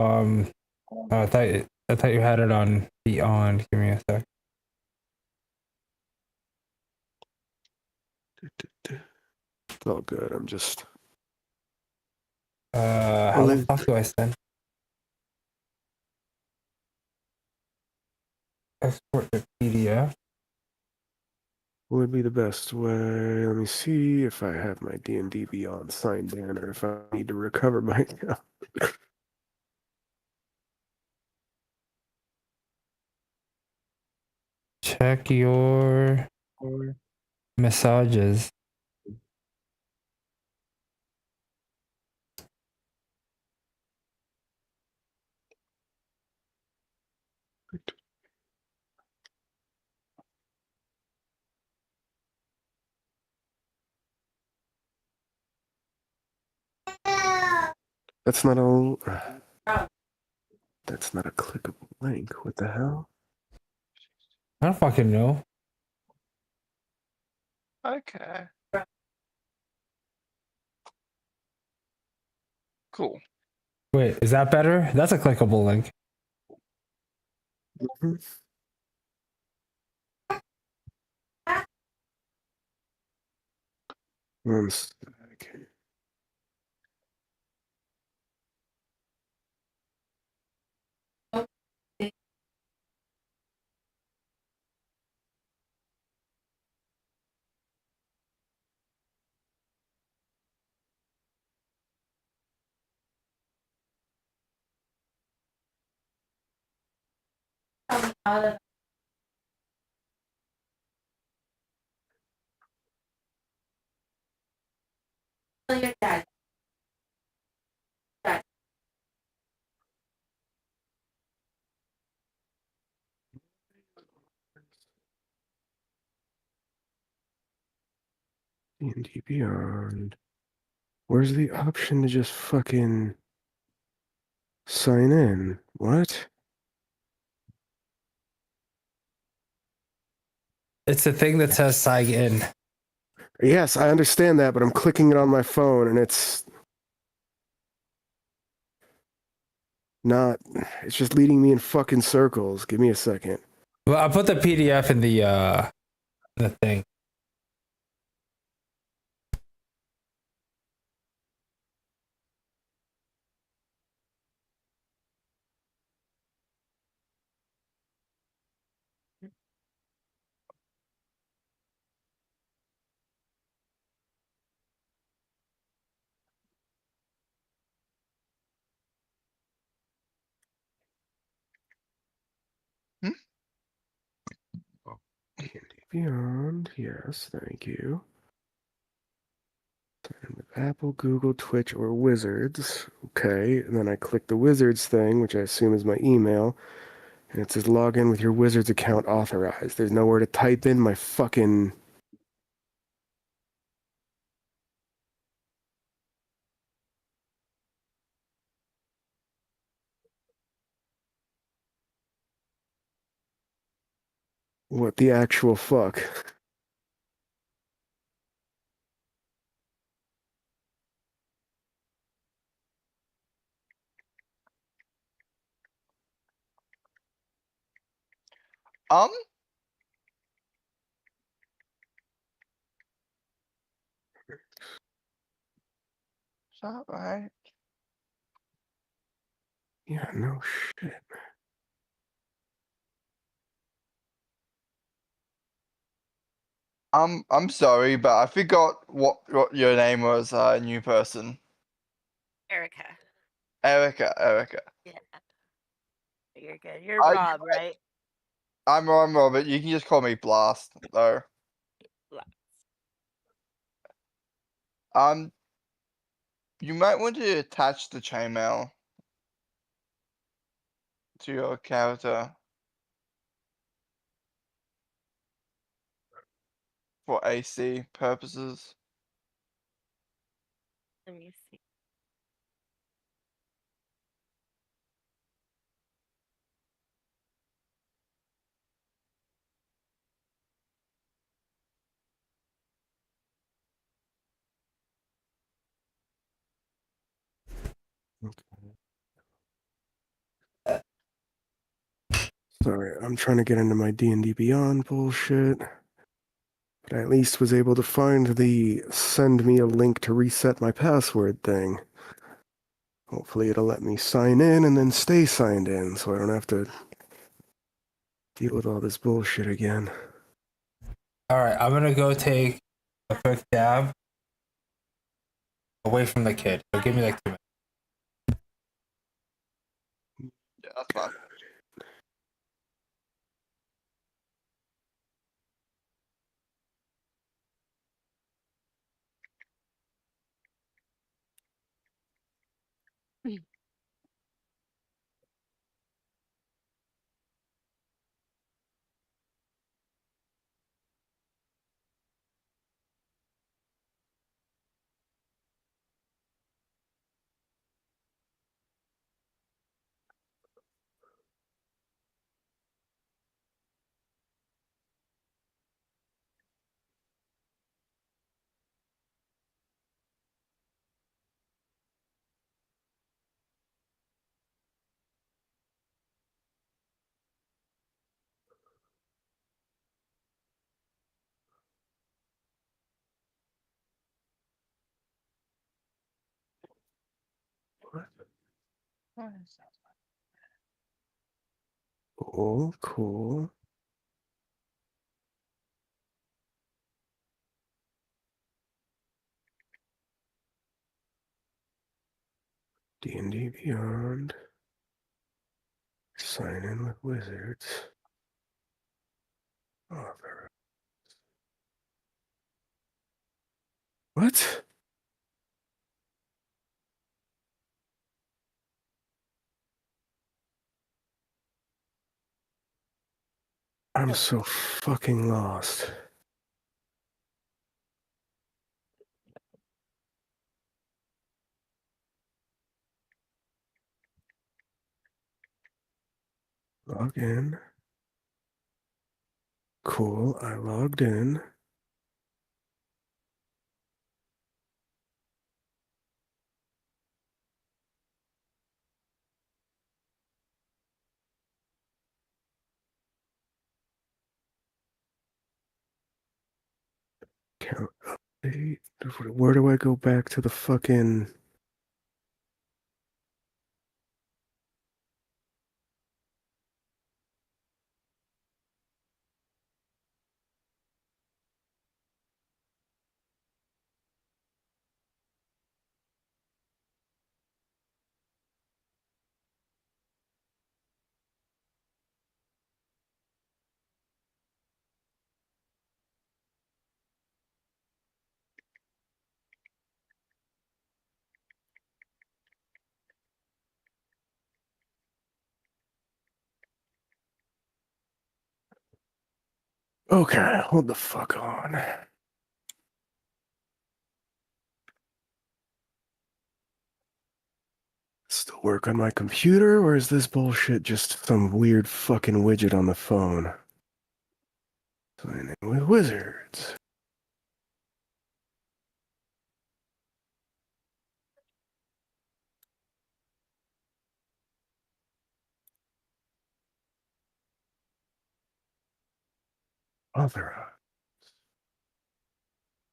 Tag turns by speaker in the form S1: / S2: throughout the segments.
S1: Um, I thought you had it on Beyond. Give me a sec.
S2: It's all good. I'm just.
S1: How the fuck do I send export the PDF?
S2: Would be the best way. Let me see if I have my D&D Beyond signed in, or if I need to recover my account.
S1: Check your messages.
S2: That's not a. That's not a clickable link. What the hell?
S1: I don't fucking know.
S3: Okay. Cool.
S1: Wait, is that better? That's a clickable link.
S2: Mhm. One sec. D&D Beyond. Where's the option to just fucking sign in? What?
S1: It's the thing that says sign in.
S2: Yes, I understand that, but I'm clicking it on my phone and it's not. It's just leading me in fucking circles. Give me a second.
S1: Well, I put the PDF in the thing.
S3: Hmm?
S2: D&D Beyond. Yes, thank you. Sign in with Apple, Google, Twitch, or Wizards. Okay, and then I click the Wizards thing, which I assume is my email, and it says log in with your Wizards account authorized. There's nowhere to type in my fucking. What the actual fuck?
S3: Um. Is that right?
S2: Yeah, no shit.
S3: I'm sorry, but I forgot what your name was. New person.
S4: Erica.
S3: Erica.
S4: Yeah. You're good. You're
S3: I-
S4: Rob, right?
S3: I'm Robert. You can just call me Blast, though. Um, you might want to attach the chainmail to your character for AC purposes.
S4: Let me see.
S2: Okay. Sorry, I'm trying to get into my D&D Beyond bullshit. But I at least was able to find the send me a link to reset my password thing. Hopefully it'll let me sign in and then stay signed in so I don't have to deal with all this bullshit again.
S1: Alright, I'm gonna go take a quick dab away from the kid. So give me like 2 minutes.
S3: Yeah, that's fine.
S2: Cool, cool. D&D Beyond. Sign in with wizards. Author. What? I'm so fucking lost. Log in. Cool, I logged in. Count update. Where do I go back to the fucking... Okay, hold the fuck on. Still work on my computer, or is this bullshit just some weird fucking widget on the phone? Sign in with wizards. Authorize.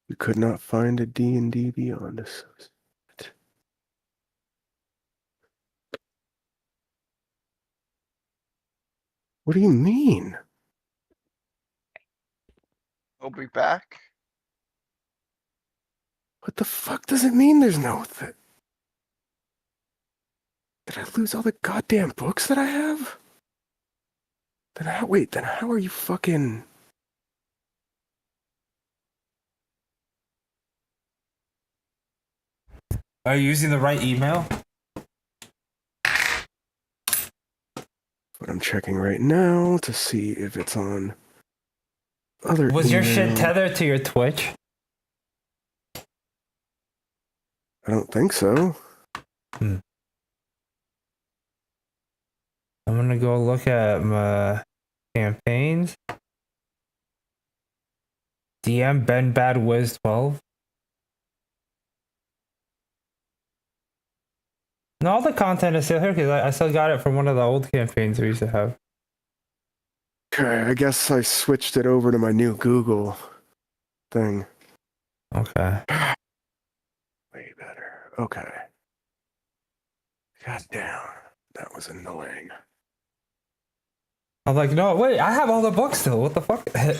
S2: We could not find a D&D Beyond associate. What do you mean?
S3: We'll be back.
S2: What the fuck does it mean there's no... Did I lose all the goddamn books that I have? Then how are you fucking...
S1: Are you using the right email?
S2: But I'm checking right now to see if it's on other
S1: Was your shit
S2: email.
S1: tethered to your Twitch?
S2: I don't think so.
S1: I'm gonna go look at my campaigns. DM Ben Bad Wiz 12. No, all the content is still here because I still got it from one of the old campaigns we used to have.
S2: Okay, I guess I switched it over to my new Google thing.
S1: Okay.
S2: Way better. Okay. God damn. That was annoying.
S1: I'm like, no, wait, I have all the books still. What the fuck?
S2: My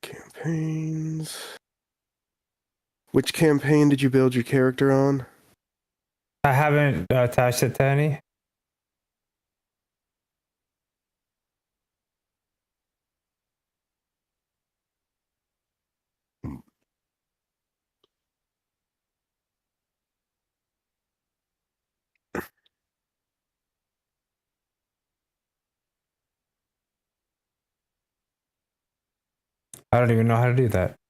S2: campaigns. Which campaign did you build your character on?
S1: I haven't attached it to any. I don't even know how to do that.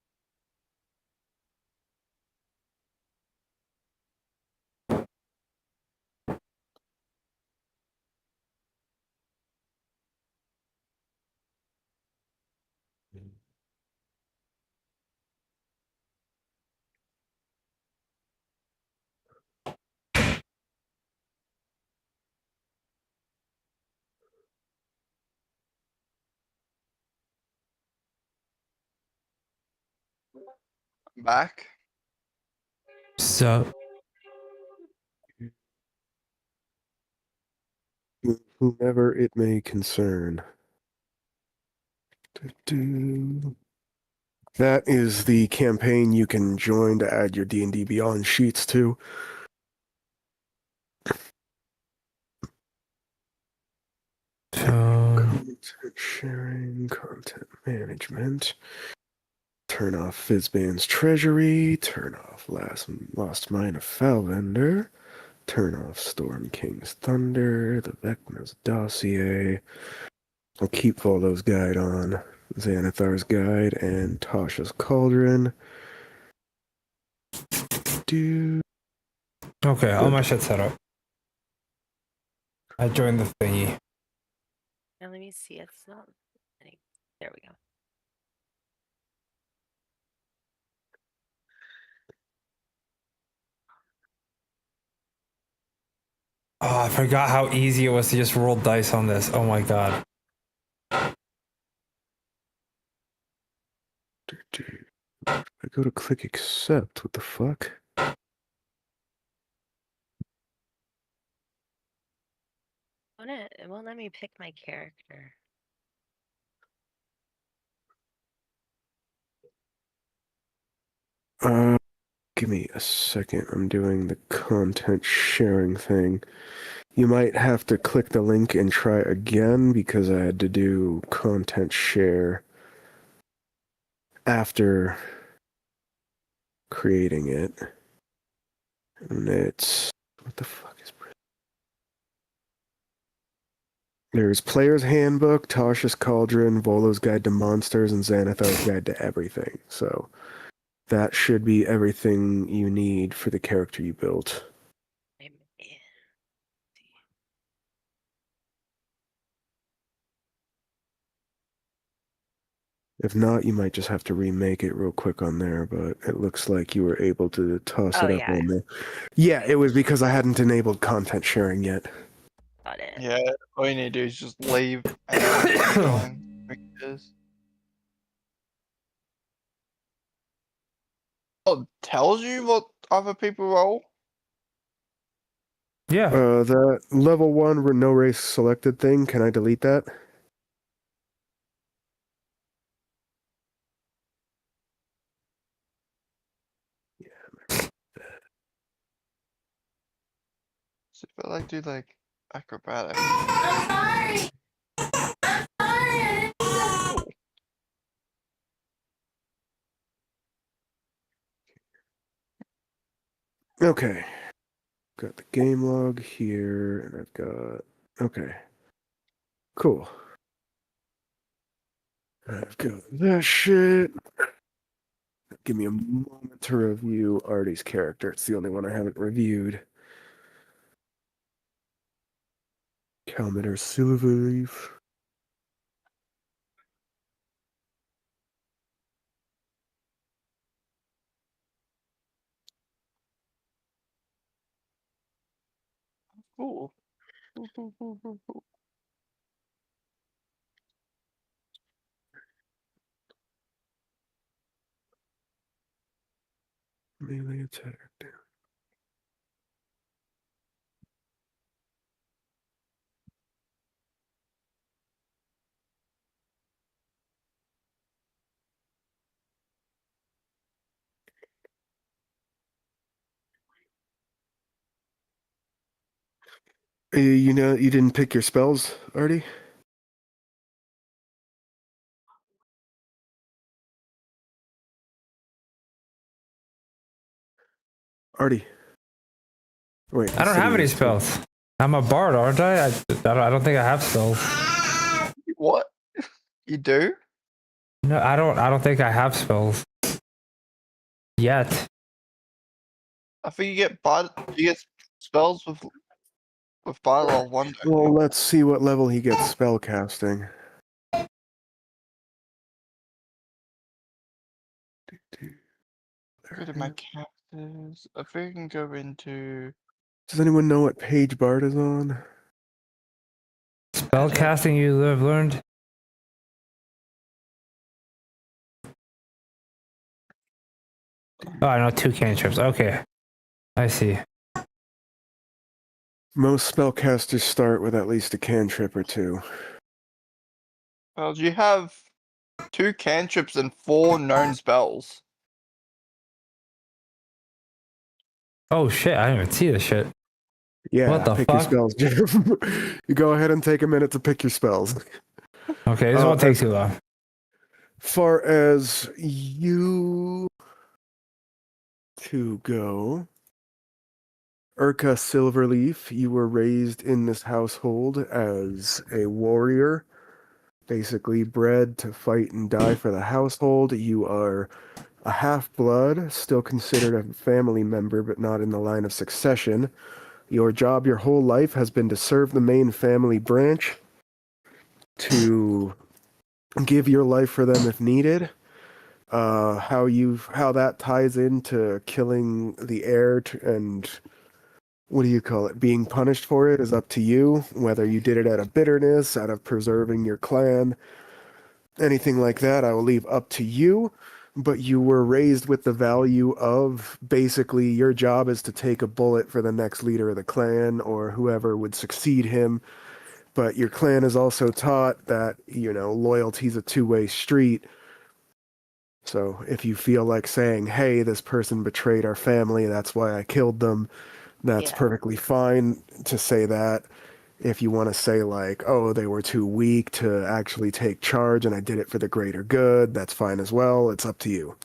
S3: Back.
S1: So,
S2: Whomever it may concern. Do-do. That is the campaign you can join to add your D&D Beyond sheets to. Content sharing, content management. Turn off Fizzband's Treasury. Turn off Lost Mine of Foulvender. Turn off Storm King's Thunder. The Vecna's Dossier. I'll keep Voldo's Guide on. Xanathar's Guide and Tasha's Cauldron. Do.
S1: okay, all my shit's set up. I joined the thingy.
S4: Now let me see. It's not. There we go.
S1: Oh, I forgot how easy it was to just roll dice on this. Oh my god.
S2: I go to click accept. What the fuck?
S4: It won't let me pick my character.
S2: Give me a second. I'm doing the content sharing thing. You might have to click the link and try again because I had to do content share after creating it. And it's... What the fuck is... There's Player's Handbook, Tasha's Cauldron, Volo's Guide to Monsters, and Xanathar's Guide to Everything. So that should be everything you need for the character you built.
S4: I'm in.
S2: If not, you might just have to remake it real quick on there, but it looks like you were able to toss
S4: Oh,
S2: it up
S4: yeah.
S2: on there. Yeah, it was because I hadn't enabled content sharing yet.
S4: Got it.
S3: Yeah. All you need to do is just leave and join. Who cares? Oh, it tells you what other people roll.
S1: Yeah.
S2: The level 1 no race selected thing, can I delete that?
S3: So if I like do like acrobatics.
S2: Okay. Got the game log here, and I've got... Okay. Cool. I've got that shit. Give me a moment to review Artie's character. It's the only one I haven't reviewed. Calmater Silverleaf.
S3: Cool.
S2: Melee attack. You know, you didn't pick your spells, Artie? Artie. Wait.
S1: I don't have any
S2: Still-
S1: spells. I'm a bard, aren't I? I don't think I have spells.
S3: What? You do?
S1: No, I don't think I have spells yet.
S3: I think you get spells with Bard level 1. don't
S2: Well,
S3: you?
S2: let's see what level he gets spell casting.
S3: Go to my characters. I think I can go into.
S2: Does anyone know what page Bard is on?
S1: Spell casting you have learned. Oh, I know 2 cantrips. Okay, I see.
S2: Most spellcasters start with at least a cantrip or 2.
S3: Well, you have 2 cantrips and 4 known spells.
S1: Oh shit! I didn't even see this shit.
S2: Yeah,
S1: What the
S2: pick
S1: fuck?
S2: your spells, Jim. You go ahead and take a minute to pick your spells.
S1: Okay, this won't take too long.
S2: Far as you to go, Urka Silverleaf, you were raised in this household as a warrior, basically bred to fight and die for the household. You are a half-blood, still considered a family member, but not in the line of succession. Your job your whole life has been to serve the main family branch, to give your life for them if needed. How that ties into killing the heir and what do you call it? Being punished for it is up to you. Whether you did it out of bitterness, out of preserving your clan, anything like that, I will leave up to you. But you were raised with the value of basically your job is to take a bullet for the next leader of the clan or whoever would succeed him. But your clan is also taught that, loyalty's a two-way street. So if you feel like saying, hey, this person betrayed our family, that's why I killed them, that's
S4: Yeah.
S2: perfectly fine to say that. If you want to say like, oh, they were too weak to actually take charge and I did it for the greater good, that's fine as well. It's up to you.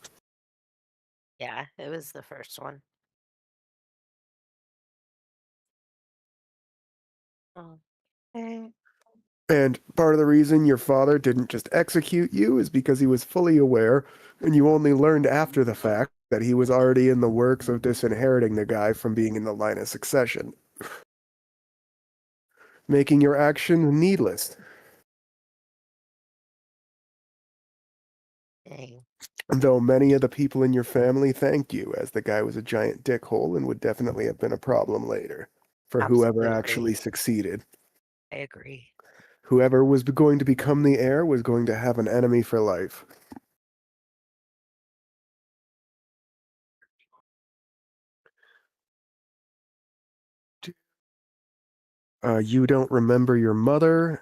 S4: Yeah, it was the first one. Oh. Okay.
S2: And part of the reason your father didn't just execute you is because he was fully aware, and you only learned after the fact, that he was already in the works of disinheriting the guy from being in the line of succession, making your action needless.
S4: Dang.
S2: Though many of the people in your family thank you, as the guy was a giant dickhole and would definitely have been a problem later for whoever
S4: Absolutely.
S2: actually succeeded.
S4: I agree.
S2: Whoever was going to become the heir was going to have an enemy for life. You don't remember your mother.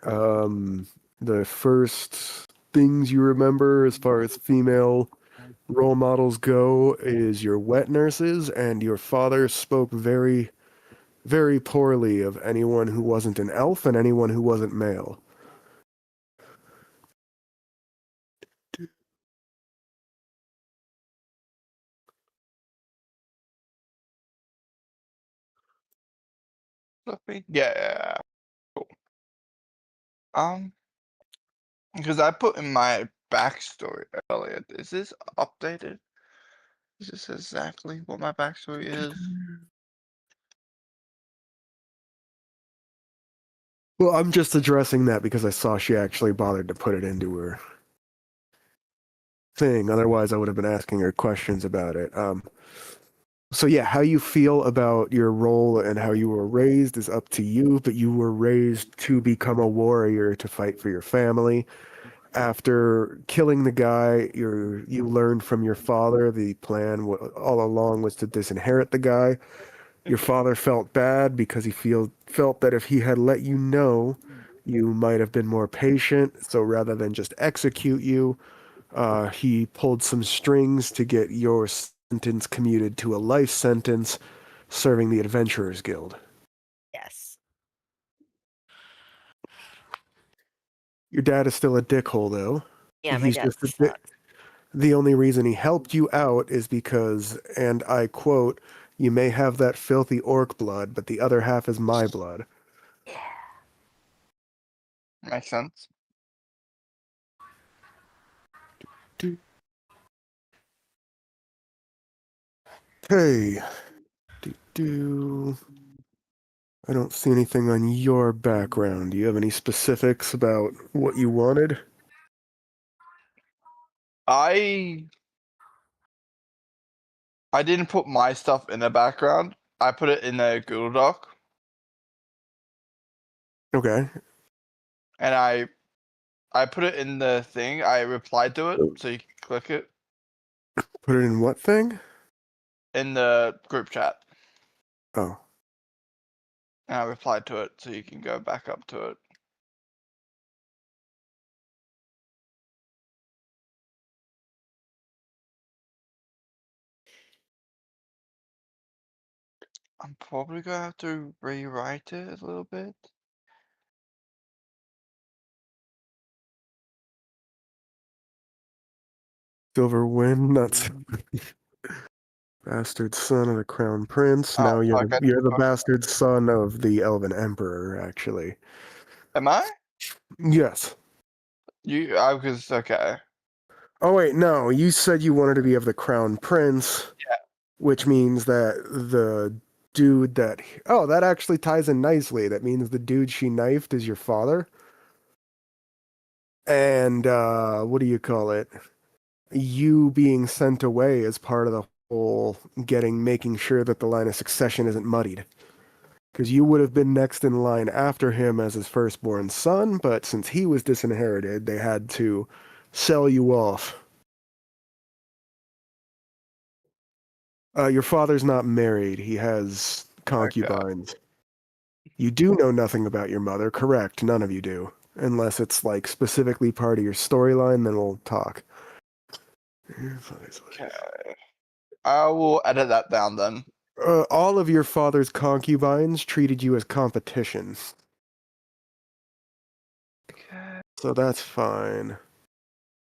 S2: The first things you remember as far as female role models go is your wet nurses, and your father spoke very, very poorly of anyone who wasn't an elf and anyone who wasn't male.
S3: Yeah. Cool. Because I put in my backstory earlier. Is this updated? Is this exactly what my backstory is?
S2: Well, I'm just addressing that because I saw she actually bothered to put it into her thing. Otherwise, I would have been asking her questions about it. So yeah, how you feel about your role and how you were raised is up to you, but you were raised to become a warrior to fight for your family. After killing the guy, you learned from your father the plan all along was to disinherit the guy. Your father felt bad because he felt that if he had let you know, you might have been more patient. So rather than just execute you, he pulled some strings to get your sentence commuted to a life sentence, serving the Adventurers Guild.
S4: Yes.
S2: Your dad is still a dickhole, though.
S4: Yeah, my
S2: He's
S4: dad
S2: just a dick.
S4: sucks.
S2: The only reason he helped you out is because, and I quote, "You may have that filthy orc blood, but the other half is my blood."
S4: Yeah.
S3: Makes sense.
S2: Hey, do. I don't see anything on your background. Do you have any specifics about what you wanted?
S3: I didn't put my stuff in the background. I put it in a Google Doc,
S2: Okay.
S3: and I put it in the thing. I replied to it, so you can click it
S2: Put it in what thing?
S3: in the group chat.
S2: Oh.
S3: And I replied to it, so you can go back up to it. I'm probably gonna have to rewrite it a little bit.
S2: Silver Wind, not bastard son of the Crown Prince.
S3: Oh
S2: Now
S3: fuck!
S2: you're the bastard son of the Elven Emperor, actually.
S3: Am I?
S2: Yes.
S3: You? I was okay.
S2: Oh wait, no. You said you wanted to be of the Crown Prince,
S3: Yeah.
S2: which means that the dude that oh, that actually ties in nicely. That means the dude she knifed is your father. And what do you call it? You being sent away as part of the whole making sure that the line of succession isn't muddied. Because you would have been next in line after him as his firstborn son, but since he was disinherited, they had to sell you off. Your father's not married. He has concubines. You do know nothing about your mother, correct? None of you do. Unless it's like specifically part of your storyline, then we'll talk.
S3: Okay. I will edit that down then.
S2: All of your father's concubines treated you as competition.
S3: Okay.
S2: So that's fine.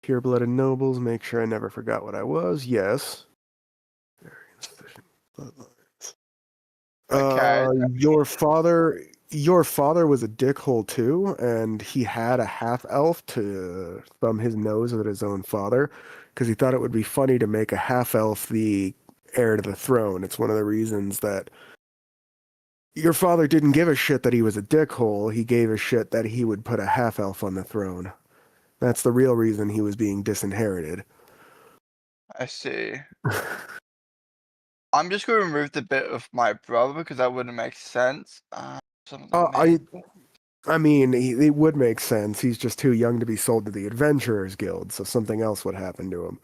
S2: Pure-blooded nobles, make sure I never forgot what I was. Yes.
S3: Okay.
S2: Your father was a dickhole too, and he had a half-elf to thumb his nose at his own father, because he thought it would be funny to make a half-elf the heir to the throne. It's one of the reasons that your father didn't give a shit that he was a dickhole. He gave a shit that he would put a half-elf on the throne. That's the real reason he was being disinherited.
S3: I see. I'm just gonna remove the bit of my brother because that wouldn't make sense. Some of the
S2: I mean, it would make sense. He's just too young to be sold to the Adventurers Guild, so something else would happen to him.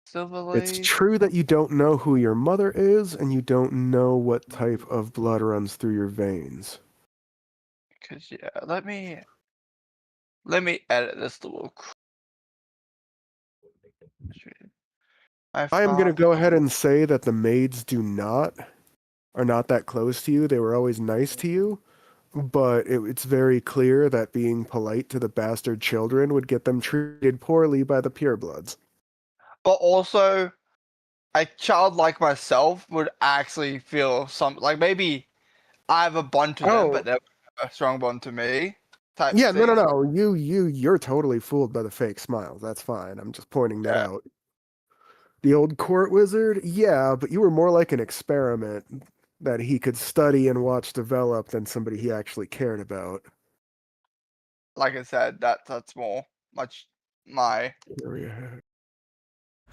S3: Silver
S2: It's
S3: Lake.
S2: true that you don't know who your mother is, and you don't know what type of blood runs through your veins.
S3: Cause yeah, let me edit this little.
S2: I am going to go ahead and say that the maids are not that close to you. They were always nice to you, but it's very clear that being polite to the bastard children would get them treated poorly by the purebloods.
S3: But also, a child like myself would actually feel like maybe I have a bond to them, but
S2: Oh,
S3: they're a strong bond to me. Type
S2: yeah, no,
S3: thing.
S2: you're totally fooled by the fake smiles. That's fine. I'm just pointing that
S3: Yeah.
S2: out. The old court wizard, yeah, but you were more like an experiment that he could study and watch develop than somebody he actually cared about.
S3: Like I said, that's much my.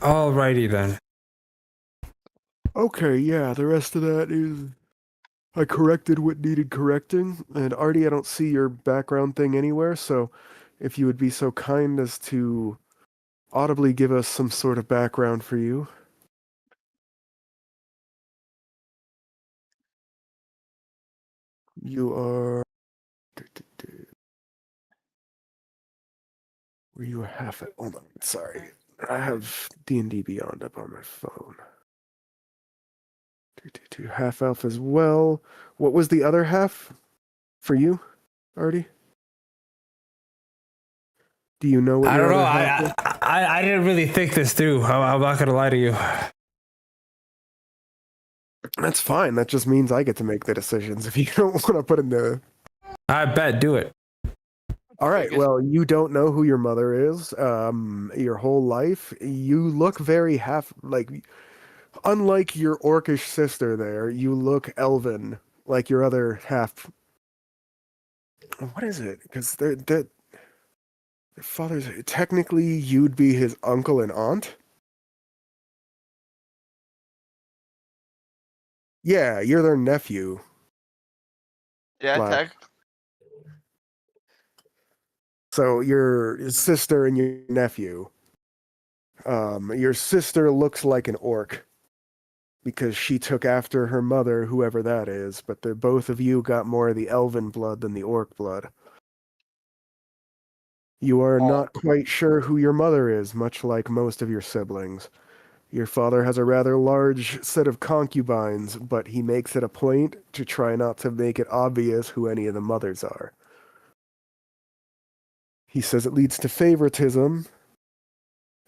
S1: Alrighty then.
S2: Okay, yeah, the rest of that is... I corrected what needed correcting, and Artie, I don't see your background thing anywhere, so if you would be so kind as to audibly give us some sort of background for you. You are... Were you a half... Hold on, sorry. I have D&D Beyond up on my phone. Half elf as well. What was the other half for you, Artie? Do you know what
S1: I
S2: your
S1: don't know.
S2: other half was?
S1: I didn't really think this through. I'm not gonna lie to you.
S2: That's fine. That just means I get to make the decisions if you don't want to put in the...
S1: I bet. Do it.
S2: All right, well, you don't know who your mother is your whole life. You look very unlike your orcish sister there, you look elven, like your other half. What is it? Because their father's... Technically, you'd be his uncle and aunt? Yeah, you're their nephew.
S3: Yeah,
S2: Wow.
S3: tech.
S2: So your sister and your nephew. Your sister looks like an orc because she took after her mother, whoever that is, but the both of you got more of the elven blood than the orc blood. You are not quite sure who your mother is, much like most of your siblings. Your father has a rather large set of concubines, but he makes it a point to try not to make it obvious who any of the mothers are. He says it leads to favoritism,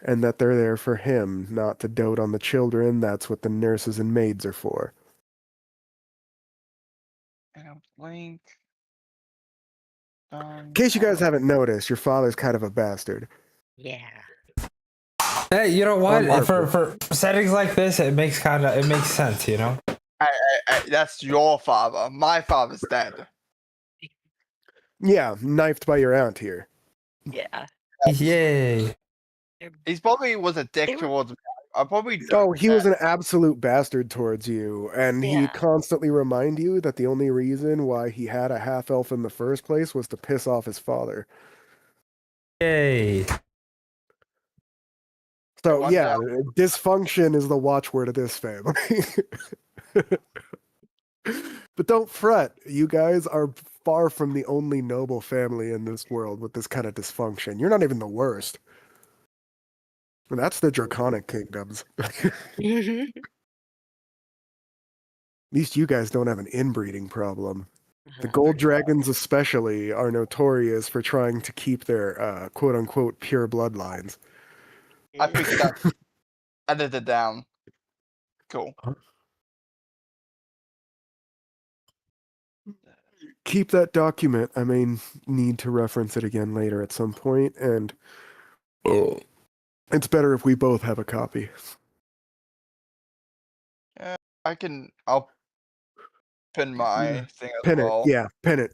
S2: and that they're there for him, not to dote on the children. That's what the nurses and maids are for.
S3: And a blink.
S2: In case you guys haven't noticed, your father's kind of a bastard.
S4: Yeah.
S1: Hey, you know what?
S2: On
S1: For settings like this, it makes sense. You know.
S3: That's your father. My father's dead.
S2: Yeah, knifed by your aunt here.
S4: Yeah.
S1: Yay.
S3: He's probably was a dick
S4: They were-
S3: towards me. I probably.
S2: Oh, he was an absolute bastard towards you, and
S4: Yeah.
S2: he'd constantly remind you that the only reason why he had a half-elf in the first place was to piss off his father.
S1: Yay.
S2: So,
S3: One
S2: yeah,
S3: day
S2: dysfunction is the watchword of this family. But don't fret, you guys are far from the only noble family in this world with this kind of dysfunction. You're not even the worst. And that's the Draconic Kingdoms. At least you guys don't have an inbreeding problem. The gold dragons especially are notorious for trying to keep their quote-unquote pure bloodlines.
S3: I figured that. Edited down. Cool.
S2: Keep that document. I may need to reference it again later at some point, and it's better if we both have a copy.
S3: I'll pin my thing as
S2: Pin
S3: well.
S2: it. Yeah, pin it.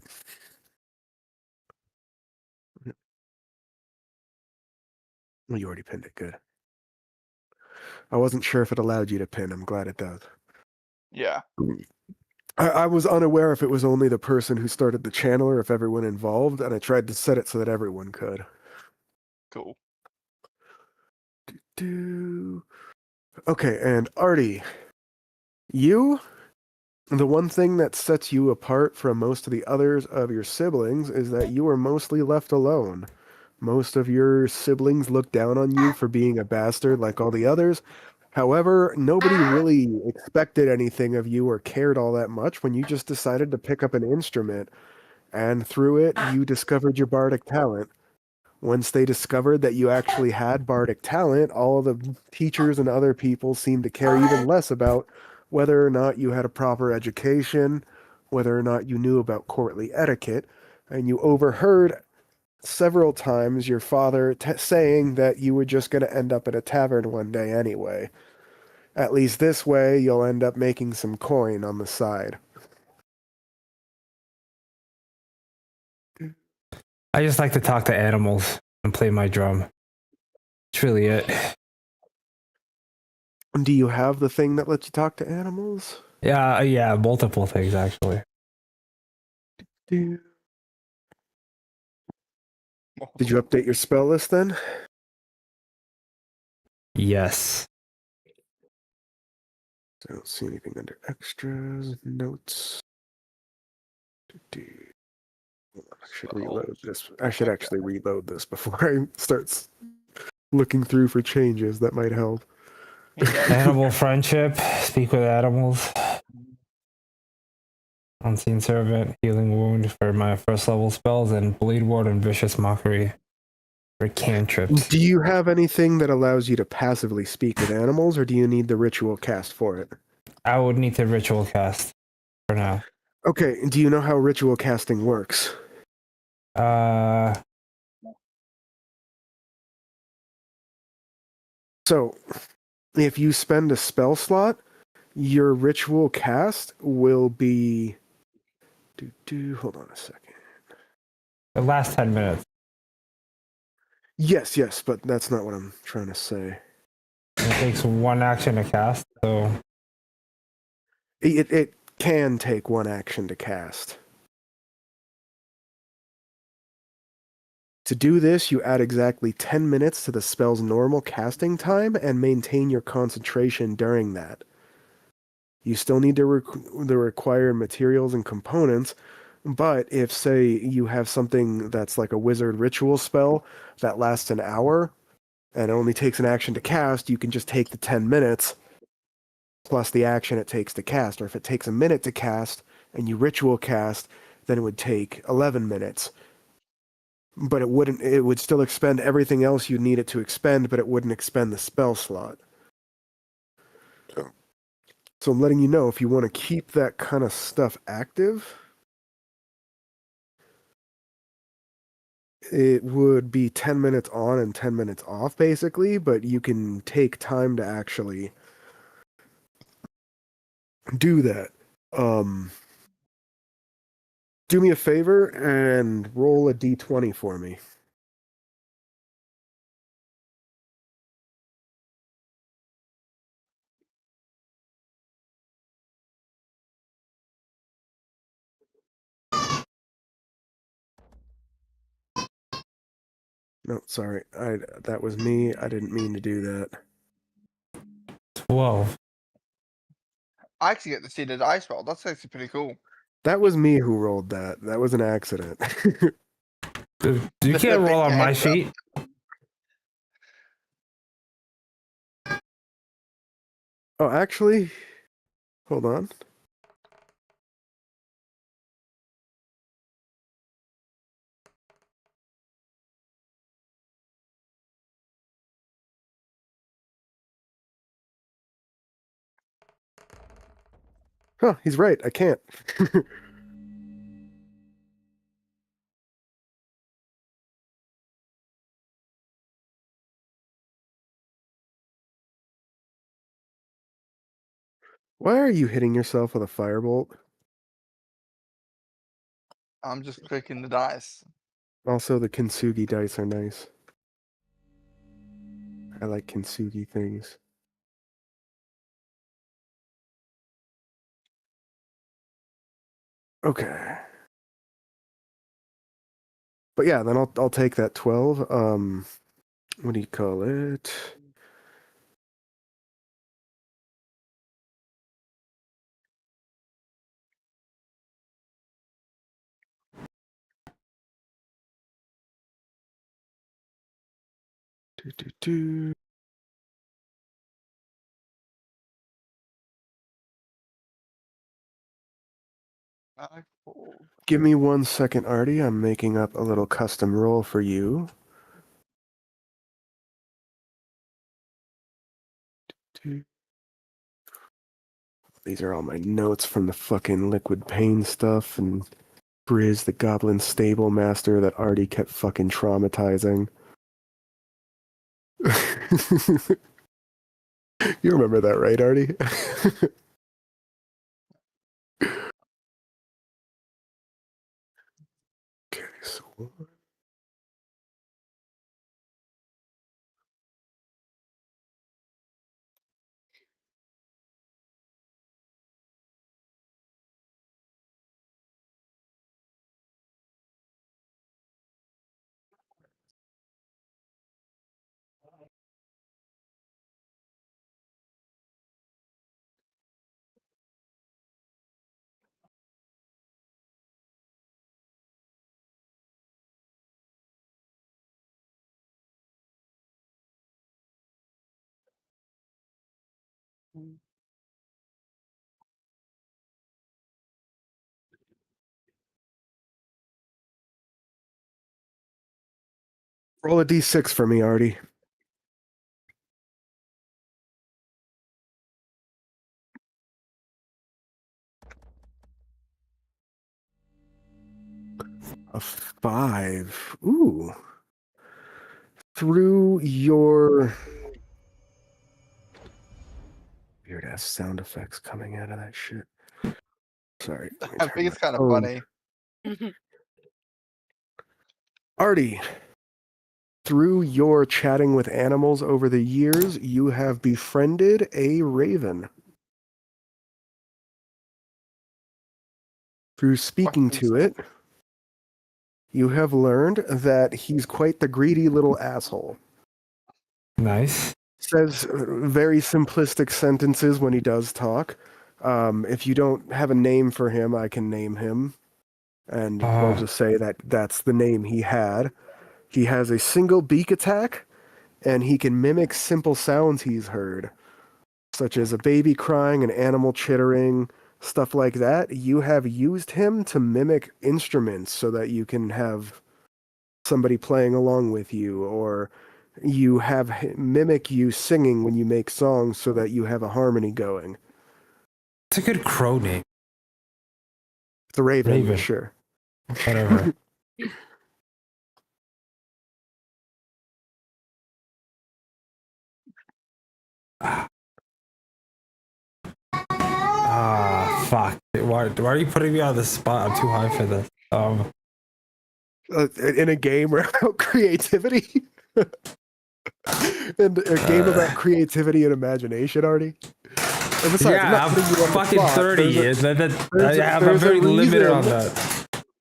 S2: Well, you already pinned it. Good. I wasn't sure if it allowed you to pin. I'm glad it does.
S3: Yeah.
S2: I was unaware if it was only the person who started the channel or if everyone involved, and I tried to set it so that everyone could.
S3: Cool.
S2: Okay, and Artie, you, the one thing that sets you apart from most of the others of your siblings is that you are mostly left alone. Most of your siblings look down on you for being a bastard like all the others. However, nobody really expected anything of you or cared all that much when you just decided to pick up an instrument, and through it, you discovered your bardic talent. Once they discovered that you actually had bardic talent, all the teachers and other people seemed to care even less about whether or not you had a proper education, whether or not you knew about courtly etiquette, and you overheard several times your father saying that you were just going to end up at a tavern one day anyway. At least this way, you'll end up making some coin on the side.
S1: I just like to talk to animals and play my drum. That's really it.
S2: Do you have the thing that lets you talk to animals?
S1: Yeah, multiple things actually.
S2: Did you update your spell list then?
S1: Yes.
S2: I don't see anything under extras, notes. Hold on, I should reload this. I should actually reload this before I start looking through for changes that might help.
S1: Animal friendship. Speak with animals. Unseen servant. Healing wound for my first level spells, and bleed ward and vicious mockery for cantrips.
S2: Do you have anything that allows you to passively speak with animals, or do you need the ritual cast for it?
S1: I would need to ritual cast for now.
S2: Okay, do you know how ritual casting works? So, if you spend a spell slot, your ritual cast will be... Hold on a second.
S1: The last 10 minutes.
S2: Yes, but that's not what I'm trying to say.
S1: It takes one action to cast, so
S2: It can take one action to cast. To do this, you add exactly 10 minutes to the spell's normal casting time and maintain your concentration during that. You still need the required materials and components, but if, say, you have something that's like a wizard ritual spell that lasts an hour and only takes an action to cast, you can just take the 10 minutes plus the action it takes to cast. Or if it takes a minute to cast and you ritual cast, then it would take 11 minutes. But it would still expend everything else you need it to expend, but it wouldn't expend the spell slot. So I'm letting you know, if you want to keep that kind of stuff active, it would be 10 minutes on and 10 minutes off, basically, but you can take time to actually do that. Do me a favor and roll a d20 for me. No, sorry. That was me. I didn't mean to do that.
S1: 12.
S3: I actually get to see the dice roll. That's actually pretty cool.
S2: That was me who rolled that. That was an accident.
S1: You can't roll on my sheet.
S2: Oh, actually, hold on. Huh, he's right. I can't. Why are you hitting yourself with a firebolt?
S3: I'm just clicking the dice.
S2: Also, the kintsugi dice are nice. I like kintsugi things. Okay. But yeah, then I'll take that 12. What do you call it? Do, do, do.
S3: Cool.
S2: Give me 1 second, Artie. I'm making up a little custom roll for you. These are all my notes from the fucking liquid pain stuff and Briz, the goblin stable master that Artie kept fucking traumatizing. You remember that, right, Artie? Okay, so
S4: Mm.
S2: Roll a d6 for me, Artie. A 5. Ooh. Through your weird ass sound effects coming out of that shit. Sorry. let me
S3: I
S2: turn
S3: think it's
S2: my
S3: kind of
S2: phone.
S3: funny.
S2: Artie, through your chatting with animals over the years, you have befriended a raven. Through speaking
S3: Fucking
S2: to it, you have learned that he's quite the greedy little asshole.
S1: Nice.
S2: Says very simplistic sentences when he does talk. If you don't have a name for him, I can name him. And we'll just say that that's the name he had. He has a single beak attack, and he can mimic simple sounds he's heard, such as a baby crying, an animal chittering, stuff like that. You have used him to mimic instruments so that you can have somebody playing along with you, or you have mimic you singing when you make songs so that you have a harmony going.
S1: It's a good crow name.
S2: It's a raven,
S1: Raven.
S2: sure.
S1: Whatever. Fuck. Why are you putting me on the spot? I'm too high for this.
S2: In a game about creativity? And a game about creativity and imagination, Artie? And besides,
S1: yeah,
S2: I'm not putting you on the
S1: fucking
S2: spot.
S1: 30. I'm
S2: there's a
S1: very limited
S2: reason-
S1: on that.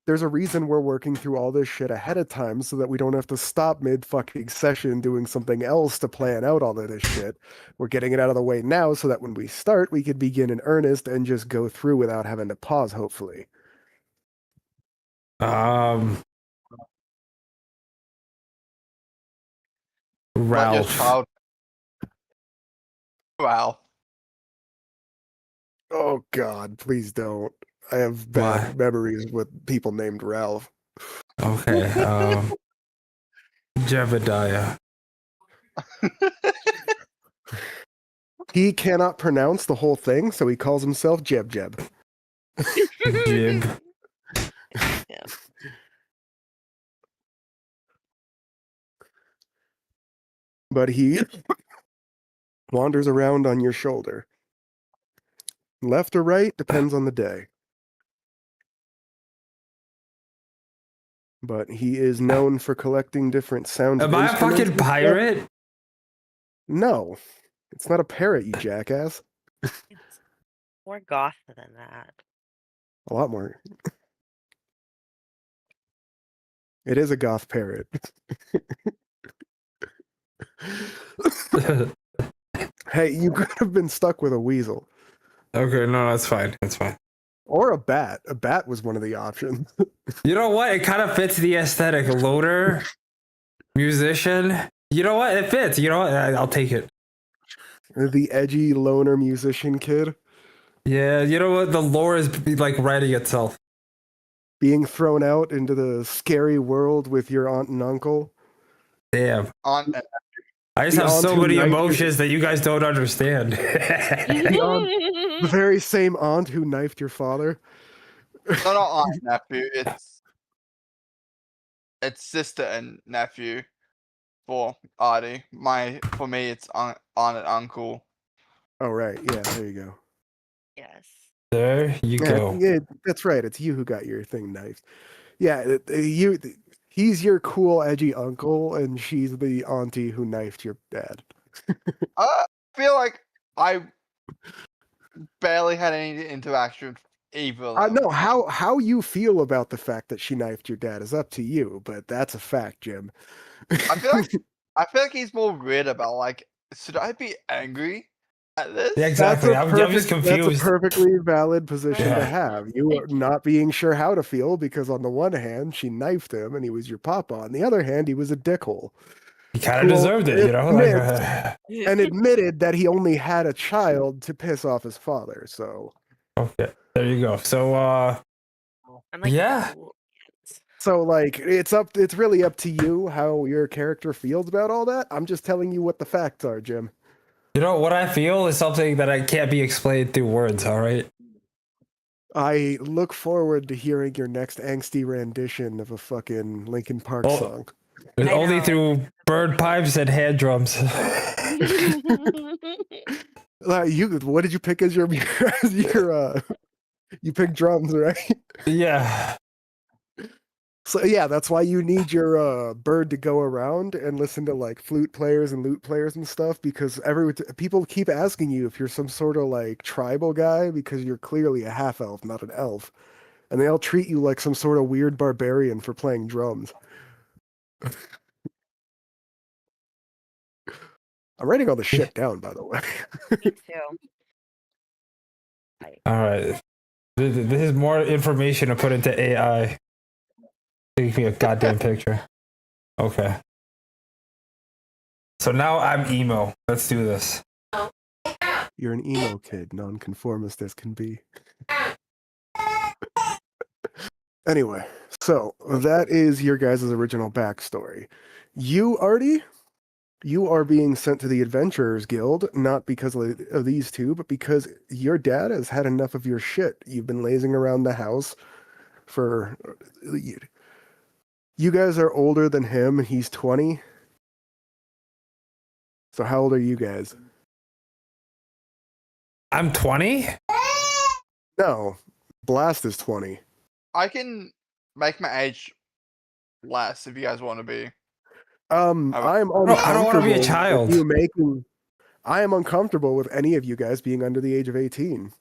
S2: There's a reason we're working through all this shit ahead of time so that we don't have to stop mid-fucking session doing something else to plan out all of this shit. We're getting it out of the way now so that when we start, we can begin in earnest and just go through without having to pause, hopefully.
S3: Let your
S1: Ralph.
S3: child. Wow.
S2: Oh God, please don't. I have bad
S1: Why?
S2: memories with people named Ralph.
S1: Okay. Jebediah.
S2: He cannot pronounce the whole thing, so he calls himself Jeb Jeb.
S1: Jib.
S4: Yeah.
S2: But he wanders around on your shoulder. Left or right depends on the day. But he is known for collecting different sounds.
S1: Am I a
S2: instruments
S1: fucking
S2: and stuff.
S1: pirate?
S2: No, it's not a parrot, you jackass.
S4: It's more goth than that.
S2: A lot more. It is a goth parrot. Hey, you could have been stuck with a weasel.
S1: Okay, no, that's fine. That's fine.
S2: Or a bat. A bat was one of the options.
S1: You know what? It kind of fits the aesthetic. Loner, musician. You know what? It fits. You know what? I'll take it.
S2: The edgy loner musician kid.
S1: Yeah, you know what? The lore is like writing itself.
S2: Being thrown out into the scary world with your aunt and uncle.
S1: Damn.
S3: On
S1: I just
S2: The
S1: have so
S2: aunt who
S1: many
S2: knifed
S1: emotions that you guys don't understand.
S2: The very same aunt who knifed your father.
S3: not aunt nephew. It's sister and nephew for Artie. For me, it's aunt and uncle.
S2: Oh, right. Yeah, there you go.
S4: Yes.
S1: There you go.
S2: Yeah, that's right. It's you who got your thing knifed. Yeah, he's your cool, edgy uncle, and she's the auntie who knifed your dad.
S3: I feel like I barely had any interaction with either of
S2: I
S3: them.
S2: know how you feel about the fact that she knifed your dad is up to you, but that's a fact, Jim.
S3: I feel like he's more weird about like, should I be angry at this?
S1: Yeah, exactly. I'm just
S2: That's
S1: confused.
S2: a perfectly valid position to
S1: Yeah.
S2: have. You are not being sure how to feel because on the one hand, she knifed him and he was your papa. On the other hand, he was a dickhole.
S1: He kind of deserved it, you know.
S2: And admitted that he only had a child to piss off his father. So
S1: Okay, there you go. So,
S4: I'm like,
S1: yeah.
S4: no.
S2: So like it's really up to you how your character feels about all that. I'm just telling you what the facts are, Jim.
S1: You know what I feel is something that I can't be explained through words. All right.
S2: I look forward to hearing your next angsty rendition of a fucking Linkin Park
S1: Oh.
S2: song.
S1: It's
S4: I
S1: only
S4: know.
S1: through bird pipes and hand drums.
S2: What did you pick as your you picked drums, right?
S1: Yeah.
S2: So yeah, that's why you need your bird to go around and listen to like flute players and lute players and stuff, because people keep asking you if you're some sort of like tribal guy because you're clearly a half elf, not an elf, and they all treat you like some sort of weird barbarian for playing drums. I'm writing all this shit down, by the way.
S4: Me too.
S1: All right. This is more information to put into AI. Take me a goddamn picture. Okay. So now I'm emo. Let's do this.
S2: You're an emo kid, nonconformist as can be. Anyway, so that is your guys' original backstory. You, Artie, you are being sent to the Adventurers Guild, not because of these two, but because your dad has had enough of your shit. You've been lazing around the house for... You guys are older than him, and he's 20. So how old are you guys?
S1: I'm 20?
S2: No, Blast is 20.
S3: I can make my age less if you guys want to be.
S2: I'm
S1: I don't want to be a
S2: uncomfortable
S1: child.
S2: with you making... I am uncomfortable with any of you guys being under the age of 18.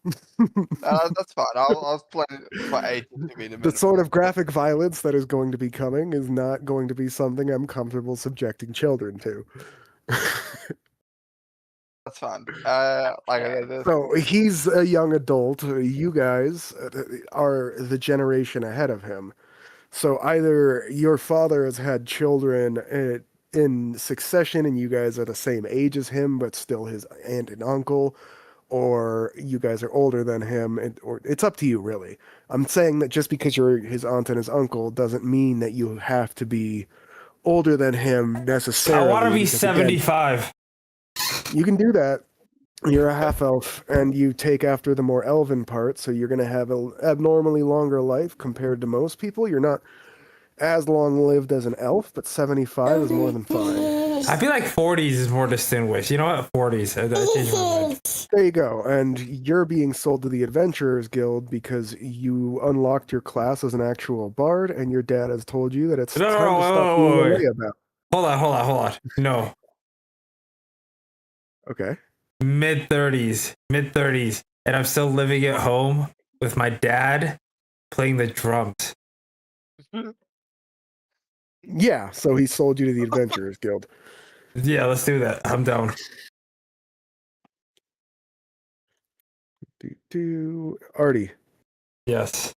S3: That's fine. I'll plan for 18 to be the
S2: The
S3: minimum.
S2: sort of graphic violence that is going to be coming is not going to be something I'm comfortable subjecting children to.
S3: That's fine. Like I said,
S2: So he's a young adult. You guys are the generation ahead of him. So either your father has had children in succession and you guys are the same age as him, but still his aunt and uncle, or you guys are older than him, or it's up to you, really. I'm saying that just because you're his aunt and his uncle doesn't mean that you have to be older than him necessarily.
S1: I want to be
S2: because, again,
S1: 75.
S2: you can do that. You're a half elf, and you take after the more elven part, so you're going to have an abnormally longer life compared to most people. You're not as long lived as an elf, but 75 is more than fine.
S1: I feel like 40s is more distinguished. You know what? 40s. That changed my mind.
S2: There you go. And you're being sold to the Adventurers Guild because you unlocked your class as an actual bard, and your dad has told you that it's time to stop being a layabout.
S1: Hold on. No.
S2: Okay.
S1: Mid 30s. And I'm still living at home with my dad playing the drums.
S2: Yeah, so he sold you to the Adventurers Guild.
S1: Yeah, let's do that. I'm down.
S2: Artie.
S1: Yes.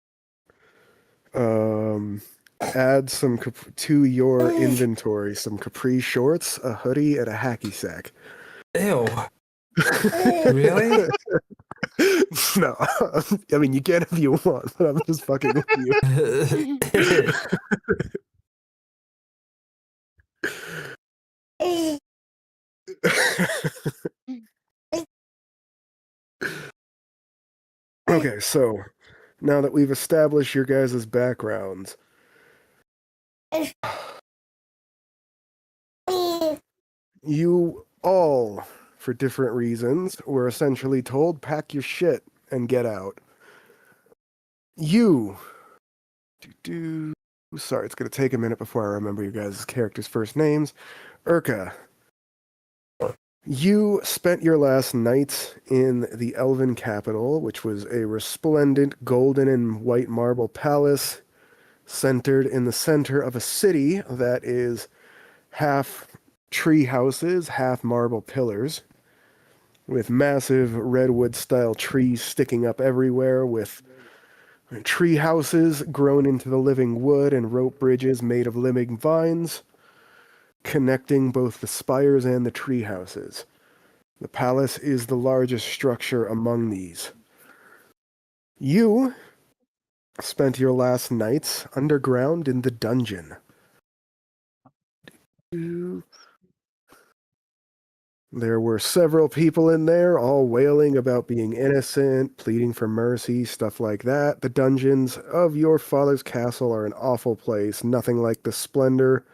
S2: Add some to your inventory, some capri shorts, a hoodie, and a hacky sack.
S1: Ew. Really?
S2: No. I mean, you can if you want, but I'm just fucking with you. Okay, so now that we've established your guys' backgrounds, you all, for different reasons, were essentially told, pack your shit and get out. You... Sorry, it's going to take a minute before I remember you guys' characters' first names. Urka. You spent your last nights in the Elven capital, which was a resplendent golden and white marble palace centered in the center of a city that is half tree houses, half marble pillars, with massive redwood-style trees sticking up everywhere, with tree houses grown into the living wood and rope bridges made of living vines. connecting both the spires and the tree houses. The palace is the largest structure among these. You spent your last nights underground in the dungeon. There were several people in there, all wailing about being innocent, pleading for mercy, stuff like that. The dungeons of your father's castle are an awful place, nothing like the splendor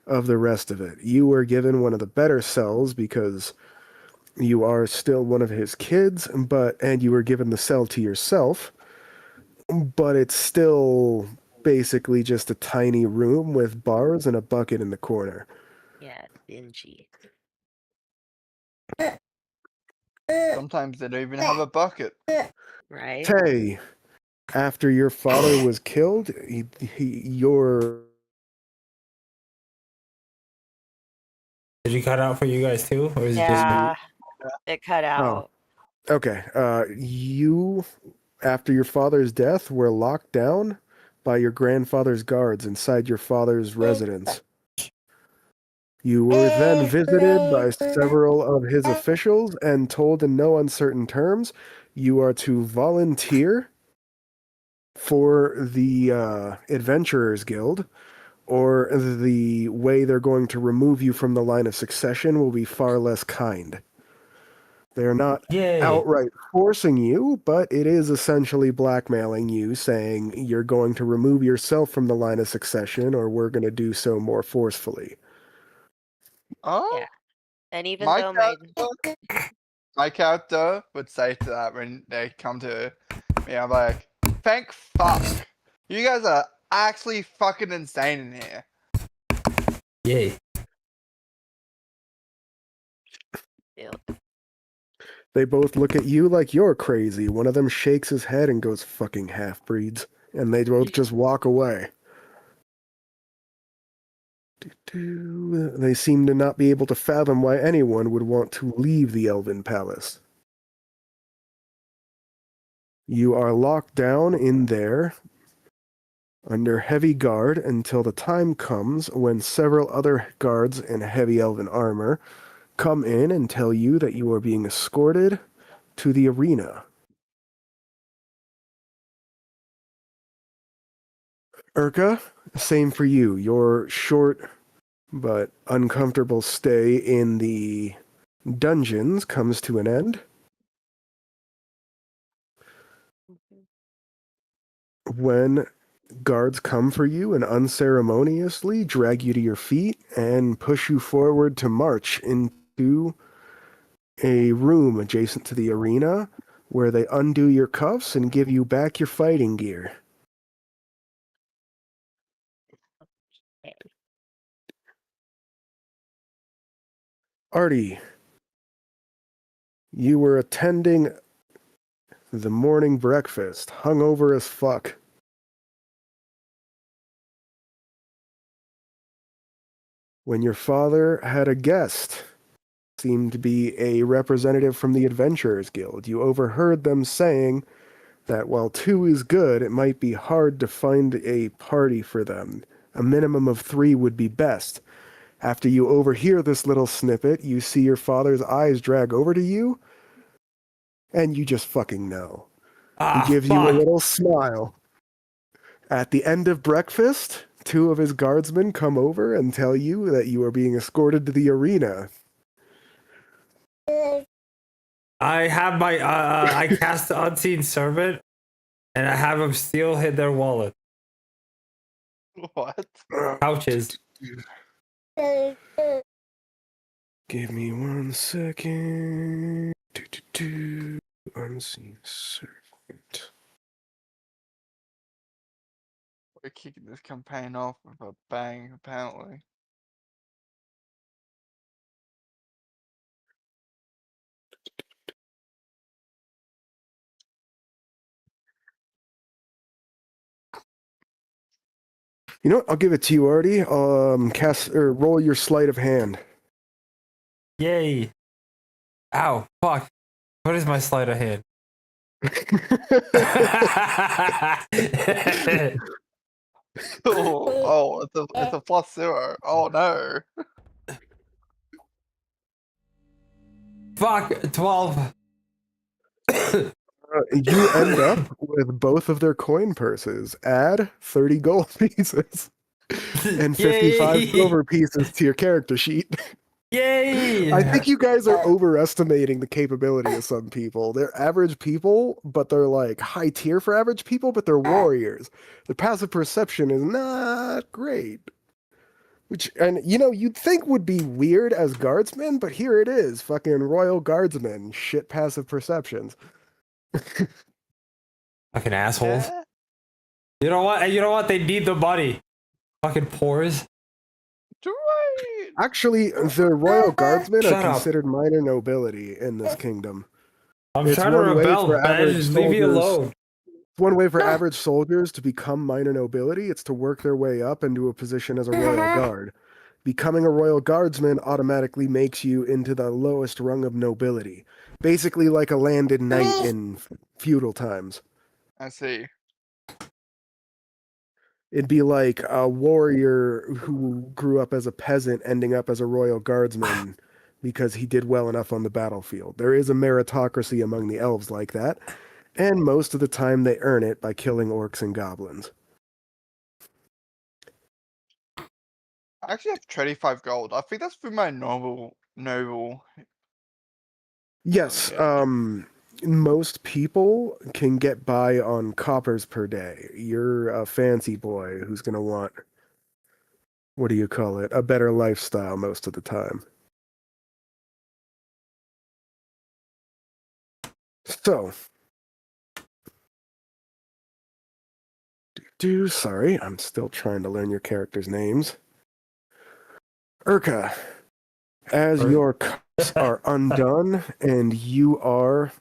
S2: of the rest of it. You were given one of the better cells because you are still one of his kids, and you were given the cell to yourself, but it's still basically just a tiny room with bars and a bucket in the corner.
S4: Yeah, dingy.
S3: Sometimes they don't even have a bucket.
S4: Right?
S2: Tay, after your father was killed, your
S1: Did you cut out for you guys too, or is it just me?
S4: Yeah, it cut out.
S2: okay. You, after your father's death, were locked down by your grandfather's guards inside your father's residence. You were then visited by several of his officials and told in no uncertain terms you are to volunteer for the Adventurers Guild, or the way they're going to remove you from the line of succession will be far less kind. They're not
S1: Yay!
S2: outright forcing you, but it is essentially blackmailing you, saying you're going to remove yourself from the line of succession, or we're going to do so more forcefully.
S3: Oh,
S4: Yeah. And even
S3: my
S4: though my
S3: character would say to that when they come to me, I'm like, thank fuck. You guys are actually fucking insane in here.
S1: Yay!
S4: Ew.
S2: They both look at you like you're crazy. One of them shakes his head and goes, fucking half-breeds. And they both just walk away. They seem to not be able to fathom why anyone would want to leave the Elven Palace. You are locked down in there under heavy guard until the time comes when several other guards in heavy elven armor come in and tell you that you are being escorted to the arena. Urka, same for you. Your short but uncomfortable stay in the dungeons comes to an end when guards come for you and unceremoniously drag you to your feet and push you forward to march into a room adjacent to the arena where they undo your cuffs and give you back your fighting gear. Artie, you were attending the morning breakfast, hungover as fuck. When your father had a guest, seemed to be a representative from the Adventurers Guild. You overheard them saying that while 2 is good, it might be hard to find a party for them. A minimum of 3 would be best. After you overhear this little snippet, you see your father's eyes drag over to you, and you just fucking know. He gives you a little smile. At the end of breakfast, 2 of his guardsmen come over and tell you that you are being escorted to the arena.
S1: I have my I cast the unseen servant, and I have them still hit their wallet
S3: What?
S1: pouches.
S2: Give me 1 second. Unseen servant.
S3: We're kicking this campaign off with a bang, apparently.
S2: You know what? I'll give it to you, Artie. Cast or roll your sleight of hand.
S1: Yay! Ow! Fuck! What is my sleight of hand?
S3: Oh, it's a +0. Oh no.
S1: Fuck, 12.
S2: You end up with both of their coin purses. Add 30 gold pieces and 55
S1: Yay!
S2: silver pieces to your character sheet.
S1: Yay!
S2: I think you guys are overestimating the capability of some people. They're average people, but they're like high tier for average people, but they're warriors. Their passive perception is not great. Which, and you know, you'd think would be weird as guardsmen, but here it is. Fucking royal guardsmen. Shit passive perceptions.
S1: Fucking assholes.
S3: Yeah.
S1: You know what? You know what? They need the money. Fucking pores.
S3: Right.
S2: Actually, the royal guardsmen
S1: Shut
S2: are
S1: up.
S2: considered minor nobility in this kingdom.
S1: I'm
S2: It's
S1: trying to
S2: one way
S1: rebel,
S2: for
S1: man.
S2: average
S1: Just leave me
S2: soldiers-
S1: alone.
S2: One way for average soldiers to become minor nobility, it's to work their way up into a position as a royal guard. Becoming a royal guardsman automatically makes you into the lowest rung of nobility. Basically like a landed knight in feudal times.
S3: I see.
S2: It'd be like a warrior who grew up as a peasant ending up as a royal guardsman because he did well enough on the battlefield. There is a meritocracy among the elves like that, and most of the time they earn it by killing orcs and goblins.
S3: I actually have 25 gold. I think that's for my noble.
S2: Yes,
S3: Okay.
S2: most people can get by on coppers per day. You're a fancy boy who's going to want, what do you call it, a better lifestyle most of the time. So, sorry, I'm still trying to learn your characters' names. Urka, as your cups are undone and you are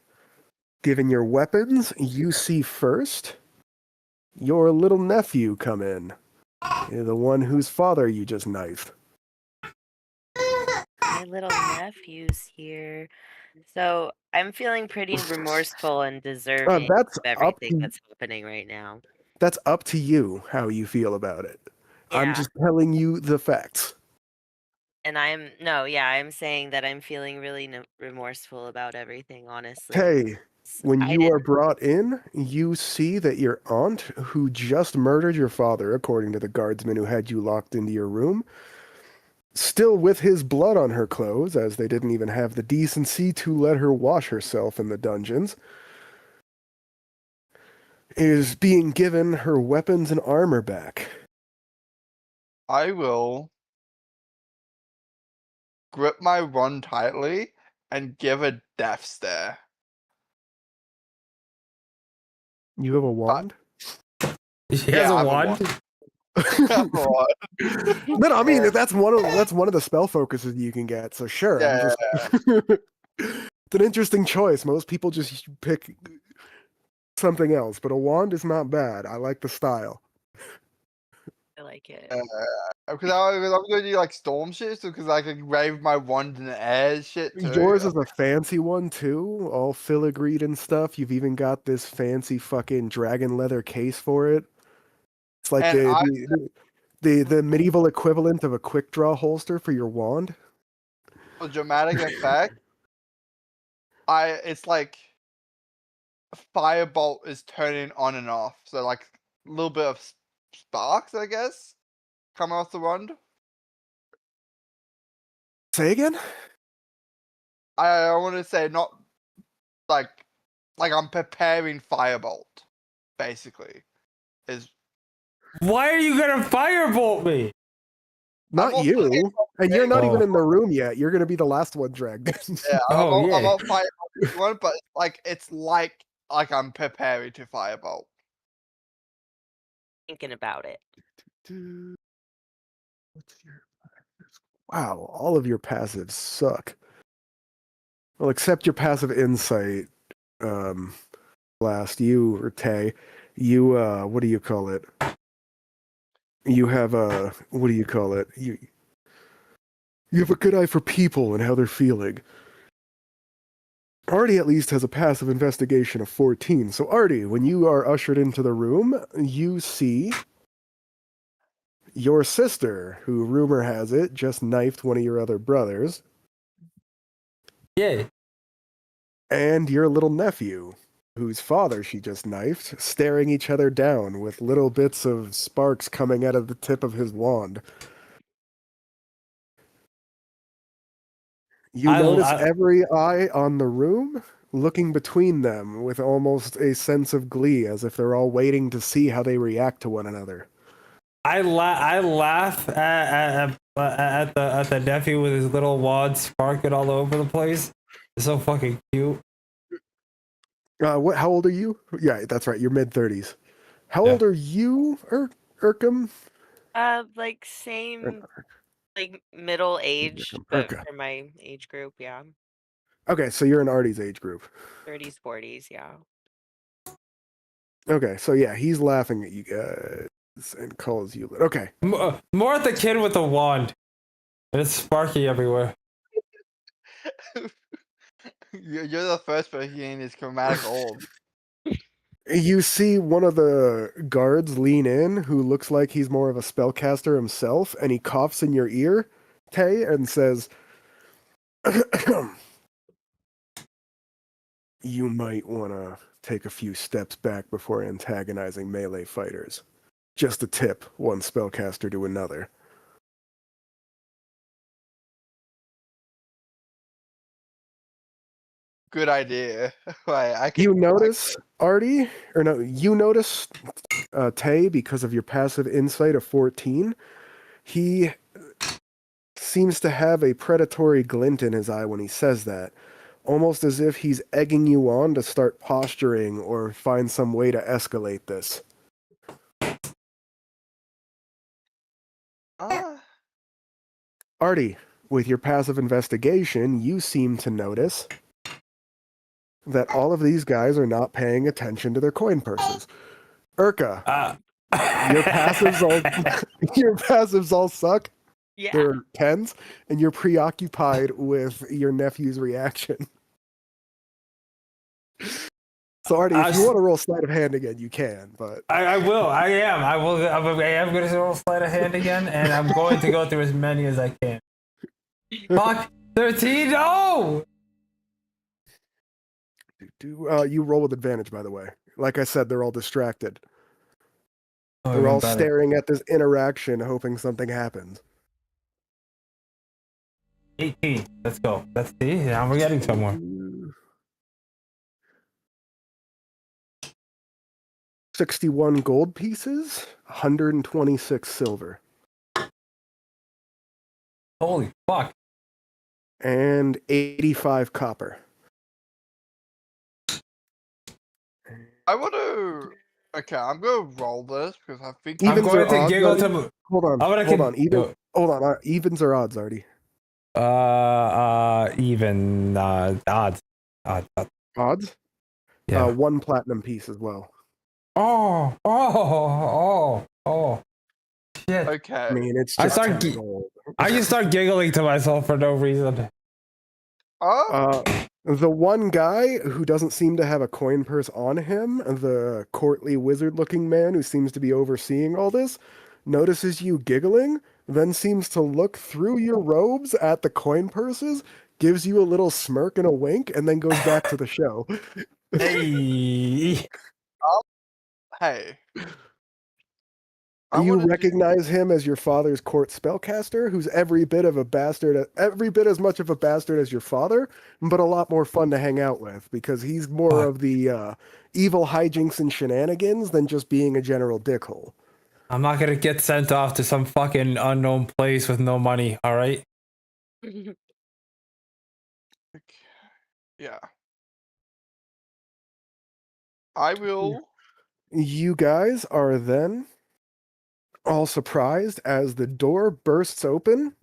S2: given your weapons, you see first your little nephew come in. The one whose father you just knifed.
S4: My little nephew's here. So I'm feeling pretty remorseful and deserving
S2: That's
S4: of everything that's happening right now.
S2: That's up to you how you feel about it. I'm
S4: Yeah.
S2: just telling you the facts.
S4: And I'm saying that I'm feeling really remorseful about everything, honestly.
S2: Hey, when
S4: I
S2: you are
S4: didn't-
S2: brought in, you see that your aunt, who just murdered your father, according to the guardsman who had you locked into your room, still with his blood on her clothes, as they didn't even have the decency to let her wash herself in the dungeons, is being given her weapons and armor back.
S3: I will grip my wand tightly and give a death stare.
S2: You have a wand?
S1: He
S3: Yeah,
S1: has
S3: I
S1: a
S3: have a
S1: wand.
S3: wand. Alright.
S2: No, I mean that's one of the spell focuses you can get. So sure, I'm
S3: Yeah.
S2: just. It's an interesting choice. Most people just pick something else, but a wand is not bad. I like the style.
S4: I like it.
S3: Because I'm gonna do like storm shit, so because I can wave my wand in the air and shit too.
S2: Yours is a fancy one too, all filigreed and stuff. You've even got this fancy fucking dragon leather case for it. It's like
S3: And
S2: the medieval equivalent of a quick draw holster for your wand.
S3: for dramatic effect, it's like firebolt is turning on and off, so like a little bit of sparks, I guess, coming off the wand.
S2: Say again?
S3: I want to say not like I'm preparing firebolt, basically. Is
S1: Why are you gonna firebolt me?
S2: Not
S3: I'm
S2: you.
S3: also-
S2: And you're not even
S1: Oh.
S2: in the room yet. You're gonna be the last one dragged in.
S3: Yeah,
S1: Oh,
S3: I'm
S1: yeah.
S3: not firebolt one, but it's like I'm preparing to firebolt.
S4: Thinking about it.
S2: What's your Wow, all of your passives suck. Well, except your passive insight, Blast, you or Tay, you what do you call it? You have what do you call it? You have a good eye for people and how they're feeling. Artie at least has a passive investigation of 14. So Artie, when you are ushered into the room, you see your sister, who rumor has it just knifed one of your other brothers.
S1: Yay.
S2: and your little nephew, whose father she just knifed, staring each other down with little bits of sparks coming out of the tip of his wand. You notice
S1: I
S2: every eye on the room looking between them with almost a sense of glee, as if they're all waiting to see how they react to one another.
S1: I laugh at the nephew with his little wand sparking all over the place. It's so fucking cute.
S2: How old are you? Yeah, that's right. You're mid-30s. How
S1: Yeah.
S2: old are you, Urkham?
S4: Like
S2: Or
S4: same, like middle age, but
S2: Urka.
S4: for my age group, yeah.
S2: Okay, so you're in Artie's age group.
S4: 30s, 40s, yeah.
S2: Okay, so yeah, he's laughing at you guys and calls you. Okay,
S1: More at the kid with the wand. And it's sparky everywhere.
S3: You're the first person hearing this chromatic orb.
S2: you see one of the guards lean in, who looks like he's more of a spellcaster himself, and he coughs in your ear, Tay, and says, "You might want to take a few steps back before antagonizing melee fighters. Just a tip, one spellcaster to another."
S3: Good idea. Right, I can.
S2: You notice, Artie, or no, you notice Tay, because of your passive insight of 14, he seems to have a predatory glint in his eye when he says that, almost as if he's egging you on to start posturing or find some way to escalate this. Artie, with your passive investigation, you seem to notice that all of these guys are not paying attention to their coin purses. Urka, your passives all suck.
S4: Yeah.
S2: They're tens, and you're preoccupied with your nephew's reaction. So, Artie, if you want to roll sleight of hand again, you can, but...
S1: I will. I am. I am going to roll sleight of hand again, and I'm going to go through as many as I can. Fuck! 13? No!
S2: You roll with advantage, by the way. Like I said, they're all distracted.
S1: Oh,
S2: They're all
S1: better.
S2: staring at this interaction, hoping something happens.
S1: 18. Let's go. Let's see. Now we're getting somewhere.
S2: 61 gold pieces, 126 silver.
S1: Holy fuck.
S2: And 85 copper.
S3: I want to. Okay, I'm gonna roll this because I think.
S1: I'm
S2: Evens
S1: going
S2: or
S1: to
S2: odds,
S1: giggle
S2: Artie?
S1: to.
S2: Hold on. Hold on. Evens or odds, Artie?
S1: Even. Odds.
S2: Odds?
S1: Yeah.
S2: 1 platinum piece as well.
S1: Shit.
S3: Okay.
S2: I mean, it's just 10 gold.
S1: I just start giggling to myself for no reason.
S2: The one guy who doesn't seem to have a coin purse on him, the courtly wizard-looking man who seems to be overseeing all this, notices you giggling, then seems to look through your robes at the coin purses, gives you a little smirk and a wink, and then goes back to the show.
S1: Hey.
S3: Hey.
S2: You recognize him as your father's court spellcaster, who's every bit as much of a bastard as your father, but a lot more fun to hang out with, because he's more of the evil hijinks and shenanigans than just being a general dickhole.
S1: I'm not gonna get sent off to some fucking unknown place with no money, alright?
S3: Yeah. I will.
S2: You guys are then all surprised as the door bursts open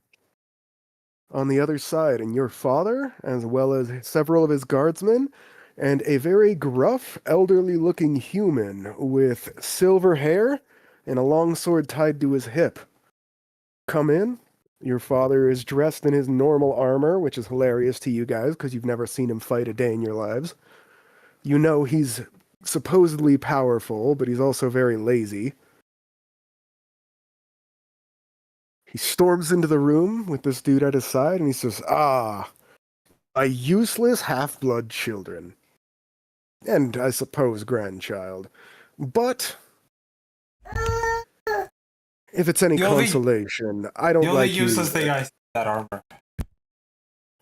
S2: on the other side, and your father, as well as several of his guardsmen, and a very gruff, elderly-looking human with silver hair and a long sword tied to his hip, come in. Your father is dressed in his normal armor, which is hilarious to you guys because you've never seen him fight a day in your lives. You know he's supposedly powerful, but he's also very lazy. He storms into the room with this dude at his side, and he says, A useless half-blood children. And, I suppose, grandchild. But, if it's any
S1: The only-
S2: consolation, I
S1: The
S2: don't
S1: only
S2: like you
S1: useless thing
S2: either.
S1: I see is that armor.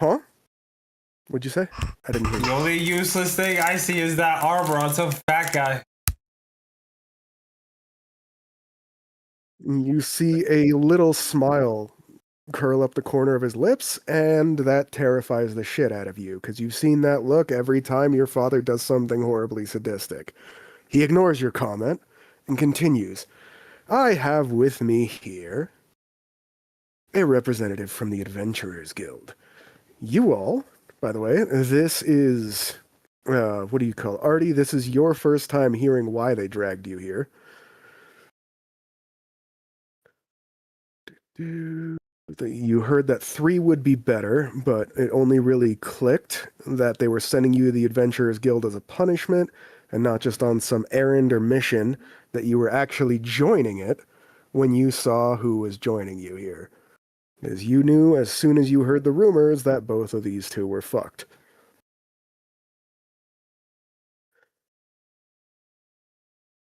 S2: Huh? What'd you say? I didn't hear
S1: The
S2: you.
S1: only useless thing I see is that armor on some fat guy.
S2: You see a little smile curl up the corner of his lips, and that terrifies the shit out of you, because you've seen that look every time your father does something horribly sadistic. He ignores your comment and continues. I have with me here a representative from the Adventurers Guild. You all, by the way, this is, what do you call it? Artie, this is your first time hearing why they dragged you here. You heard that 3 would be better, but it only really clicked that they were sending you to the Adventurers Guild as a punishment, and not just on some errand or mission, that you were actually joining it when you saw who was joining you here. As you knew as soon as you heard the rumors that both of these two were fucked.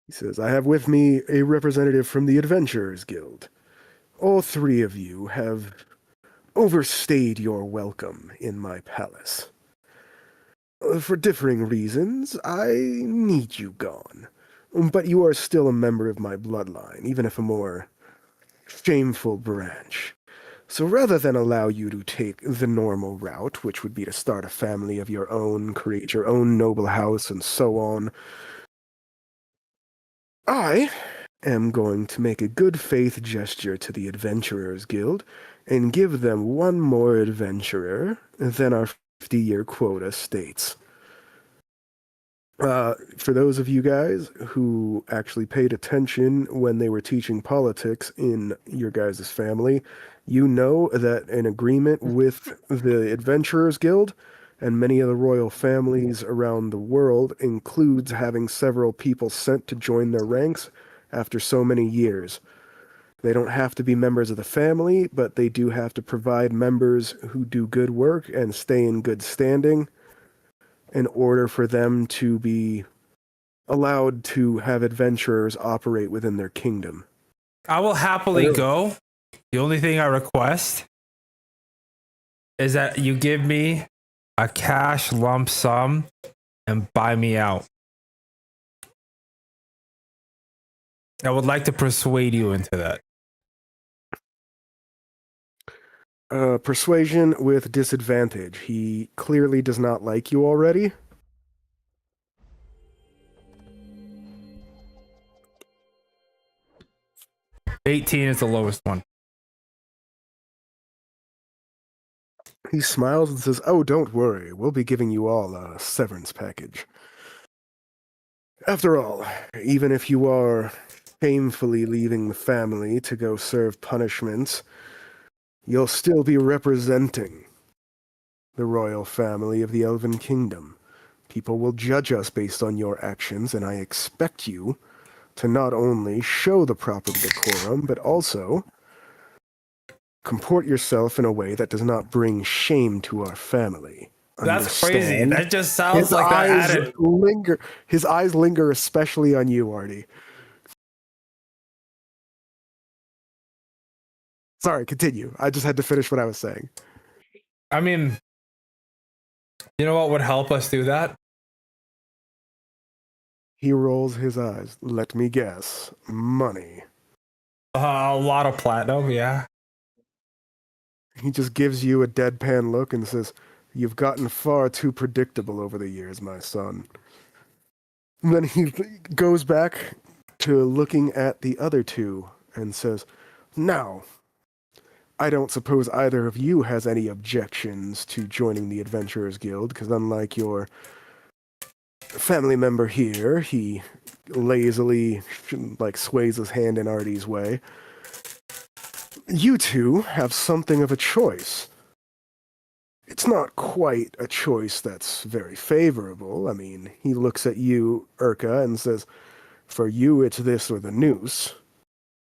S2: He says, I have with me a representative from the Adventurers Guild. All 3 of you have overstayed your welcome in my palace. For differing reasons, I need you gone. But you are still a member of my bloodline, even if a more shameful branch. So rather than allow you to take the normal route, which would be to start a family of your own, create your own noble house, and so on, I am going to make a good faith gesture to the Adventurers Guild and give them one more adventurer than our 50-year quota states. For those of you guys who actually paid attention when they were teaching politics in your guys' family, you know that an agreement with the Adventurers Guild and many of the royal families around the world includes having several people sent to join their ranks after so many years. They don't have to be members of the family, but they do have to provide members who do good work and stay in good standing in order for them to be allowed to have adventurers operate within their kingdom.
S1: I will happily go. The only thing I request is that you give me a cash lump sum and buy me out. I would like to persuade you into that.
S2: Persuasion with disadvantage. He clearly does not like you already.
S1: $18 is the lowest one.
S2: He smiles and says, "Oh, don't worry. We'll be giving you all a severance package. After all, even if you are shamefully leaving the family to go serve punishments, you'll still be representing the royal family of the Elven Kingdom. People will judge us based on your actions, and I expect you to not only show the proper decorum, but also comport yourself in a way that does not bring shame to our family.
S1: That's crazy.
S2: Understand?
S1: That just sounds like that added.
S2: His eyes linger especially on you, Artie. Sorry, continue. I just had to finish what I was saying.
S1: I mean, you know what would help us do that?
S2: He rolls his eyes. Let me guess. Money.
S1: A lot of platinum, yeah.
S2: He just gives you a deadpan look and says, "You've gotten far too predictable over the years, my son." And then he goes back to looking at the other two and says, "Now, I don't suppose either of you has any objections to joining the Adventurers Guild, because unlike your family member here," he lazily sways his hand in Artie's way, "you two have something of a choice. It's not quite a choice that's very favorable. I mean," he looks at you, Urka, and says, "For you, it's this or the noose."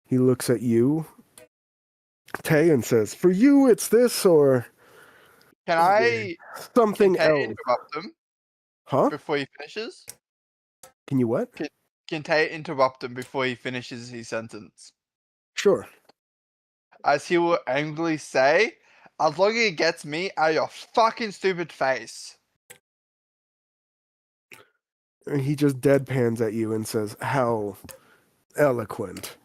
S2: He looks at you, Tay, and says, "For you, it's this or
S3: Can I
S2: Something
S3: can Tay
S2: else.
S3: interrupt him
S2: Huh?
S3: before he finishes?
S2: Can you what?
S3: Can Tay interrupt him before he finishes his sentence?
S2: Sure.
S3: As he will angrily say, as long as it gets me out of your fucking stupid face.
S2: And he just deadpans at you and says, "How eloquent.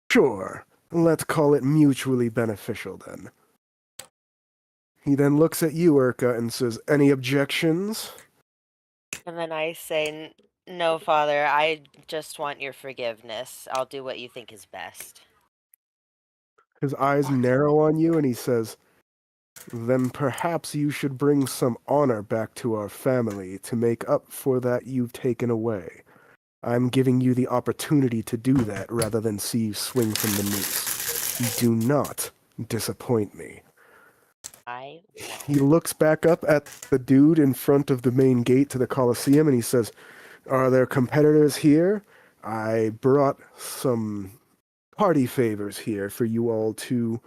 S2: Sure. Let's call it mutually beneficial then." He then looks at you, Urka, and says, "Any objections?"
S4: And then I say, No, Father, I just want your forgiveness. I'll do what you think is best.
S2: His eyes narrow on you, and he says, "Then perhaps you should bring some honor back to our family to make up for that you've taken away. I'm giving you the opportunity to do that rather than see you swing from the noose. Do not disappoint me."
S4: I
S2: He looks back up at the dude in front of the main gate to the Colosseum, and he says, "Are there competitors here? I brought some party favors here for you all to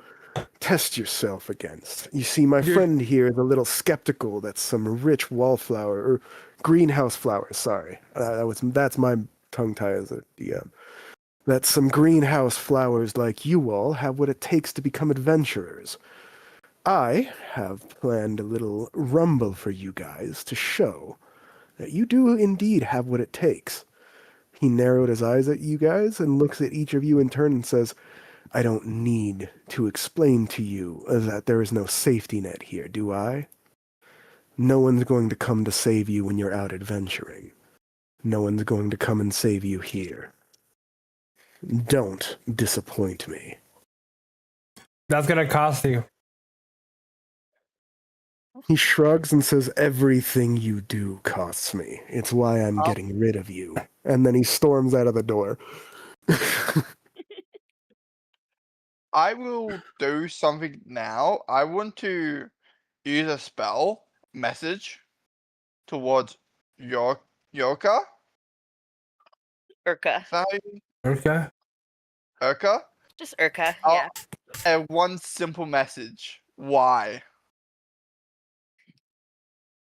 S2: test yourself against. You see, my friend here is a little skeptical that some rich wallflower, or greenhouse flower, sorry. That's my tongue tie as a DM. That some greenhouse flowers like you all have what it takes to become adventurers. I have planned a little rumble for you guys to show that you do indeed have what it takes." He narrowed his eyes at you guys and looks at each of you in turn and says, "I don't need to explain to you that there is no safety net here, do I? No one's going to come to save you when you're out adventuring. No one's going to come and save you here. Don't disappoint me."
S1: That's gonna cost you.
S2: He shrugs and says, "Everything you do costs me. It's why I'm getting rid of you." And then he storms out of the door.
S3: I will do something now. I want to use a spell message towards Yorka.
S4: Urka.
S3: Is that how you-
S1: Okay.
S3: Urka?
S4: Just Urka,
S3: I'll-
S4: yeah.
S3: And one simple message. Why?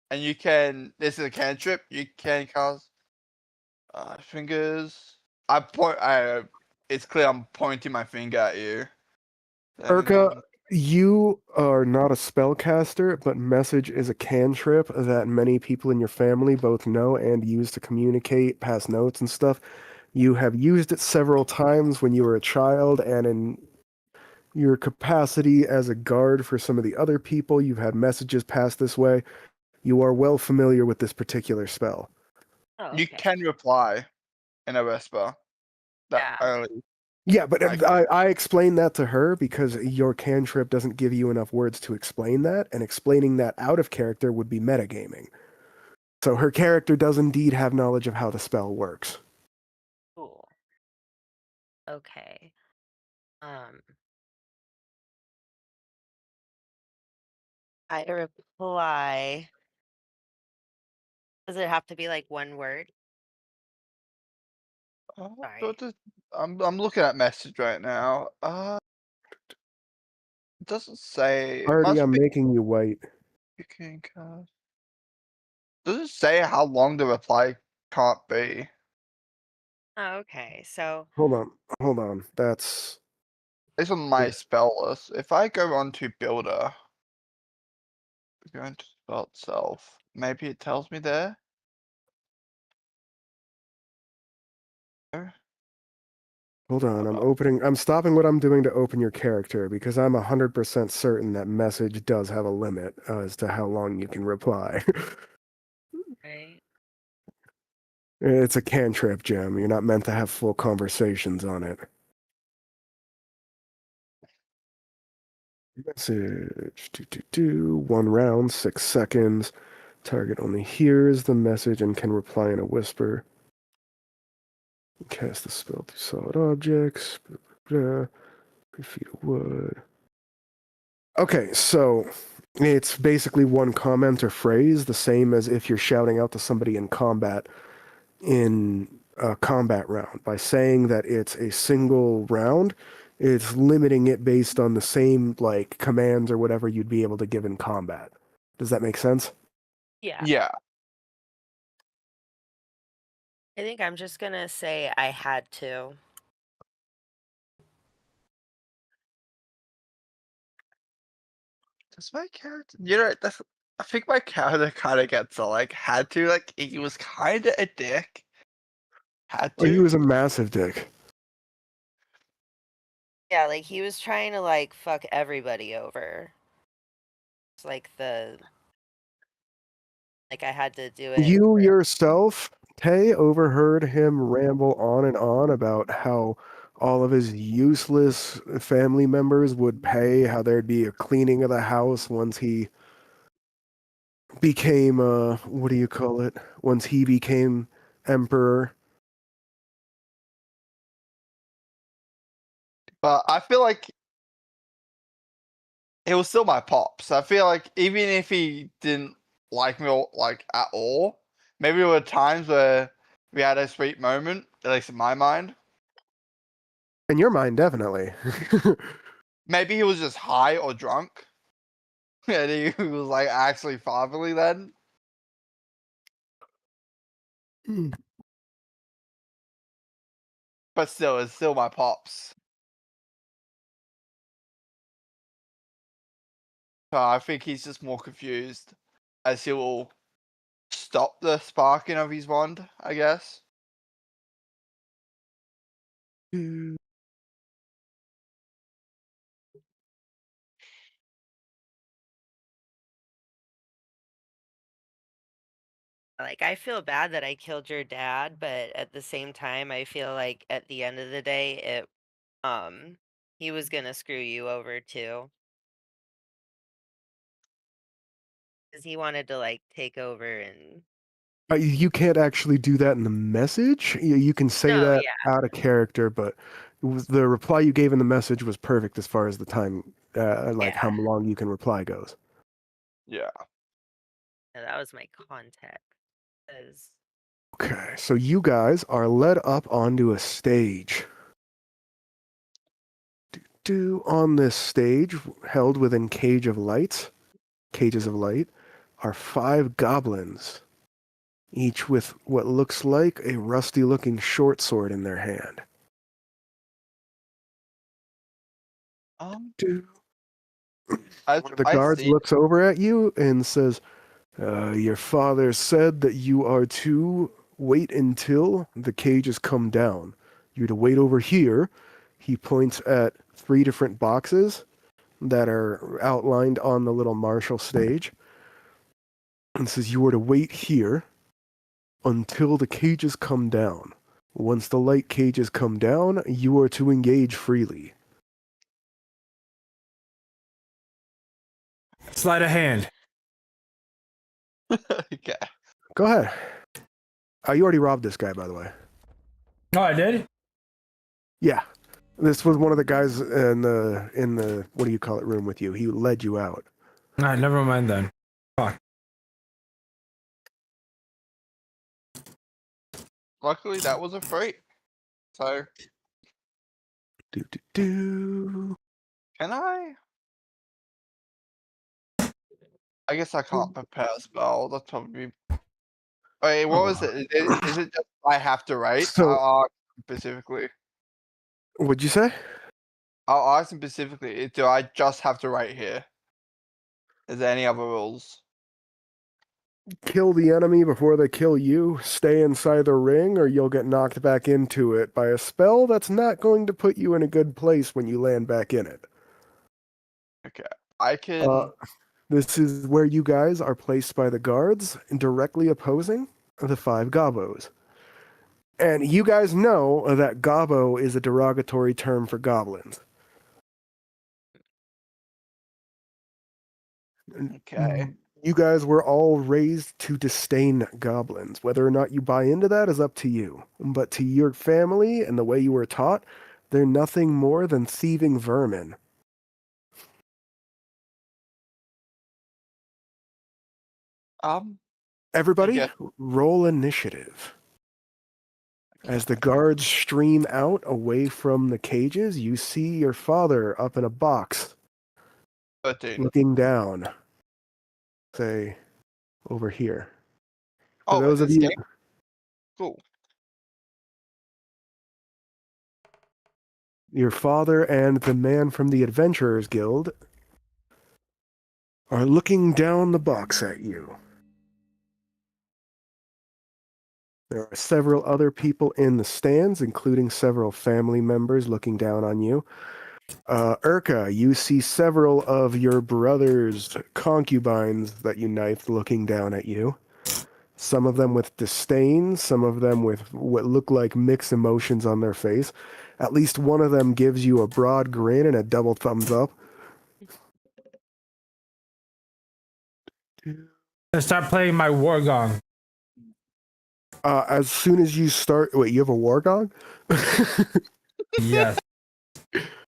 S3: And you can. This is a cantrip. You can cast. Fingers. I point. It's clear. I'm pointing my finger at you.
S2: Urka, you are not a spellcaster, but message is a cantrip that many people in your family both know and use to communicate, pass notes and stuff. You have used it several times when you were a child, and in your capacity as a guard for some of the other people, you've had messages passed this way. You are well familiar with this particular spell.
S4: Oh,
S3: You
S4: okay.
S3: can reply in a whisper. That
S4: Yeah.
S3: only.
S2: Yeah, but
S3: I-
S2: I explained that to her because your cantrip doesn't give you enough words to explain that, and explaining that out of character would be metagaming. So her character does indeed have knowledge of how the spell works.
S4: Cool. Okay. I reply. Does it have to be like one word? Sorry.
S3: I'm looking at message right now. It doesn't say. It
S2: Already,
S3: must
S2: I'm
S3: be.
S2: making you white.
S3: You can cast. Does it say how long the reply can't be?
S4: Oh, okay. So
S2: Hold on. That's
S3: It's on my
S2: Yeah.
S3: spell list. If I go on to builder, go into spell itself, maybe it tells me there.
S2: Hold on. I'm stopping what I'm doing to open your character because I'm 100% certain that message does have a limit as to how long you can reply.
S4: right.
S2: It's a cantrip, Gem. You're not meant to have full conversations on it. Message. 1 round, 6 seconds. Target only hears the message and can reply in a whisper. Cast the spell to solid objects. 3 feet of wood. Okay, so it's basically one comment or phrase, the same as if you're shouting out to somebody in combat in a combat round. By saying that it's a single round, it's limiting it based on the same like commands or whatever you'd be able to give in combat. Does that make sense?
S4: Yeah.
S3: Yeah.
S4: I think I'm just gonna say I had to.
S3: Does my character? That's. I think my character kind of gets like had to like he was kind of a dick. Had
S2: Well, he
S3: to.
S2: was a massive dick.
S4: Yeah, like he was trying to like fuck everybody over. It's like like I had to do it.
S2: You yourself, Tay, overheard him ramble on and on about how all of his useless family members would pay, how there'd be a cleaning of the house once he became, what do you call it? Once he became emperor.
S3: But I feel like it was still my pops. I feel like even if he didn't like me like at all, maybe there were times where we had a sweet moment, at least in my mind.
S2: In your mind, definitely.
S3: Maybe he was just high or drunk. And he was like actually fatherly then. But still, it's still my pops. So I think he's just more confused as he will stop the sparking of his wand, I guess.
S4: Like I feel bad that I killed your dad, but at the same time I feel like at the end of the day he was gonna screw you over too. Because he wanted to like take over and
S2: You can't actually do that in the message. You can say
S4: no,
S2: that
S4: yeah.
S2: out of character, but the reply you gave in the message was perfect as far as the time, like
S4: Yeah.
S2: how long you can reply goes.
S3: Yeah.
S4: Yeah, that was my context. 'Cause
S2: Okay, so you guys are led up onto a stage. On this stage, held within cages of light, are 5 goblins, each with what looks like a rusty-looking short sword in their hand. One of the
S3: I
S2: guards
S3: see.
S2: looks over at you and says, your father said that you are to wait until the cages come down. You're to wait over here. He points at 3 different boxes that are outlined on the little martial stage and says you are to wait here until the cages come down. Once the light cages come down, you are to engage freely.
S1: Sleight of hand.
S3: Okay.
S2: Go ahead. You already robbed this guy, by the way.
S1: Oh, I did?
S2: Yeah. This was one of the guys in the what do you call it room with you. He led you out.
S1: Alright, never mind then. Fuck.
S3: Luckily, that was a free. So,
S2: Do.
S3: can I? I guess I can't prepare a spell. That's probably. Wait, what was it? Is it just I have to write?
S2: So,
S3: I'll ask specifically.
S2: what'd you say?
S3: I'll ask him specifically. Do I just have to write here? Is there any other rules?
S2: Kill the enemy before they kill you, stay inside the ring, or you'll get knocked back into it by a spell that's not going to put you in a good place when you land back in it.
S3: Okay, I can.
S2: This is where you guys are placed by the guards, directly opposing the 5 gobos. And you guys know that gobbo is a derogatory term for goblins.
S3: Okay.
S2: You guys were all raised to disdain goblins. Whether or not you buy into that is up to you. But to your family and the way you were taught, they're nothing more than thieving vermin. Everybody,
S3: guess-
S2: roll initiative. As the guards stream out away from the cages, you see your father up in a box,
S3: 13.
S2: looking down. say over here.
S3: Oh,
S2: those of
S3: this
S2: you,
S3: game? Cool.
S2: your father and the man from the Adventurers Guild are looking down the box at you. There are several other people in the stands, including several family members looking down on you. Urka, you see several of your brother's concubines that you knifed looking down at you. Some of them with disdain, some of them with what look like mixed emotions on their face. At least one of them gives you a broad grin and a double thumbs up.
S1: I start playing my war gong.
S2: As soon as you start... Wait, you have a war gong?
S1: Yes.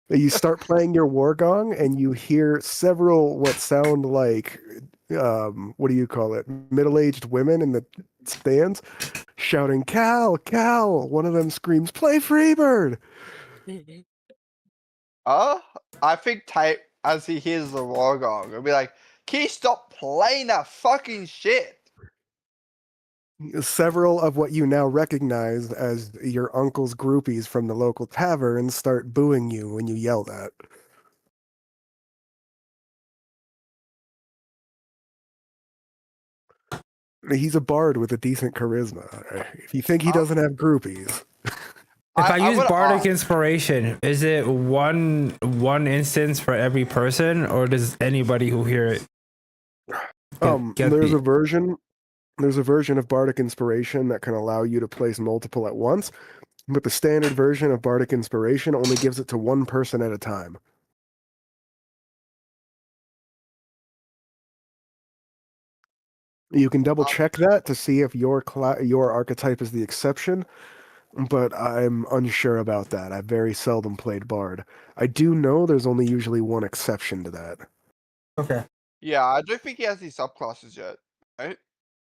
S2: You start playing your war gong, and you hear several what sound like, what do you call it? Middle-aged women in the stands shouting, "Cal, Cal!" One of them screams, "Play Freebird!"
S3: I think Type, as he hears the war gong, will be like, "Can you stop playing that fucking shit?"
S2: Several of what you now recognize as your uncle's groupies from the local tavern start booing you when you yell that. He's a bard with a decent charisma. If you think he doesn't have groupies...
S1: If I use
S3: would
S1: Bardic Inspiration, is it one instance for every person, or does anybody who hear it get
S2: there's
S1: the-
S2: a version of Bardic Inspiration that can allow you to place multiple at once, but the standard version of Bardic Inspiration only gives it to one person at a time. You can double check that to see if your archetype is the exception, but I'm unsure about that. I've very seldom played Bard. I do know there's only usually one exception to that.
S1: Okay.
S3: Yeah, I don't think he has these subclasses yet, right?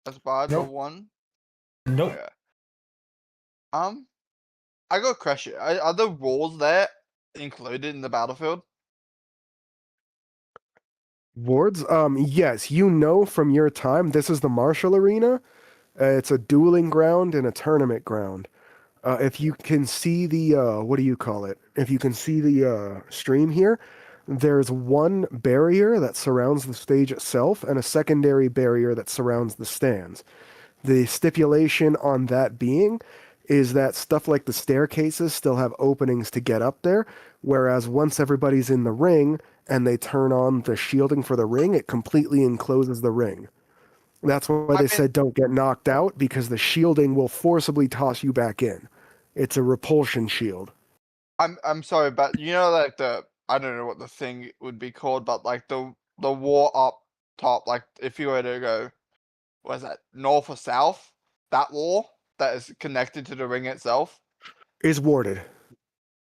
S3: As bard
S1: Nope.
S3: for one.
S1: Nope.
S3: Yeah. I got a question. Are the rules there included in the battlefield?
S2: Wards? Yes, you know from your time, this is the martial arena. It's a dueling ground and a tournament ground. If you can see the, what do you call it? If you can see the stream here, there's one barrier that surrounds the stage itself and a secondary barrier that surrounds the stands. The stipulation on that being is that stuff like the staircases still have openings to get up there, whereas once everybody's in the ring and they turn on the shielding for the ring, it completely encloses the ring. That's why they said don't get knocked out, because the shielding will forcibly toss you back in. It's a repulsion shield.
S3: I'm sorry, but you know, like I don't know what the thing would be called, but like the wall up top, like if you were to go, what is that, north or south? That wall that is connected to the ring itself,
S2: Is warded.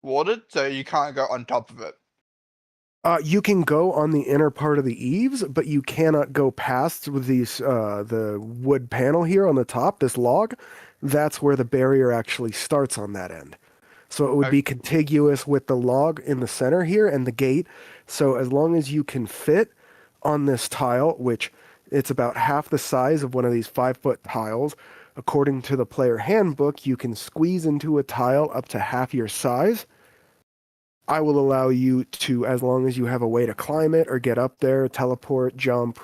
S3: warded, so you can't go on top of it.
S2: You can go on the inner part of the eaves, but you cannot go past with these the wood panel here on the top, this log. That's where the barrier actually starts on that end. So it would be contiguous with the log in the center here and the gate. So as long as you can fit on this tile, which it's about half the size of one of these 5-foot tiles, according to the player handbook, you can squeeze into a tile up to half your size. I will allow you to, as long as you have a way to climb it or get up there, teleport, jump,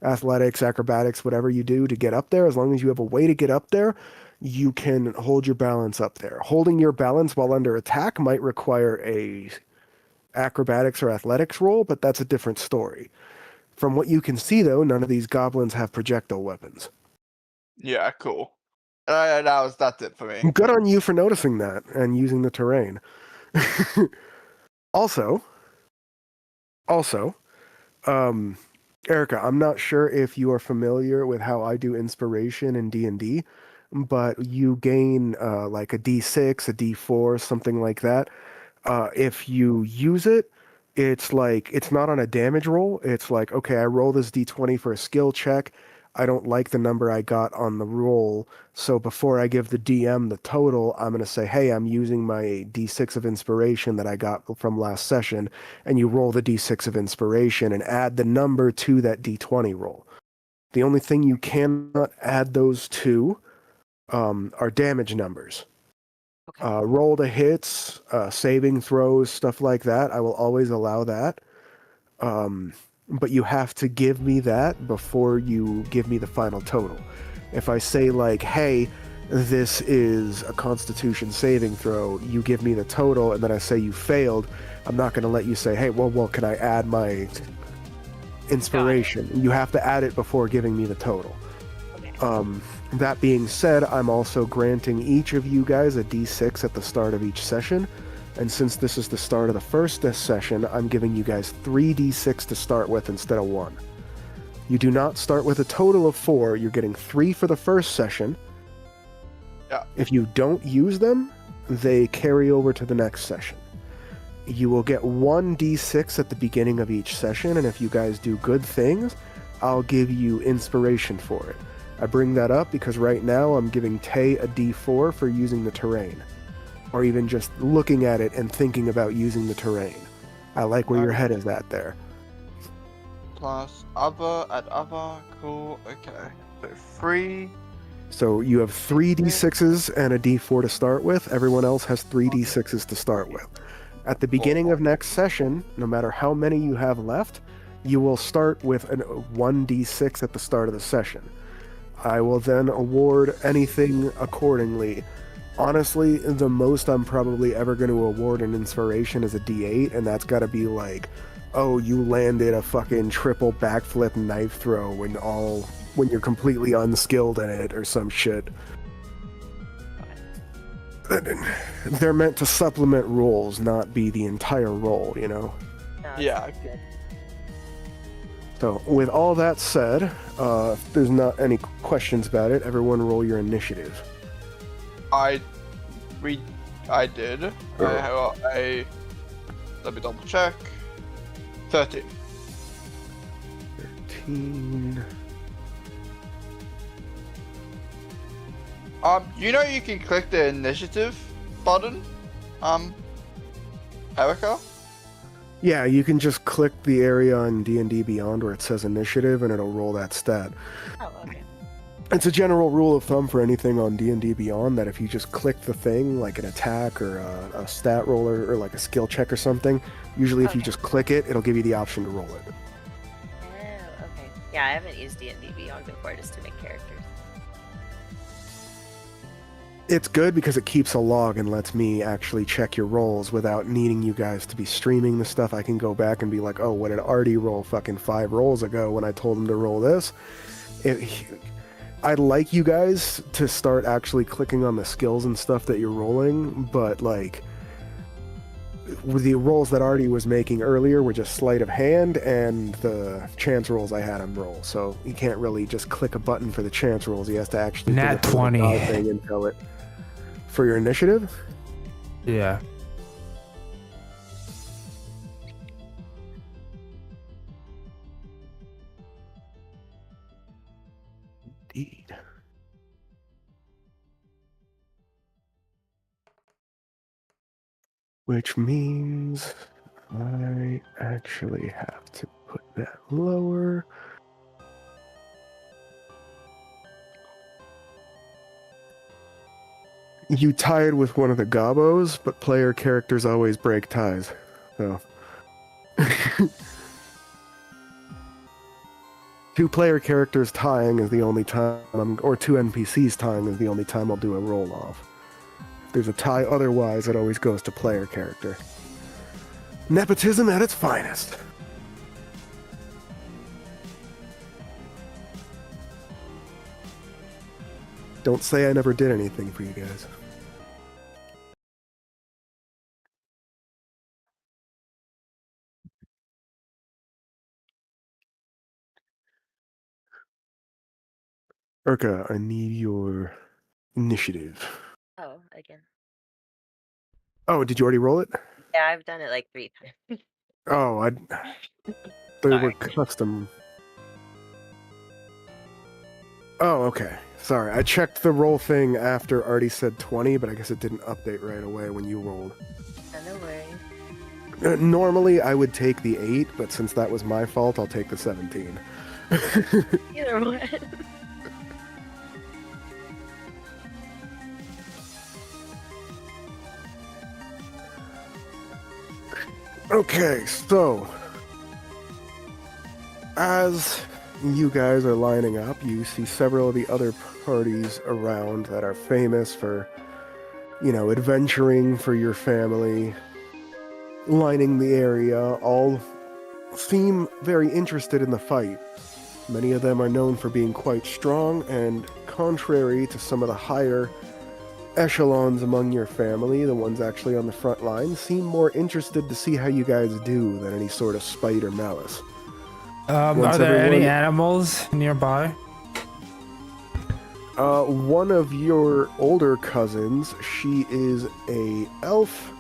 S2: athletics, acrobatics, whatever you do to get up there, as long as you have a way to get up there, you can hold your balance up there. Holding your balance while under attack might require a acrobatics or athletics roll, but that's a different story. From what you can see, though, none of these goblins have projectile weapons.
S3: Yeah, cool. That's it for me.
S2: Good on you for noticing that and using the terrain. Also, Erica, I'm not sure if you are familiar with how I do inspiration in D&D, but you gain like a D6, a D4, something like that. If you use it, it's like, it's not on a damage roll. It's like, okay, I roll this D20 for a skill check. I don't like the number I got on the roll. So before I give the DM the total, I'm going to say, hey, I'm using my D6 of inspiration that I got from last session. And you roll the D6 of inspiration and add the number to that D20 roll. The only thing you cannot add those to are damage numbers.
S4: Okay.
S2: Roll to hits, saving throws, stuff like that. I will always allow that. But you have to give me that before you give me the final total. If I say like, hey, this is a Constitution saving throw, you give me the total, and then I say you failed, I'm not going to let you say, hey, well, can I add my inspiration? You have to add it before giving me the total.
S4: Okay.
S2: That being said, I'm also granting each of you guys a d6 at the start of each session. And since this is the start of the first session, I'm giving you guys 3 d6 to start with instead of 1. You do not start with a total of 4. You're getting 3 for the first session.
S3: Yeah.
S2: If you don't use them, they carry over to the next session. You will get 1 d6 at the beginning of each session, and if you guys do good things, I'll give you inspiration for it. I bring that up because right now I'm giving Tay a d4 for using the terrain, or even just looking at it and thinking about using the terrain. I like where your head is at there.
S3: Plus other, add other, cool, okay. So 3.
S2: So you have 3 d6s and a d4 to start with. Everyone else has 3 d6s to start with. At the beginning of next session, no matter how many you have left, you will start with a 1d6 at the start of the session. I will then award anything accordingly. Honestly, the most I'm probably ever going to award an inspiration is a d8, and that's got to be like, oh, you landed a fucking triple backflip knife throw when you're completely unskilled in it or some shit. They're meant to supplement rolls, not be the entire roll, you know?
S4: No,
S3: Yeah.
S4: it's good.
S2: So, with all that said, if there's not any questions about it, everyone roll your initiative.
S3: I did.
S2: Oh.
S3: I got a. Let me double check. 13.
S2: 13.
S3: You know you can click the initiative button. Erica?
S2: Yeah, you can just click the area on D&D Beyond where it says initiative and it'll roll that stat.
S4: Oh, okay.
S2: It's a general rule of thumb for anything on D&D Beyond that if you just click the thing, like an attack or a stat roller or like a skill check or something, usually if you
S4: Okay.
S2: just click it, it'll give you the option to roll it.
S4: Oh, okay. Yeah, I haven't used D&D Beyond before just to make characters.
S2: It's good because it keeps a log and lets me actually check your rolls without needing you guys to be streaming the stuff. I can go back and be like, oh, what did Artie roll fucking 5 rolls ago when I told him to roll this? I'd like you guys to start actually clicking on the skills and stuff that you're rolling, but like with the rolls that Artie was making earlier were just sleight of hand, and the chance rolls I had him roll. So he can't really just click a button for the chance rolls. He has to actually
S1: Nat
S2: do the
S1: 20.
S2: thing and tell it. For your initiative?
S1: Yeah.
S2: Indeed. Which means I actually have to put that lower. You tied with one of the gobos, but player characters always break ties. So 2 player characters tying is the only time or 2 NPCs tying is the only time I'll do a roll off. If there's a tie otherwise, it always goes to player character. Nepotism at its finest. Don't say I never did anything for you guys. Urka, I need your initiative.
S4: Oh, again.
S2: Oh, did you already roll it?
S4: Yeah, I've done it like 3 times.
S2: Oh, they were
S4: Sorry.
S2: custom. Oh, okay. Sorry, I checked the roll thing after Artie said 20, but I guess it didn't update right away when you rolled.
S4: No worries.
S2: Normally, I would take the 8, but since that was my fault, I'll take the 17.
S4: Either one.
S2: Okay, so as you guys are lining up, you see several of the other parties around that are famous for, adventuring for your family, lining the area, all seem very interested in the fight. Many of them are known for being quite strong, and contrary to some of the higher echelons among your family, the ones actually on the front line, seem more interested to see how you guys do than any sort of spite or malice.
S1: Are there any animals nearby?
S2: One of your older cousins, she is a elf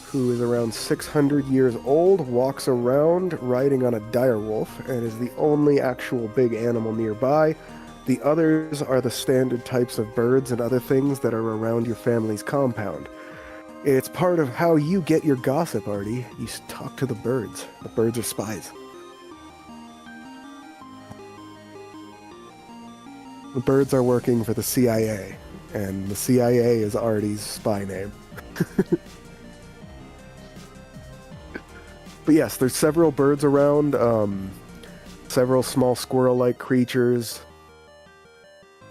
S2: who is around 600 years old, walks around riding on a direwolf, and is the only actual big animal nearby. The others are the standard types of birds and other things that are around your family's compound. It's part of how you get your gossip, Artie. You talk to the birds. The birds are spies. The birds are working for the CIA, and the CIA is Artie's spy name. But yes, there's several birds around, several small squirrel-like creatures.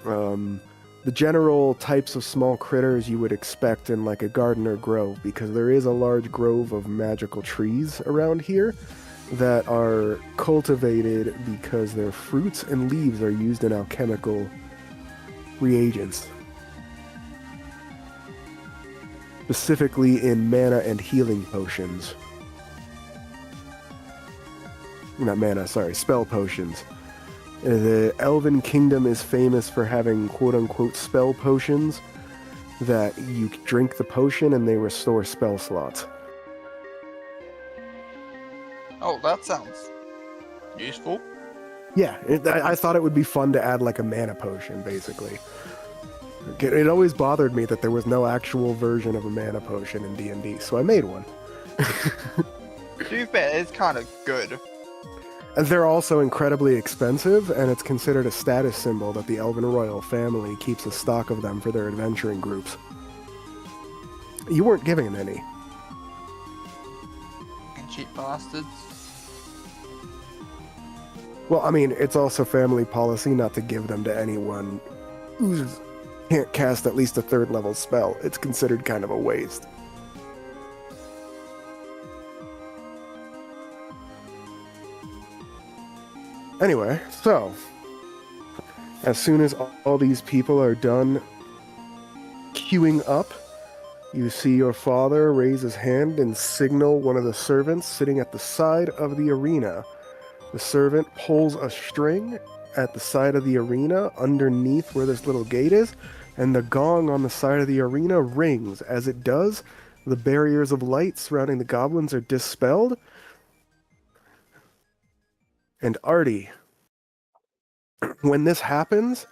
S2: The general types of small critters you would expect in like a garden or grove, because there is a large grove of magical trees around here that are cultivated because their fruits and leaves are used in alchemical reagents. Specifically in mana and healing potions. Not mana, sorry, spell potions. The Elven Kingdom is famous for having quote-unquote spell potions that you drink the potion and they restore spell slots.
S3: Oh, that sounds useful.
S2: Yeah, I thought it would be fun to add like a mana potion, basically. It always bothered me that there was no actual version of a mana potion in D&D, so I made one.
S3: To be fair, it's kind of good.
S2: And they're also incredibly expensive, and it's considered a status symbol that the Elven royal family keeps a stock of them for their adventuring groups. You weren't giving any.
S3: Cheap bastards.
S2: Well, I mean, it's also family policy not to give them to anyone who can't cast at least a 3rd level spell. It's considered kind of a waste. Anyway, so, as soon as all these people are done queuing up, you see your father raise his hand and signal one of the servants sitting at the side of the arena. The servant pulls a string at the side of the arena underneath where this little gate is, and the gong on the side of the arena rings. As it does, the barriers of light surrounding the goblins are dispelled. And Artie, when this happens,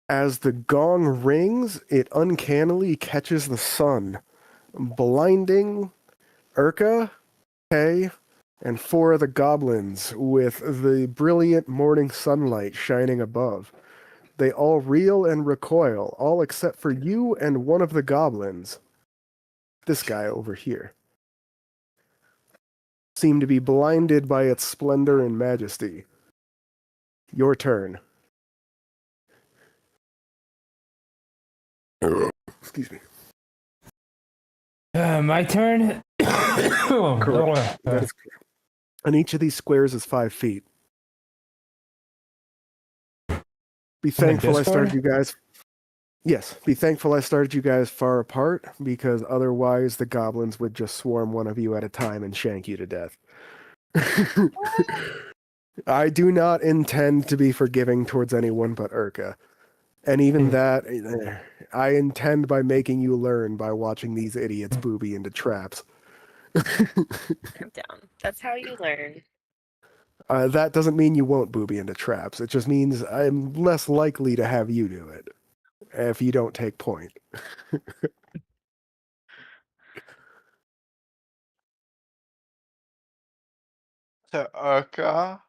S2: as the gong rings, it uncannily catches the sun, blinding Urka, Kay, and 4 of the goblins with the brilliant morning sunlight shining above. They all reel and recoil, all except for you and one of the goblins. This guy over here. Seem to be blinded by its splendor and majesty. Your turn. Excuse me.
S1: My turn?
S2: Correct. That is correct. And each of these squares is 5 feet. Be thankful I started you guys. Yes, be thankful I started you guys far apart, because otherwise the goblins would just swarm one of you at a time and shank you to death. I do not intend to be forgiving towards anyone but Urka. And even that, I intend by making you learn by watching these idiots booby into traps.
S4: I'm down. That's how you learn.
S2: That doesn't mean you won't booby into traps. It just means I'm less likely to have you do it. if you don't take point.
S3: To Urka.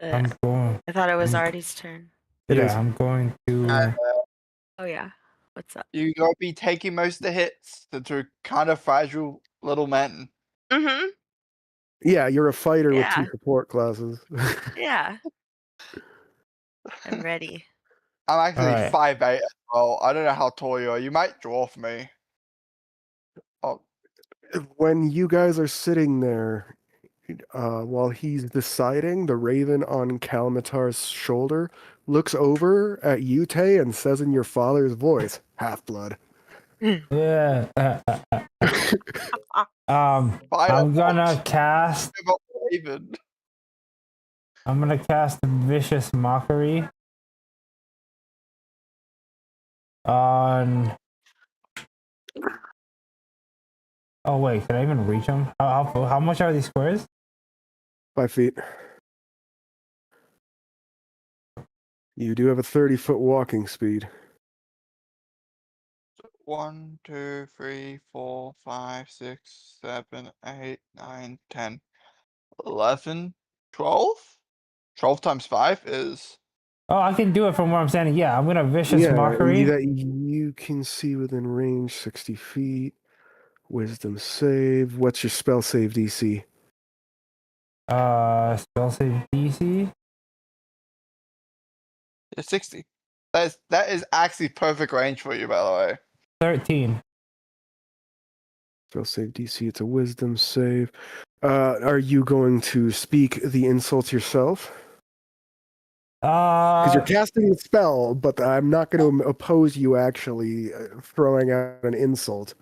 S1: I'm going.
S4: I thought it was
S1: I'm-
S4: Artie's turn.
S2: It is.
S1: I'm going to.
S4: Oh yeah. What's up?
S3: You gotta be taking most of the hits since we're kind of fragile little men.
S4: Mm-hmm.
S2: Yeah, you're a fighter with 2
S4: Yeah.
S2: support classes.
S4: Yeah. I'm ready.
S3: I'm actually
S1: Alright.
S3: 5'8" as well. I don't know how tall you are. You might dwarf me. Oh,
S2: When you guys are sitting there, while he's deciding, the raven on Kalmatar's shoulder looks over at Yute and says in your father's voice, "Half-blood."
S1: Yeah.
S3: fire
S1: I'm gonna
S3: bolt.
S1: cast.
S3: Raven.
S1: I'm gonna cast Vicious Mockery on. Oh wait, can I even reach him? How much are these squares?
S2: 5 feet. You do have a 30-foot walking speed.
S3: 1, 2, 3, 4, 5, 6, 7, 8, 9, 10, 11, 12? 12 times 5 is
S1: Oh, I can do it from where I'm standing. Yeah, I'm gonna Vicious Mockery.
S2: that you can see within range, 60 feet. Wisdom save. What's your spell save DC?
S1: Spell save DC.
S3: 60. That is actually perfect range for you, by the way.
S1: 13.
S2: Spell save DC. It's a wisdom save. Are you going to speak the insults yourself? Because you're casting the spell, but I'm not going to oppose you actually throwing out an insult.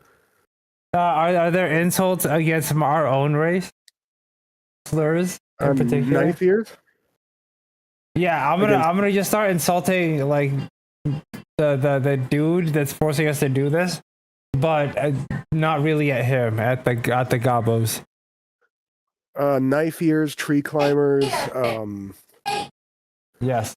S1: Are there insults against our own race? Slurs in particular?
S2: Knife ears?
S1: Yeah, I'm gonna just start insulting like the dude that's forcing us to do this, but not really at him, at the gobos.
S2: Knife ears, tree climbers.
S1: Yes.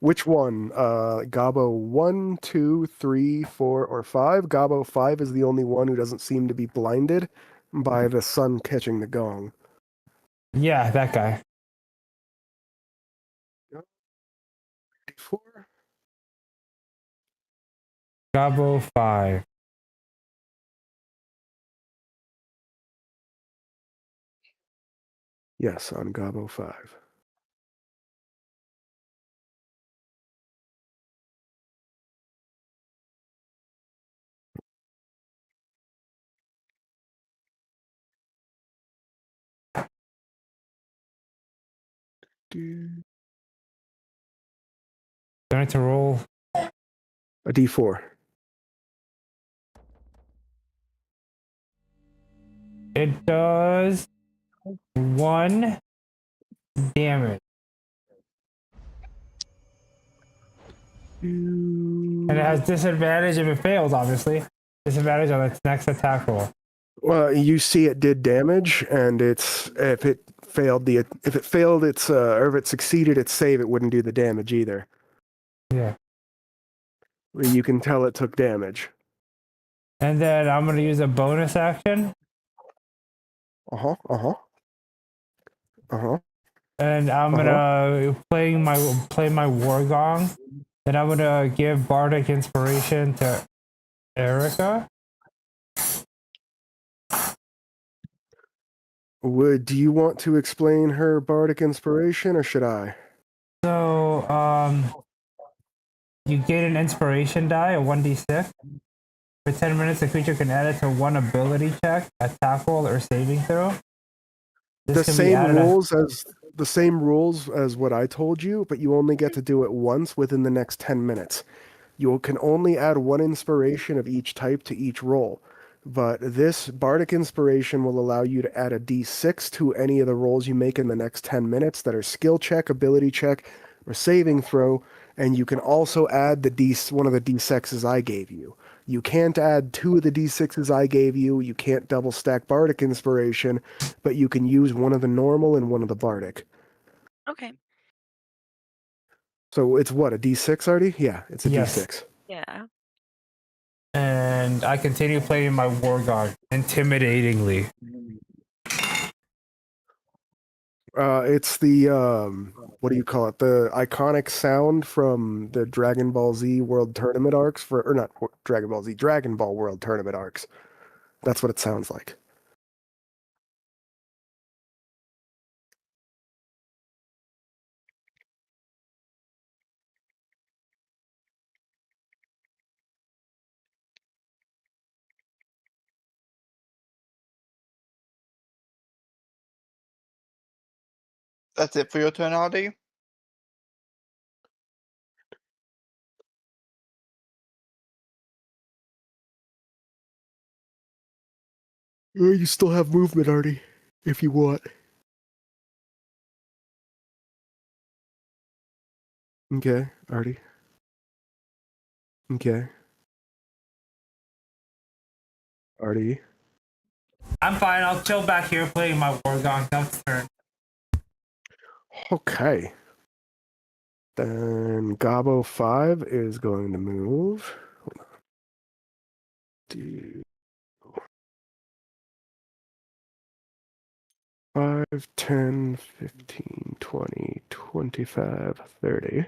S2: Which one? Gabo 1, 2, 3, 4, or 5? Gabo 5 is the only one who doesn't seem to be blinded by the sun catching the gong.
S1: Yeah, that guy.
S2: D4?
S1: Gabo 5.
S2: Yes, on Gabo 5.
S1: Do I need to roll?
S2: A D4.
S1: It does 1 damage. And it has disadvantage if it fails, obviously. Disadvantage on its next attack roll.
S2: Well, you see it did damage, and if it failed its or if it succeeded its save, it wouldn't do the damage either.
S1: Yeah.
S2: You can tell it took damage.
S1: And then I'm gonna use a bonus action. And I'm gonna play my war gong. Then I'm gonna give bardic inspiration to Erica.
S2: Do you want to explain her bardic inspiration, or should I?
S1: So you gain an inspiration die, a 1d6. For 10 minutes, the creature can add it to one ability check, attack roll, or saving throw.
S2: The same rules as what I told you, but you only get to do it once within the next 10 minutes. You can only add 1 inspiration of each type to each roll. But this bardic inspiration will allow you to add a d6 to any of the rolls you make in the next 10 minutes that are skill check, ability check, or saving throw, and you can also add one of the D6s I gave you. You can't add 2 of the D6s I gave you. You can't double stack Bardic Inspiration, but you can use one of the normal and one of the Bardic.
S5: Okay.
S2: So it's what, a D6 already? Yeah, it's a
S1: Yes.
S2: D6.
S5: Yeah.
S1: And I continue playing my war guard intimidatingly.
S2: It's the what do you call it? The iconic sound from the Dragon Ball Z World Tournament arcs or not Dragon Ball Z, Dragon Ball World Tournament arcs. That's what it sounds like.
S3: That's it for your turn, RD?
S2: You still have movement, Artie, if you want. Okay, Artie. Okay. Artie.
S1: I'm fine. I'll chill back here playing my war guard. That's turn.
S2: Okay. Then Gabo 5 is going to move. Hold on. 5, 10, 15, 20, 25, 30.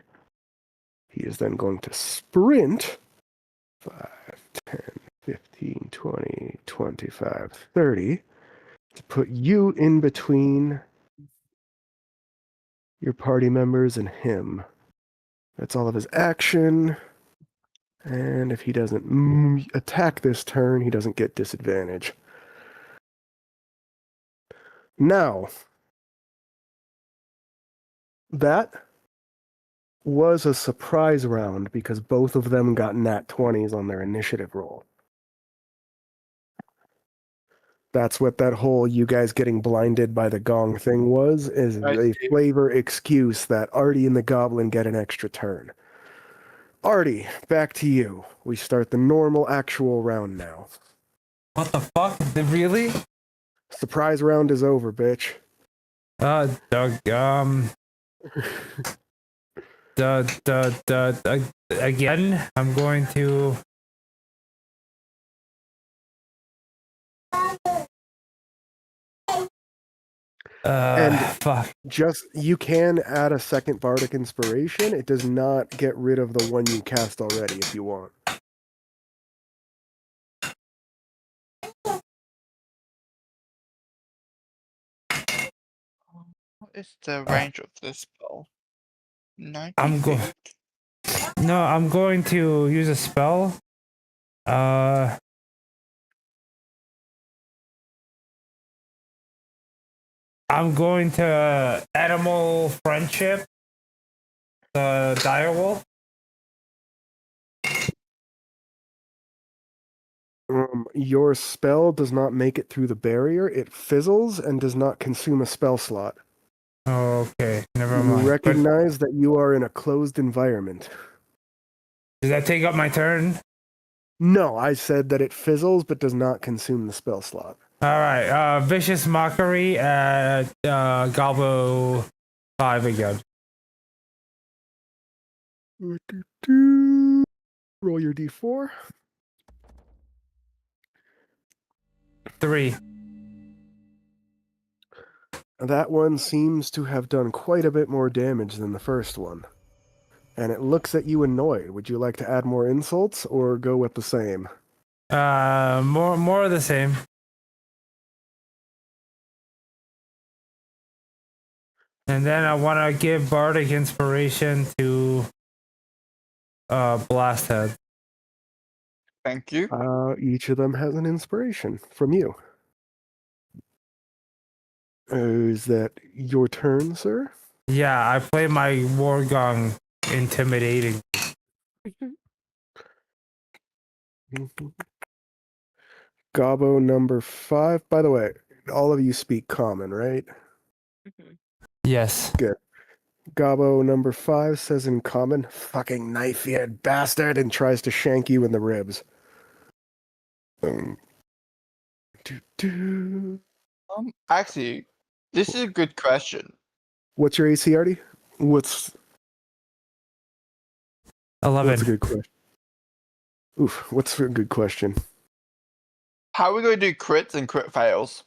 S2: He is then going to sprint. 5, 10, 15, 20, 25, 30. To put you in between your party members and him. That's all of his action. And if he doesn't attack this turn, he doesn't get disadvantage. Now, that was a surprise round because both of them got nat 20s on their initiative roll. That's what that whole you guys getting blinded by the gong thing was, is a flavor excuse that Artie and the Goblin get an extra turn. Artie, back to you. We start the normal actual round now.
S1: What the fuck? Really?
S2: Surprise round is over, bitch.
S1: Doug, again, I'm going to.
S2: And
S1: fuck.
S2: just, you can add a second Bardic Inspiration. It does not get rid of the one you cast already if you want.
S3: What is the range of this spell? 90
S1: I'm
S3: feet.
S1: No, I'm going to use a spell. I'm going to Animal Friendship, the direwolf.
S2: Your spell does not make it through the barrier. It fizzles and does not consume a spell slot.
S1: Okay, never
S2: You
S1: mind.
S2: recognize that you are in a closed environment.
S1: Does that take up my turn?
S2: No, I said that it fizzles but does not consume the spell slot.
S1: All right, Vicious Mockery at Gobbo 5 again.
S2: Roll your d4.
S1: 3.
S2: That one seems to have done quite a bit more damage than the first one. And it looks at you annoyed. Would you like to add more insults or go with the same?
S1: More of the same. And then I want to give Bardic Inspiration to Blasthead.
S3: Thank you.
S2: Each of them has an inspiration from you. Is that your turn, sir?
S1: Yeah, I play my War Gong intimidating.
S2: Gobbo number 5. By the way, all of you speak common, right?
S5: Mhm.
S1: Yes.
S2: Good. Gobbo number 5 says in common, fucking knife-eared bastard, and tries to shank you in the ribs. Doo-doo.
S3: Actually, this is a good question.
S2: What's your AC, Artie? What's
S1: 11.
S2: a good question? Oof, what's a good question?
S3: How are we going to do crits and crit fails?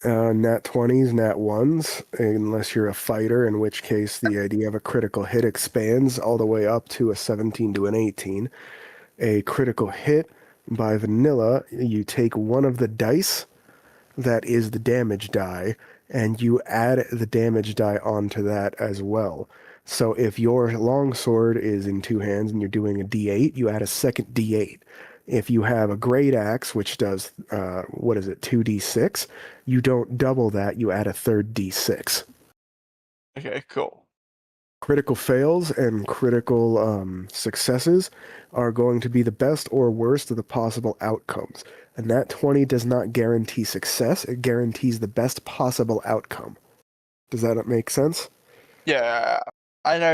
S2: Nat 20s, nat 1s, unless you're a fighter, in which case the idea of a critical hit expands all the way up to a 17 to an 18. A critical hit by vanilla, you take one of the dice that is the damage die, and you add the damage die onto that as well. So if your longsword is in 2 hands and you're doing a d8, you add a second d8. If you have a great axe, which does, 2d6, you don't double that, you add a third d6.
S3: Okay, cool.
S2: Critical fails and critical successes are going to be the best or worst of the possible outcomes. And that 20 does not guarantee success, it guarantees the best possible outcome. Does that make sense?
S3: Yeah, I know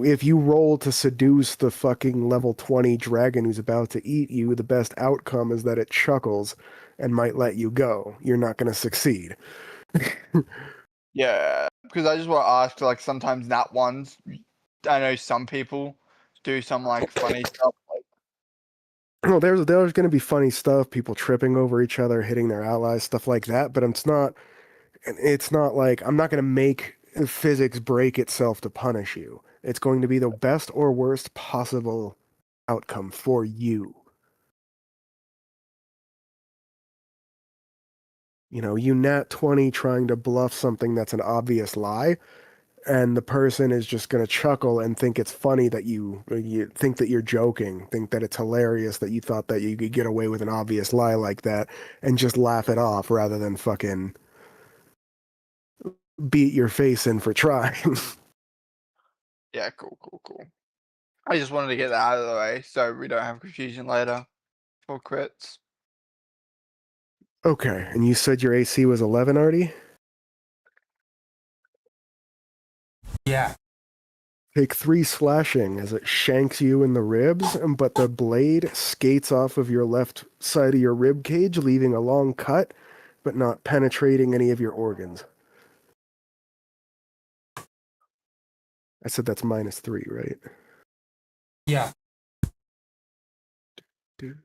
S2: If you roll to seduce the fucking level 20 dragon who's about to eat you, the best outcome is that it chuckles and might let you go. You're not going to succeed.
S3: Yeah, because I just want to ask, like, sometimes nat ones, I know some people do some, like, funny stuff. Like,
S2: Well, there's going to be funny stuff, people tripping over each other, hitting their allies, stuff like that, but it's not like I'm not going to make physics break itself to punish you. It's going to be the best or worst possible outcome for you. You know, you nat 20 trying to bluff something that's an obvious lie, and the person is just going to chuckle and think it's funny that you think that you're joking, think that it's hilarious that you thought that you could get away with an obvious lie like that, and just laugh it off rather than fucking beat your face in for trying.
S3: yeah, cool. I just wanted to get that out of the way so we don't have confusion later for crits.
S2: Okay, and you said your AC was 11, Artie?
S1: Yeah.
S2: Take 3 slashing as it shanks you in the ribs, but the blade skates off of your left side of your rib cage, leaving a long cut, but not penetrating any of your organs. I said that's -3, right?
S1: Yeah.
S2: Dude.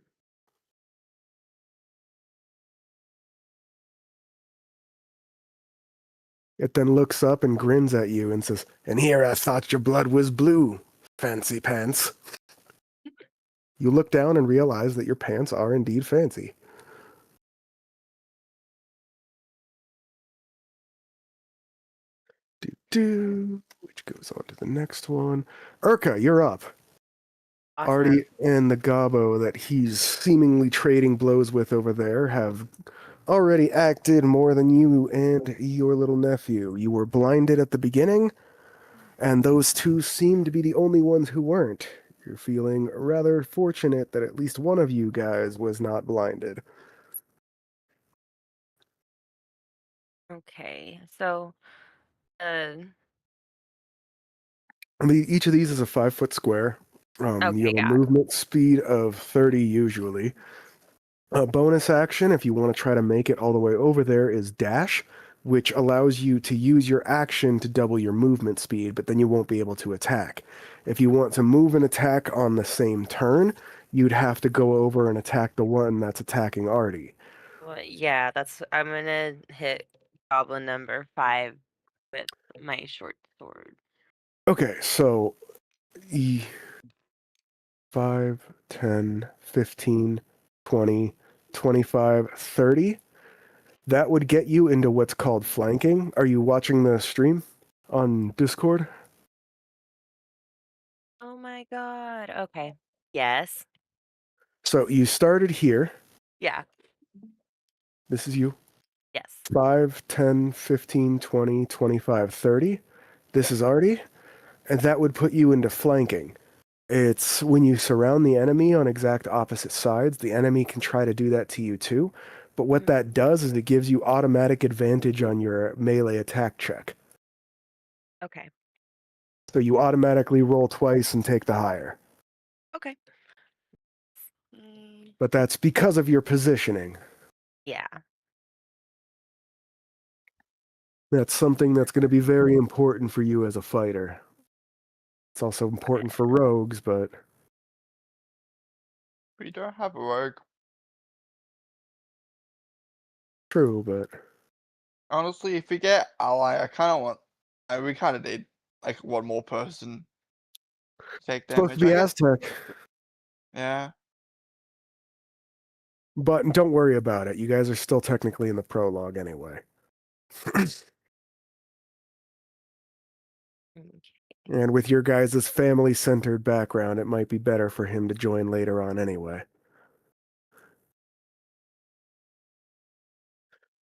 S2: It then looks up and grins at you and says, "And here I thought your blood was blue, fancy pants." You look down and realize that your pants are indeed fancy. Which goes on to the next one. Urka, you're up.
S4: Awesome.
S2: Artie and the Gobbo that he's seemingly trading blows with over there have already acted more than you and your little nephew. You were blinded at the beginning, and those two seem to be the only ones who weren't. You're feeling rather fortunate that at least one of you guys was not blinded.
S4: Okay, so
S2: Each of these is a 5-foot square. You
S4: okay,
S2: have a
S4: got it.
S2: movement speed of 30 usually. A bonus action, if you want to try to make it all the way over there, is dash, which allows you to use your action to double your movement speed, but then you won't be able to attack. If you want to move and attack on the same turn, you'd have to go over and attack the one that's attacking Artie.
S4: Well, yeah, I'm gonna hit goblin number 5 with my short sword.
S2: Okay, so 5, 10, 15, 20, 25, 30. That would get you into what's called flanking. Are you watching the stream on Discord?
S4: Oh my god. Okay. Yes.
S2: So you started here.
S4: Yeah.
S2: This is you.
S4: Yes.
S2: 5, 10, 15, 20, 25, 30. This is Artie. And that would put you into flanking. It's when you surround the enemy on exact opposite sides, the enemy can try to do that to you too. But what that does is it gives you automatic advantage on your melee attack check.
S4: Okay.
S2: So you automatically roll twice and take the higher.
S4: Okay. Mm,
S2: But that's because of your positioning.
S4: yeah.
S2: That's something that's going to be very important for you as a fighter. It's also important for rogues, but
S3: We don't have a rogue.
S2: true, but
S3: Honestly, if we get ally, I kind of want. We kind of need like one more person to take
S2: it's supposed to
S3: damage.
S2: be
S3: I guess.
S2: Aztec.
S3: Yeah.
S2: But don't worry about it. You guys are still technically in the prologue anyway. And with your guys' family-centered background, it might be better for him to join later on anyway.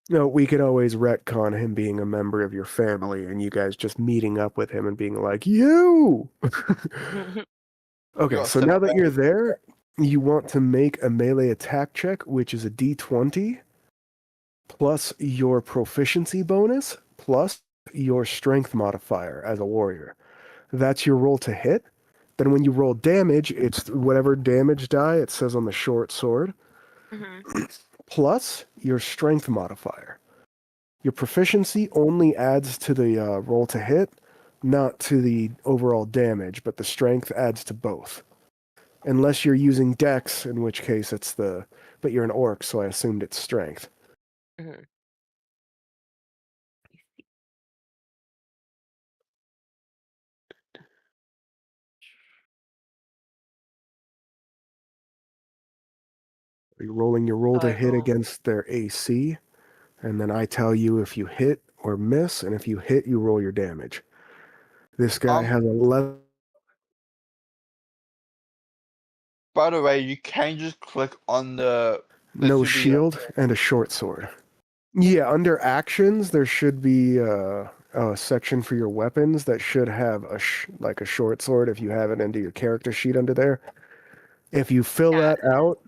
S2: No, we could always retcon him being a member of your family and you guys just meeting up with him and being like, you! Okay,
S3: got
S2: so
S3: set
S2: now
S3: up
S2: that
S3: there.
S2: you're there, you want to make a melee attack check, which is a d20, plus your proficiency bonus, plus your strength modifier as a warrior. That's your roll to hit. Then when you roll damage, it's whatever damage die it says on the short sword, plus your strength modifier. Your proficiency only adds to the roll to hit, not to the overall damage, but the strength adds to both. Unless you're using dex, in which case it's the... But you're an orc, so I assumed it's strength.
S4: Mhm.
S2: You're rolling your roll
S4: Oh,
S2: to
S4: I
S2: hit
S4: roll.
S2: against their AC, and then I tell you if you hit or miss, and if you hit, you roll your damage. This guy has 11...
S3: By the way, you can just click on the. There
S2: No
S3: should be a-
S2: shield and a short sword. Yeah, under actions, there should be a section for your weapons that should have like a short sword if you have it into your character sheet under there. If you fill
S4: Yeah.
S2: that out,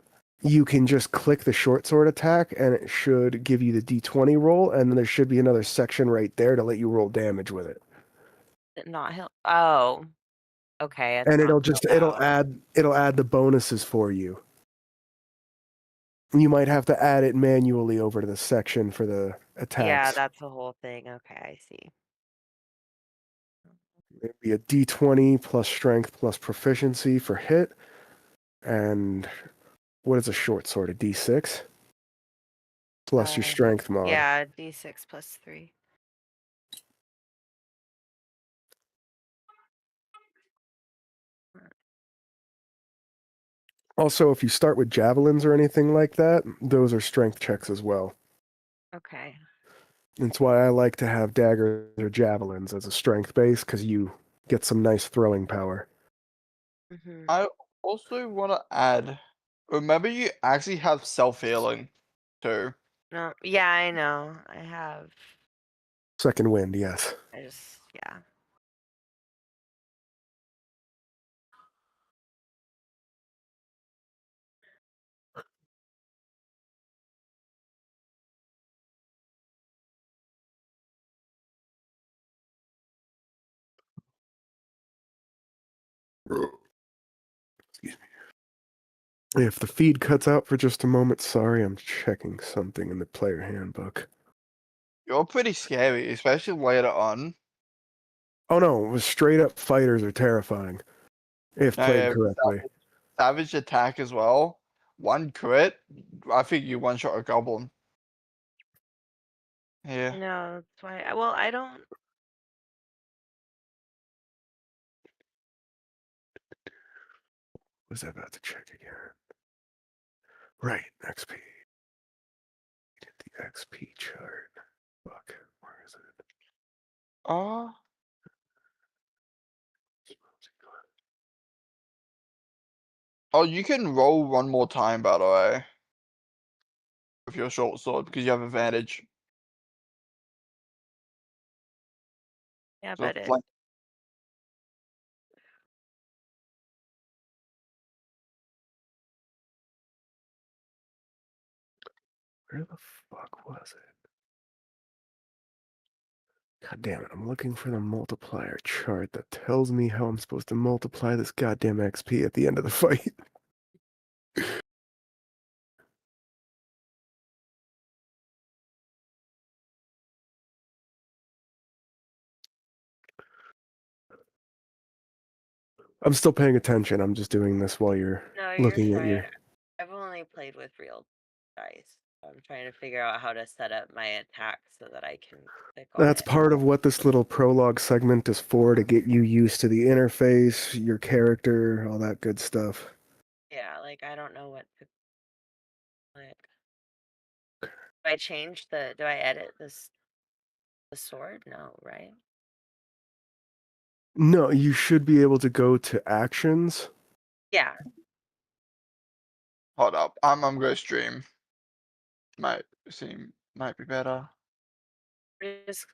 S2: you can just click the short sword attack and it should give you the d20 roll, and then there should be another section right there to let you roll damage with it.
S4: Not heal. Oh. Okay. It's
S2: And
S4: not
S2: it'll
S4: filled out.
S2: add the bonuses for you. You might have to add it manually over to the section for the
S4: Yeah,
S2: attacks.
S4: that's the whole thing. Okay, I see.
S2: It'd be a d20 plus strength plus proficiency for hit. And what is a short sword? A d6? Plus your strength mod.
S4: Yeah, d6 plus 3.
S2: Also, if you start with javelins or anything like that, those are strength checks as well.
S4: Okay.
S2: That's why I like to have daggers or javelins as a strength base, because you get some nice throwing power.
S4: Mm-hmm.
S3: I also want to add. Remember, you actually have self-healing too.
S4: No, yeah, I know. I have.
S2: Second wind, yes.
S4: I just, yeah.
S2: Excuse me. If the feed cuts out for just a moment, sorry, I'm checking something in the player handbook.
S3: You're pretty scary, especially later on.
S2: Oh no, straight up fighters are terrifying. If
S3: No,
S2: played
S3: yeah,
S2: correctly.
S3: savage attack as well. One crit. I think you one shot a goblin. Yeah.
S4: No, that's why. Well, I don't.
S2: Was I about to check again? Right, XP. Get the XP chart. Fuck, where is it?
S3: Oh. Oh, you can roll one more time, by the way, with your short sword because you have advantage.
S4: Yeah,
S3: So
S4: but it.
S3: flank.
S2: Where the fuck was it? God damn it, I'm looking for the multiplier chart that tells me how I'm supposed to multiply this goddamn XP at the end of the fight. I'm still paying attention. I'm just doing this while you're
S4: No, you're
S2: looking at
S4: fine.
S2: your...
S4: I've only played with real dice. I'm trying to figure out how to set up my attack so that I can click on
S2: That's
S4: it.
S2: part of what this little prologue segment is for, to get you used to the interface, your character, all that good stuff.
S4: Yeah, like I don't know what to click. Do I change the? Do I edit this? The sword? No, right?
S2: No, you should be able to go to actions.
S4: Yeah.
S3: Hold up. I'm gonna stream. Might be better.
S4: Just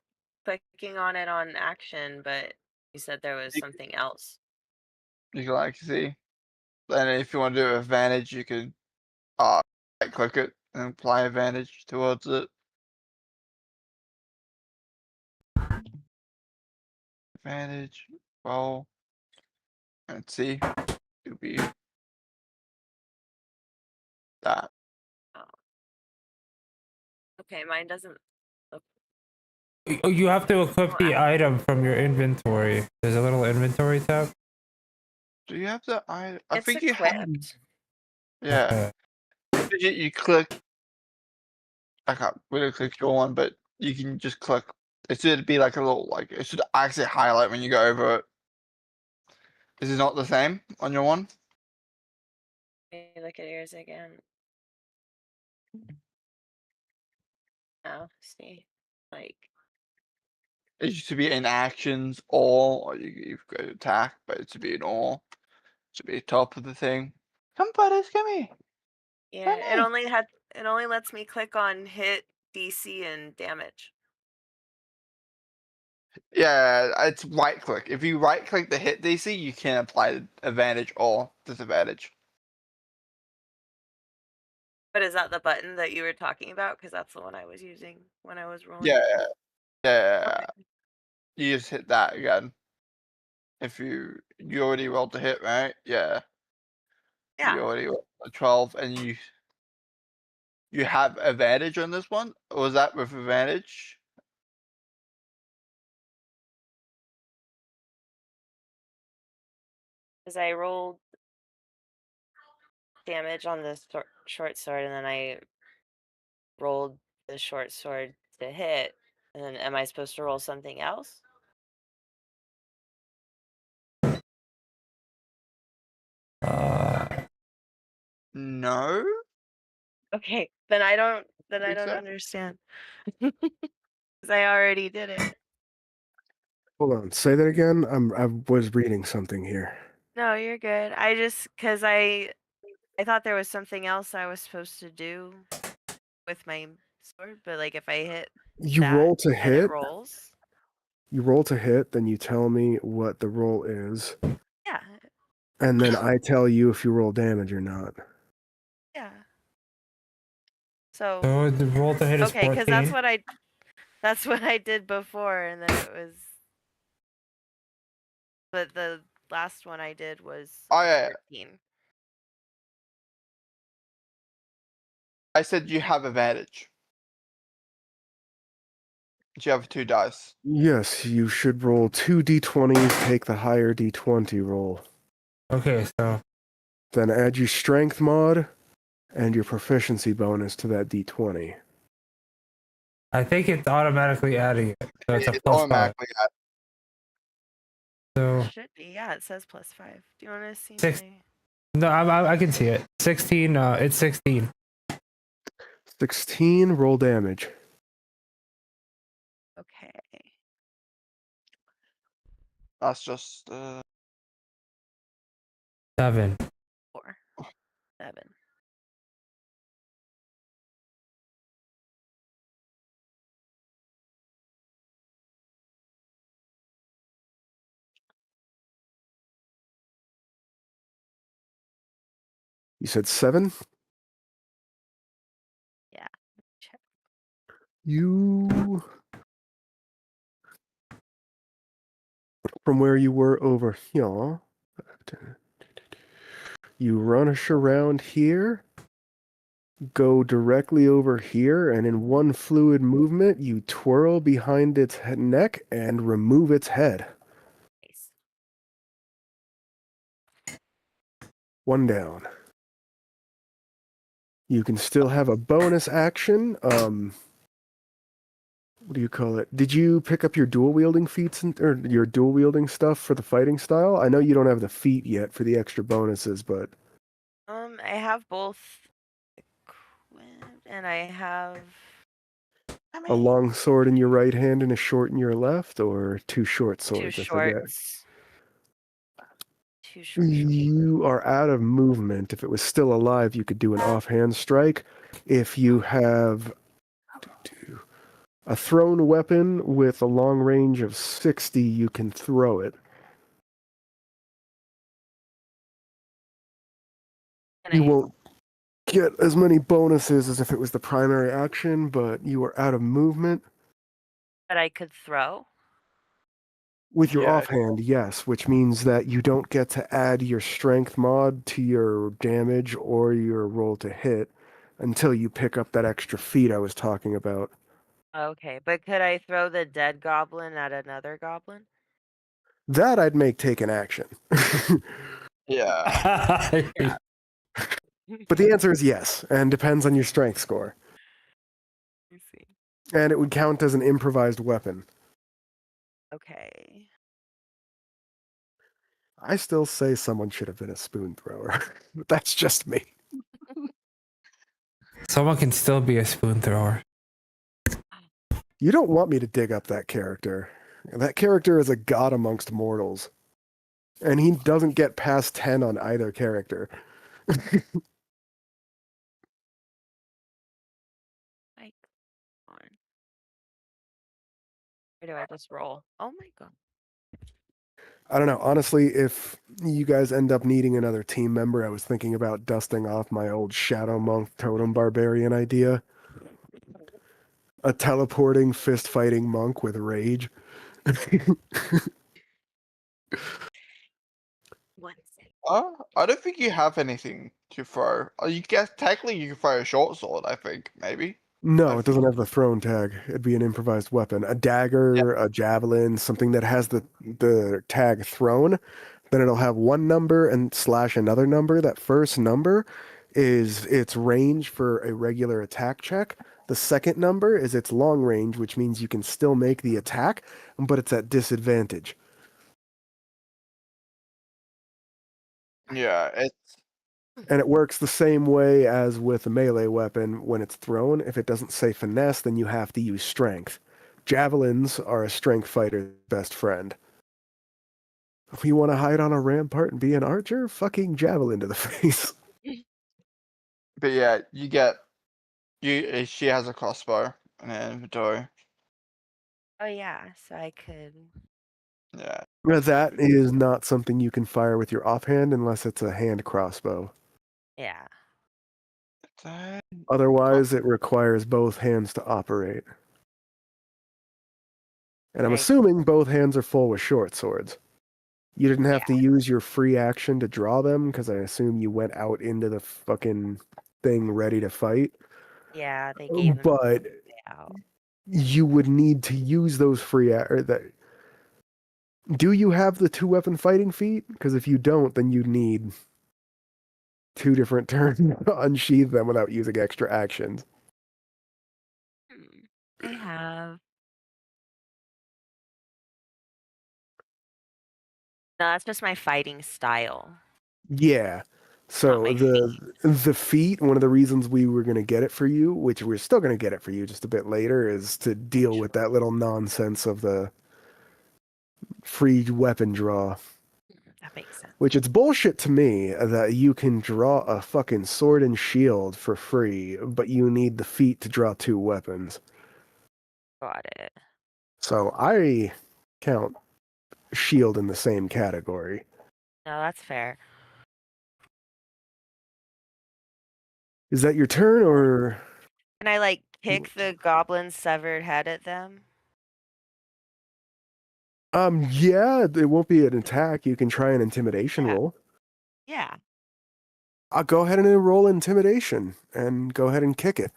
S4: clicking on it on action, but you said there was
S3: You-
S4: something else.
S3: You can like see. Then if you want to do advantage, you can right click it and apply advantage towards it. Advantage, roll, and see. It'll be that.
S4: Okay, mine doesn't look.
S1: You have to equip the item from your inventory. There's a little inventory tab.
S3: Do you have the I
S4: It's
S3: think you have.
S4: equipped.
S3: Yeah. You click. I can't really click your one, but you can just click. It should be like a little like it should actually highlight when you go over it. Is it not the same on your one?
S4: Let me look at yours again. Oh, see, like
S3: It used to be in actions all, or you've got to attack, but it should be in all. It should be top of the thing. Come, buddies, come here.
S4: yeah,
S3: Come
S4: it
S3: here.
S4: only lets me click on hit, DC, and damage.
S3: Yeah, it's right click. If you right click the hit DC, you can apply the advantage or disadvantage.
S4: But is that the button that you were talking about? Because that's the one I was using when I was rolling.
S3: Yeah, yeah.
S4: Okay.
S3: You just hit that again. If you already rolled the hit, right? Yeah. You
S4: Yeah.
S3: already rolled a 12, and you have advantage on this one. Or was that with advantage?
S4: Because I rolled damage on the short sword, and then I rolled the short sword to hit. And then am I supposed to roll something else?
S3: No.
S4: Okay, then I don't. Then I
S3: Think
S4: don't
S3: so?
S4: understand. Because I already did it.
S2: Hold on, say that again. I was reading something here.
S4: No, you're good. I just because I thought there was something else I was supposed to do with my sword, but like if I hit
S2: You
S4: that,
S2: roll to
S4: then it
S2: hit.
S4: rolls.
S2: You roll to hit, then you tell me what the roll is,
S4: Yeah,
S2: and then I tell you if you roll damage or not.
S4: yeah. So
S1: So the roll to hit is
S4: okay, because
S1: 14.
S4: that's what I did before, and then it was. But the last one I did was
S3: Oh yeah.
S4: 13.
S3: I said you have advantage. You have 2 dice.
S2: Yes, you should roll 2 d20s, take the higher d20 roll.
S1: Okay, so
S2: Then add your strength mod and your proficiency bonus to that d20.
S1: I think it's automatically adding it. So it's a
S3: It's
S1: plus 5.
S3: automatically at
S1: So
S4: Should be, yeah. It says +5. Do you want to see
S1: Six-
S4: my?
S1: no, I can see it. 16. It's 16.
S2: 16, roll damage.
S4: Okay.
S3: That's just
S1: 7.
S4: 4, 7.
S2: You said 7?
S4: Yeah. Check.
S2: You from where you were over here. You rush around here, go directly over here, and in one fluid movement, you twirl behind its neck and remove its head.
S4: Nice.
S2: One down. You can still have a bonus action. What do you call it? Did you pick up your dual wielding feats or your dual wielding stuff for the fighting style? I know you don't have the feat yet for the extra bonuses, but
S4: I have both equipped, and I have. How
S2: a
S4: many?
S2: long sword in your right hand and a short in your left, or two short
S4: Two
S2: swords? I forget.
S4: shorts. Two short.
S2: You are out of movement. If it was still alive, you could do an offhand strike. If you have a thrown weapon with a long range of 60, you can throw it. You won't get as many bonuses as if it was the primary action, but you are out of movement.
S4: But I could throw.
S2: With your
S3: Yeah.
S2: offhand, yes, which means that you don't get to add your strength mod to your damage or your roll to hit until you pick up that extra feat I was talking about.
S4: Okay, but could I throw the dead goblin at another goblin?
S2: That I'd make take an action.
S3: Yeah.
S2: But the answer is yes, and depends on your strength score.
S4: I see.
S2: And it would count as an improvised weapon.
S4: Okay.
S2: I still say someone should have been a spoon thrower, but that's just me.
S1: Someone can still be a spoon thrower.
S2: You don't want me to dig up that character. That character is a god amongst mortals. And he doesn't get past 10 on either character.
S4: Like, on. Where do I just roll? Oh my god.
S2: I don't know. Honestly, if you guys end up needing another team member, I was thinking about dusting off my old Shadow Monk Totem Barbarian idea. A teleporting, fist-fighting monk with rage.
S4: One second.
S3: I don't think you have anything to throw. You guess technically you can throw a short sword. I think maybe.
S2: No,
S3: I
S2: it doesn't have the thrown tag. It'd be an improvised weapon. A dagger, a javelin, something that has the tag thrown. Then it'll have one number and slash another number. That first number is its range for a regular attack check. The second number is its long range, which means you can still make the attack, but it's at disadvantage.
S3: Yeah, it's
S2: And it works the same way as with a melee weapon when it's thrown. If it doesn't say finesse, then you have to use strength. Javelins are a strength fighter's best friend. If you want to hide on a rampart and be an archer, fucking javelin to the face.
S3: but yeah, she has a crossbow and an inventory.
S4: Oh yeah, so I could.
S3: Yeah.
S2: That is not something you can fire with your offhand unless it's a hand crossbow.
S4: Yeah.
S3: That-
S2: Otherwise, it requires both hands to operate. And I'm
S4: Right.
S2: assuming both hands are full with short swords. You didn't have to use your free action to draw them, because I assume you went out into the fucking thing ready to fight.
S4: Yeah, they gave them
S2: But
S4: out.
S2: you would need to use those free or that. Do you have the 2-weapon fighting feat? Because if you don't, then you need 2 different turns to unsheath them without using extra actions.
S4: I have. No, that's just my fighting style.
S2: Yeah. So
S4: my
S2: the feat, one of the reasons we were going to get it for you, which we're still going to get it for you just a bit later, is to deal with that little nonsense of the free weapon draw.
S4: That makes sense.
S2: Which it's bullshit to me that you can draw a fucking sword and shield for free, but you need the feat to draw 2 weapons.
S4: Got it.
S2: So I count shield in the same category.
S4: No, that's fair.
S2: Is that your turn, or
S4: Can I like kick the goblin's severed head at them?
S2: Yeah, it won't be an attack. You can try an intimidation
S4: Yeah.
S2: roll.
S4: Yeah.
S2: I'll go ahead and roll intimidation and go ahead and kick it.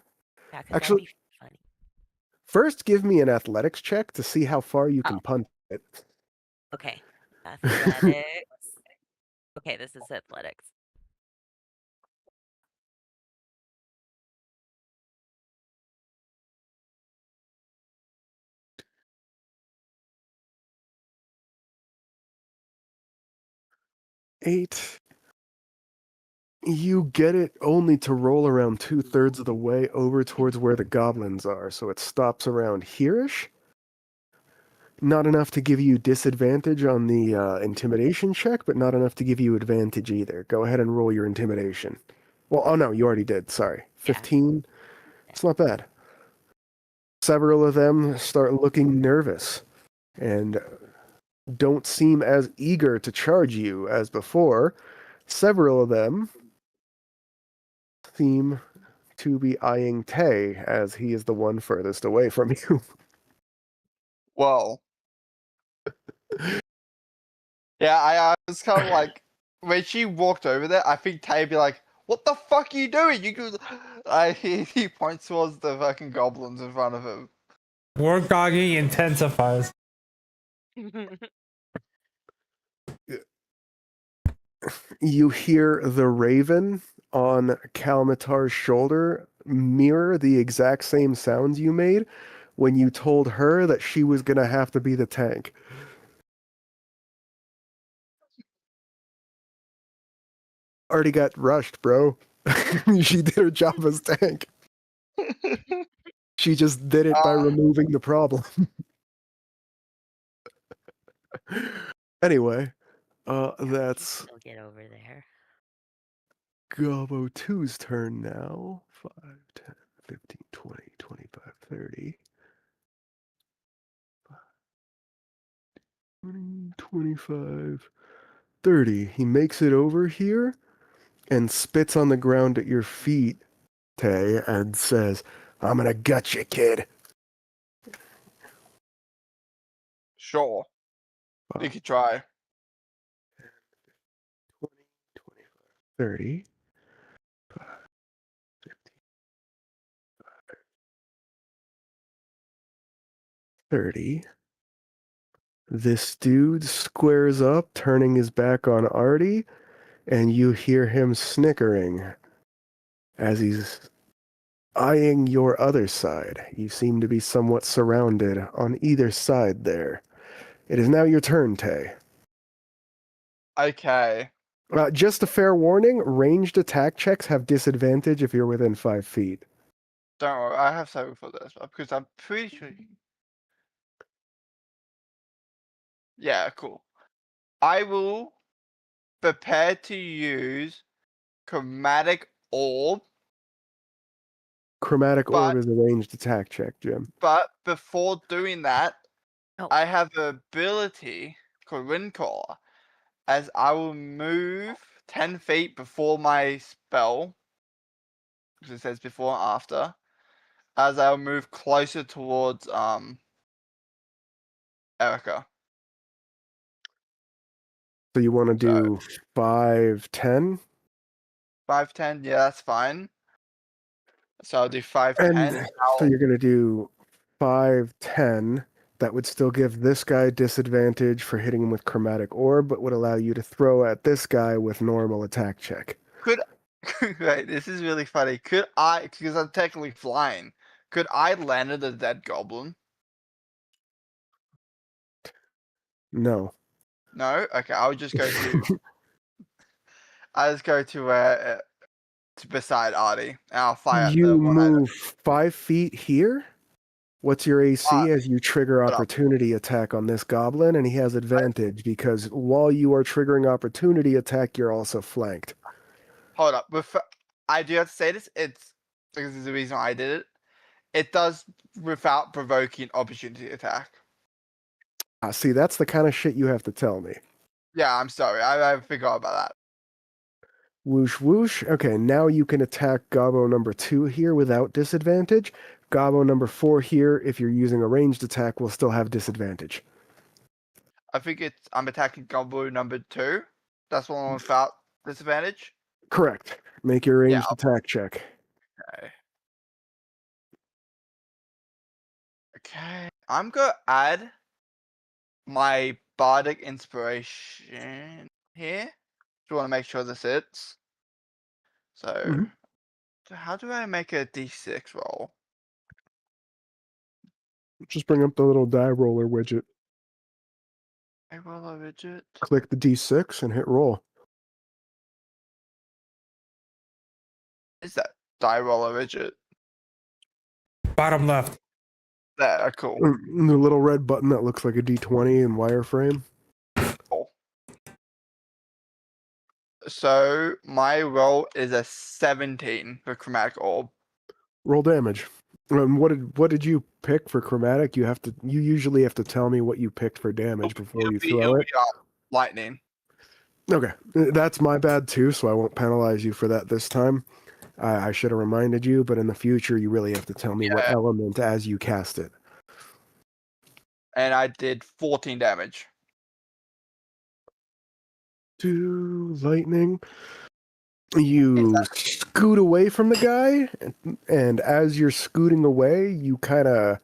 S4: Yeah, 'cause
S2: Actually,
S4: that'd be funny.
S2: first give me an athletics check to see how far you can
S4: Oh.
S2: punt it.
S4: Okay. Athletics. Okay, this is athletics.
S2: Eight. You get it only to roll around 2/3 of the way over towards where the goblins are, so it stops around here-ish. Not enough to give you disadvantage on the intimidation check, but not enough to give you advantage either. Go ahead and roll your intimidation. Well, oh no, you already did. Sorry. 15. It's not bad. Several of them start looking nervous and don't seem as eager to charge you as before. Several of them seem to be eyeing Tay, as he is the one furthest away from you.
S3: Well, yeah, I was kind of like, when she walked over there, I think Tay would be like, "What the fuck are you doing?" You could, he points towards the fucking goblins in front of him.
S1: Wargogging intensifies.
S2: You hear the raven on Kalmatar's shoulder mirror the exact same sounds you made when you told her that she was going to have to be the tank. Already got rushed, bro. She did her job as tank. She just did it by removing the problem. Anyway, that's
S4: Still get over there.
S2: Gobbo 2's turn now. 5, 10, 15, 20, 25, 30. 20, 25, 30. He makes it over here and spits on the ground at your feet, Tay, and says, "I'm gonna gut you, kid."
S3: Sure, you could try.
S2: 20, 25, 30. 15, 30. This dude squares up, turning his back on Artie, and you hear him snickering as he's eyeing your other side. You seem to be somewhat surrounded on either side there. It is now your turn, Tay.
S3: Okay.
S2: Just a fair warning, ranged attack checks have disadvantage if you're within 5 feet.
S3: Don't worry, I have saving for this, because I'm pretty sure. Yeah, cool. I will prepare to use chromatic orb,
S2: Chromatic Orb
S3: but
S2: is a ranged attack check, Jim.
S3: before doing that,
S4: Oh.
S3: I have the ability called Windcaller, as I will move 10 feet before my spell, because it says before and after, as I'll move closer towards Erica.
S2: So you want to do 5, 10?
S3: 5, 10, yeah, that's fine. So I'll do 5,
S2: And
S3: 10.
S2: so you're going to do 5, 10. That would still give this guy disadvantage for hitting him with Chromatic Orb, but would allow you to throw at this guy with normal attack check.
S3: Could wait, this is really funny. Could I, because I'm technically flying, could I land at a dead goblin?
S2: No.
S3: No? Okay, I'll just go to I'll just go to beside Artie, and I'll fire at
S2: You
S3: the one I
S2: move 5 feet here. What's your AC as you trigger
S3: hold up.
S2: opportunity attack on this goblin? And he has advantage because while you are triggering opportunity attack, you're also flanked.
S3: Hold up. I do have to say this, it's because there's a reason I did it. It does without provoking opportunity attack.
S2: See, that's the kind of shit you have to tell me.
S3: Yeah, I'm sorry. I forgot about that.
S2: Whoosh, whoosh. Okay, now you can attack Gobbo number 2 here without disadvantage. Gobbo number 4 here, if you're using a ranged attack, will still have disadvantage.
S3: I think I'm attacking Gobble number 2. That's the one without disadvantage.
S2: Correct. Make your
S3: Yeah,
S2: ranged attack check.
S3: Okay. Okay. I'm gonna add my bardic inspiration here. Do you want to make sure this hits? So,
S2: Mhm.
S3: how do I make a d6 roll?
S2: Just bring up the little die roller widget.
S3: I roll a widget.
S2: Click the D6 and hit roll.
S3: Is that die roller widget?
S1: Bottom left.
S3: There, cool.
S2: The little red button that looks like a D20 in wireframe.
S3: Cool. So my roll is a 17 for chromatic orb.
S2: Roll damage. What did you pick for chromatic? You usually have to tell me what you picked for damage before you throw it.
S3: Lightning.
S2: Okay, that's my bad too, so I won't penalize you for that this time. I should have reminded you, but in the future, you really have to tell me what element as you cast it.
S3: And I did 14 damage.
S2: Do lightning. You scoot away from the guy, and as you're scooting away, you kind of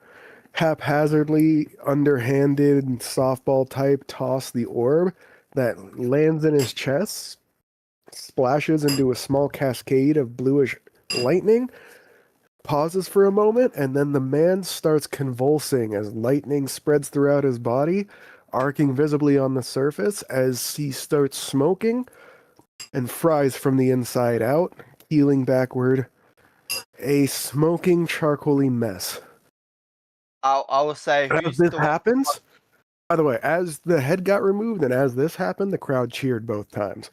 S2: haphazardly, underhanded, softball type toss the orb that lands in his chest, splashes into a small cascade of bluish lightning, pauses for a moment, and then the man starts convulsing as lightning spreads throughout his body, arcing visibly on the surface as he starts smoking and fries from the inside out, healing backward, a smoking, charcoaly mess.
S3: I will say
S2: As
S3: who's
S2: this
S3: the
S2: happens, by the way, as the head got removed and as this happened, the crowd cheered both times.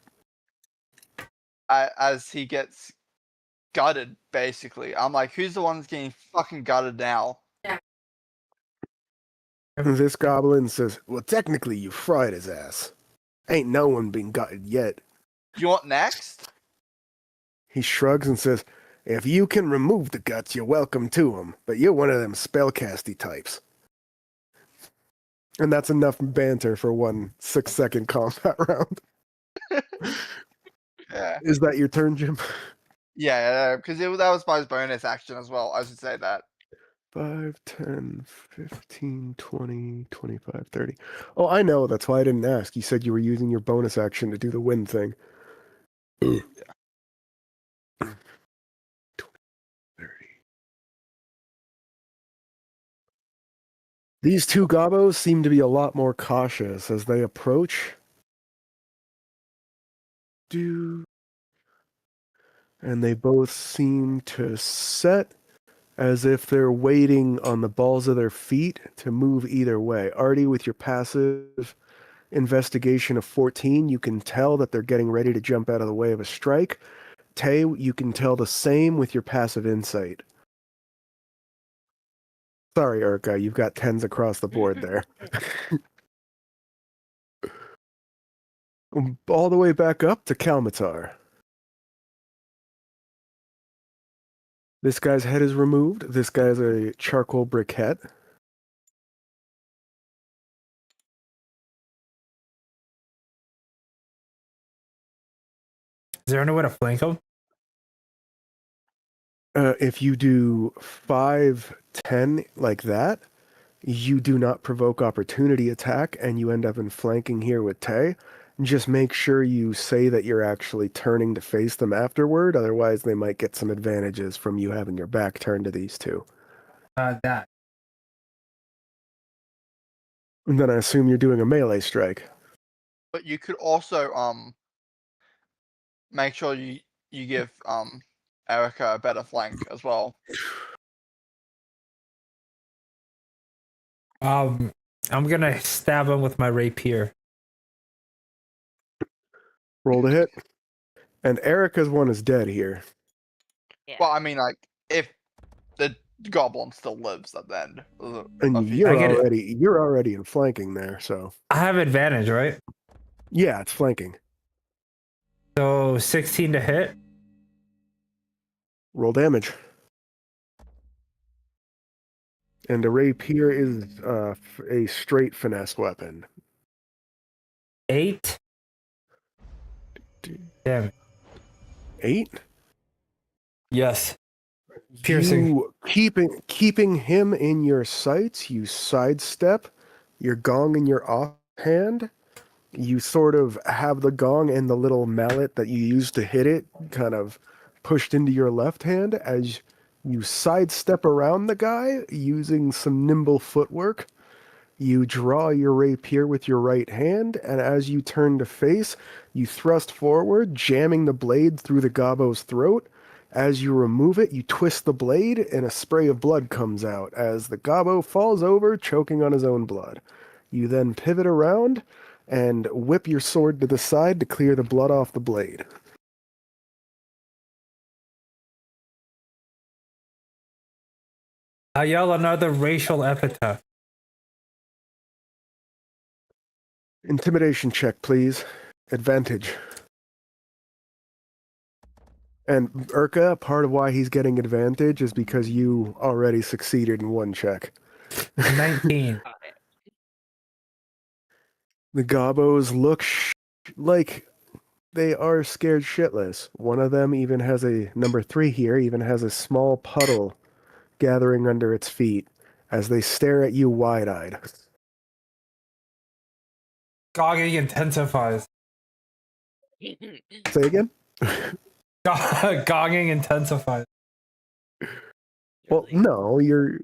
S3: As he gets gutted, basically. I'm like, who's the one that's getting fucking gutted now?
S2: This goblin says, well, technically you fried his ass. Ain't no one been gutted yet.
S3: Do you want next?
S2: He shrugs and says, if you can remove the guts, you're welcome to them, but you're one of them spellcasty types. And that's enough banter for one 6-second combat round.
S3: Yeah.
S2: Is that your turn, Jim?
S3: Yeah, because that was my bonus action as well. I should say that.
S2: 5, 10, 15, 20, 25, 30. Oh, I know. That's why I didn't ask. You said you were using your bonus action to do the win thing. 30. These two gobos seem to be a lot more cautious as they approach. And they both seem to set as if they're waiting on the balls of their feet to move either way. Artie, with your passive investigation of 14, you can tell that they're getting ready to jump out of the way of a strike. Tay, you can tell the same with your passive insight. Sorry, Urka, you've got 10s across the board there. All the way back up to Kalmatar. This guy's head is removed. This guy's a charcoal briquette.
S1: Is there any way to flank him?
S2: If you do 5, 10 like that, you do not provoke opportunity attack, and you end up in flanking here with Tay. Just make sure you say that you're actually turning to face them afterward, otherwise they might get some advantages from you having your back turned to these two.
S1: That.
S2: And then I assume you're doing a melee strike.
S3: But you could also make sure you give Erica a better flank as well.
S1: I'm gonna stab him with my rapier.
S2: Roll to hit. And Erica's one is dead here.
S4: Yeah.
S3: Well, I mean, like, if the goblin still lives at the end.
S2: And you're already in flanking there, so.
S1: I have advantage, right?
S2: Yeah, it's flanking.
S1: So 16 to hit.
S2: Roll damage. And a rapier is a straight finesse weapon.
S1: 8? Damn it.
S2: 8?
S1: Yes. Piercing.
S2: You keeping him in your sights, you sidestep your gong in your offhand. You sort of have the gong and the little mallet that you use to hit it kind of pushed into your left hand as you sidestep around the guy using some nimble footwork. You draw your rapier with your right hand, and as you turn to face, you thrust forward, jamming the blade through the gobbo's throat. As you remove it, you twist the blade, and a spray of blood comes out as the gobbo falls over, choking on his own blood. You then pivot around and whip your sword to the side to clear the blood off the blade.
S1: I yell another racial epithet.
S2: Intimidation check, please. Advantage. And Urka, part of why he's getting advantage is because you already succeeded in one check.
S1: 19.
S2: The gobbos look like they are scared shitless. One of them even has number 3 here, even has a small puddle gathering under its feet as they stare at you wide-eyed.
S1: Gogging intensifies.
S2: Say again?
S1: Gogging intensifies.
S2: Well, no, you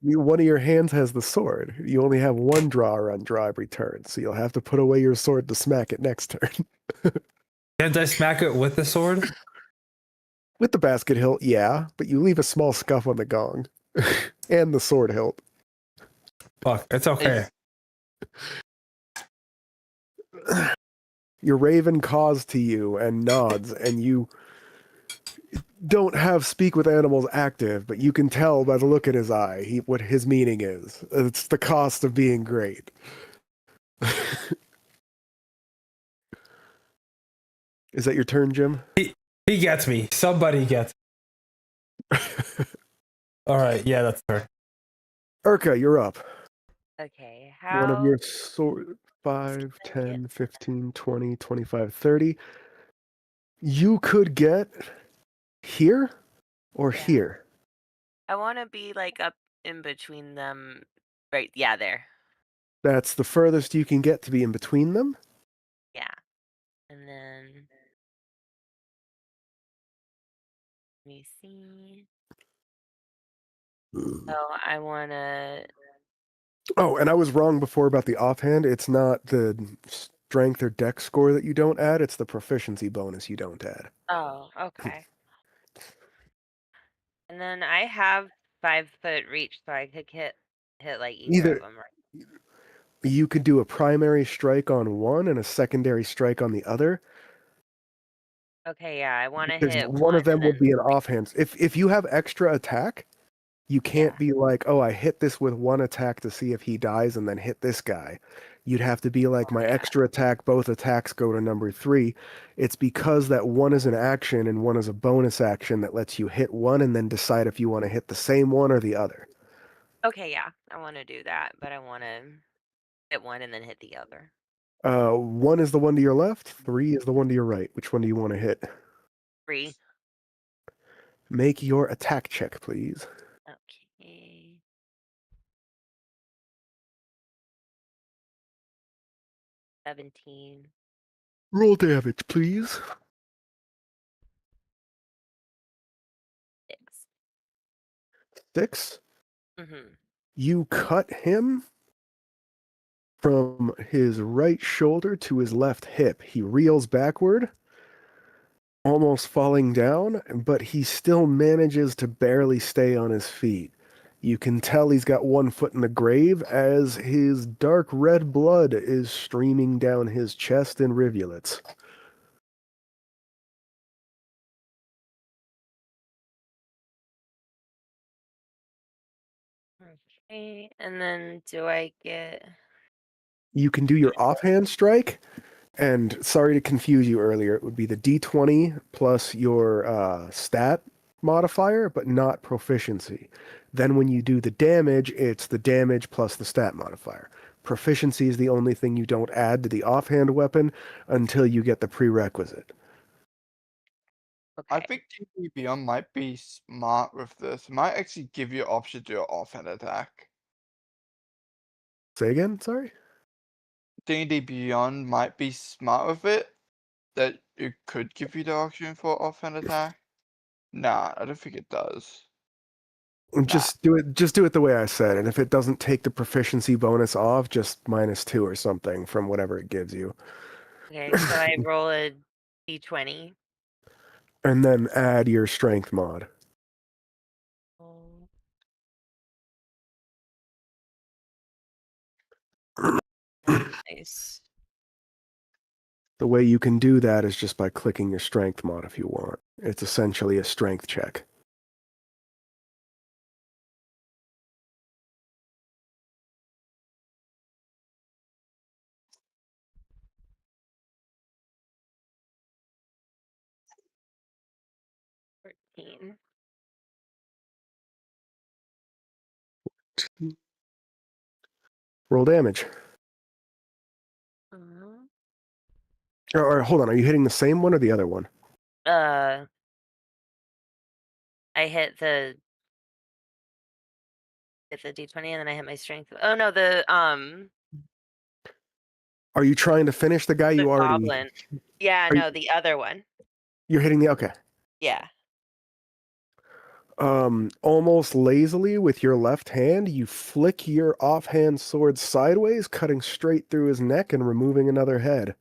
S2: one of your hands has the sword. You only have one draw on drive return, so you'll have to put away your sword to smack it next turn.
S1: Can't I smack it with the sword?
S2: With the basket hilt, yeah, but you leave a small scuff on the gong. And the sword hilt.
S1: Fuck, it's okay.
S2: Your raven caws to you and nods, and you don't have speak with animals active, but you can tell by the look in his eye what his meaning is. It's the cost of being great. Is that your turn, Jim?
S1: He gets me. Somebody gets me. Alright, yeah, that's her.
S2: Urka, you're up.
S4: Okay, how?
S2: One of your sword... 5, 10, 15, 20, 25, 30. You could get here or here.
S4: I want to be like up in between them. Right, yeah, there.
S2: That's the furthest you can get to be in between them.
S4: Yeah. And then let me see. So I want to.
S2: Oh, and I was wrong before about the offhand. It's not the strength or dex score that you don't add. It's the proficiency bonus you don't add.
S4: Oh, okay. And then I have 5-foot reach, so I could hit like either of them, right?
S2: You could do a primary strike on one and a secondary strike on the other.
S4: Okay, yeah, I want to
S2: Because
S4: hit
S2: one of them
S4: and
S2: would be
S4: then
S2: an offhand. If you have extra attack, you can't be like, oh, I hit this with one attack to see if he dies and then hit this guy. You'd have to be like, my extra attack, both attacks go to number 3. It's because that one is an action and one is a bonus action that lets you hit one and then decide if you want to hit the same one or the other.
S4: Okay, yeah, I want to do that, but I want to hit one and then hit the other.
S2: 1 is the one to your left, 3 is the one to your right. Which one do you want to hit?
S4: 3.
S2: Make your attack check, please.
S4: Okay. 17.
S2: Roll damage, please.
S4: 6.
S2: 6.
S4: Mm-hmm.
S2: You cut him from his right shoulder to his left hip. He reels backward, almost falling down, but he still manages to barely stay on his feet. You can tell he's got one foot in the grave as his dark red blood is streaming down his chest in rivulets.
S4: Okay, and then do I get...
S2: You can do your offhand strike, and sorry to confuse you earlier, it would be the D20 plus your stat modifier, but not proficiency. Then when you do the damage, it's the damage plus the stat modifier. Proficiency is the only thing you don't add to the offhand weapon until you get the prerequisite.
S3: I
S4: Okay.
S3: think D&D Beyond might be smart with this. It might actually give you an option to do an offhand attack.
S2: Say again? Sorry?
S3: D&D Beyond might be smart with it. That it could give you the option for offhand attack. Nah, I don't think it does.
S2: Just do it the way I said, and if it doesn't take the proficiency bonus off, just -2 or something from whatever it gives you.
S4: Okay, so I roll a d20.
S2: And then add your strength mod.
S4: Oh. Nice.
S2: The way you can do that is just by clicking your strength mod if you want. It's essentially a strength check.
S4: $14.
S2: Roll damage.
S4: Uh,
S2: Or hold on, are you hitting the same one or the other one?
S4: I hit the d20 and then I hit my strength. Oh no,
S2: Are you trying to finish the guy
S4: the
S2: you already...
S4: goblin. Yeah,
S2: Are
S4: no, the other one.
S2: You're hitting the... Okay.
S4: Yeah.
S2: Almost lazily with your left hand, you flick your offhand sword sideways, cutting straight through his neck and removing another head.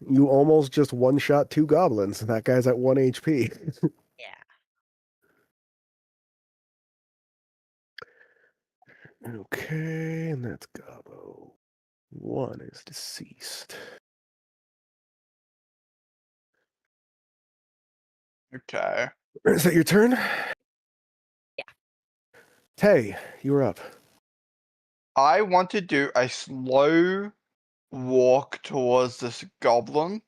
S2: You almost just one-shot 2 goblins. That guy's at 1 HP.
S4: Yeah.
S2: Okay, and that's Gobbo. 1 is deceased.
S3: Okay.
S2: Is that your turn?
S4: Yeah.
S2: Tay, you're up.
S3: I want to do a slow walk towards this goblin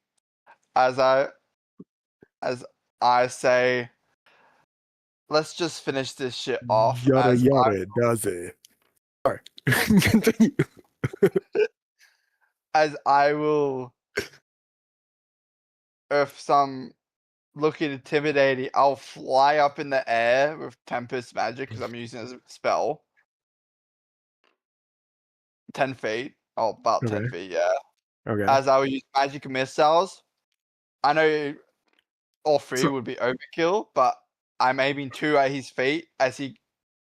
S3: as I say, let's just finish this shit off
S2: Yada yada, does it? Sorry. Continue.
S3: as I will, if some looking intimidating, I'll fly up in the air with Tempest Magic because I'm using it as a spell. 10 feet. Oh, about 10
S2: Okay.
S3: feet, yeah.
S2: Okay.
S3: As I will use magic missiles. I know all 3
S2: So-
S3: would be overkill, but I'm aiming 2 at his feet. As he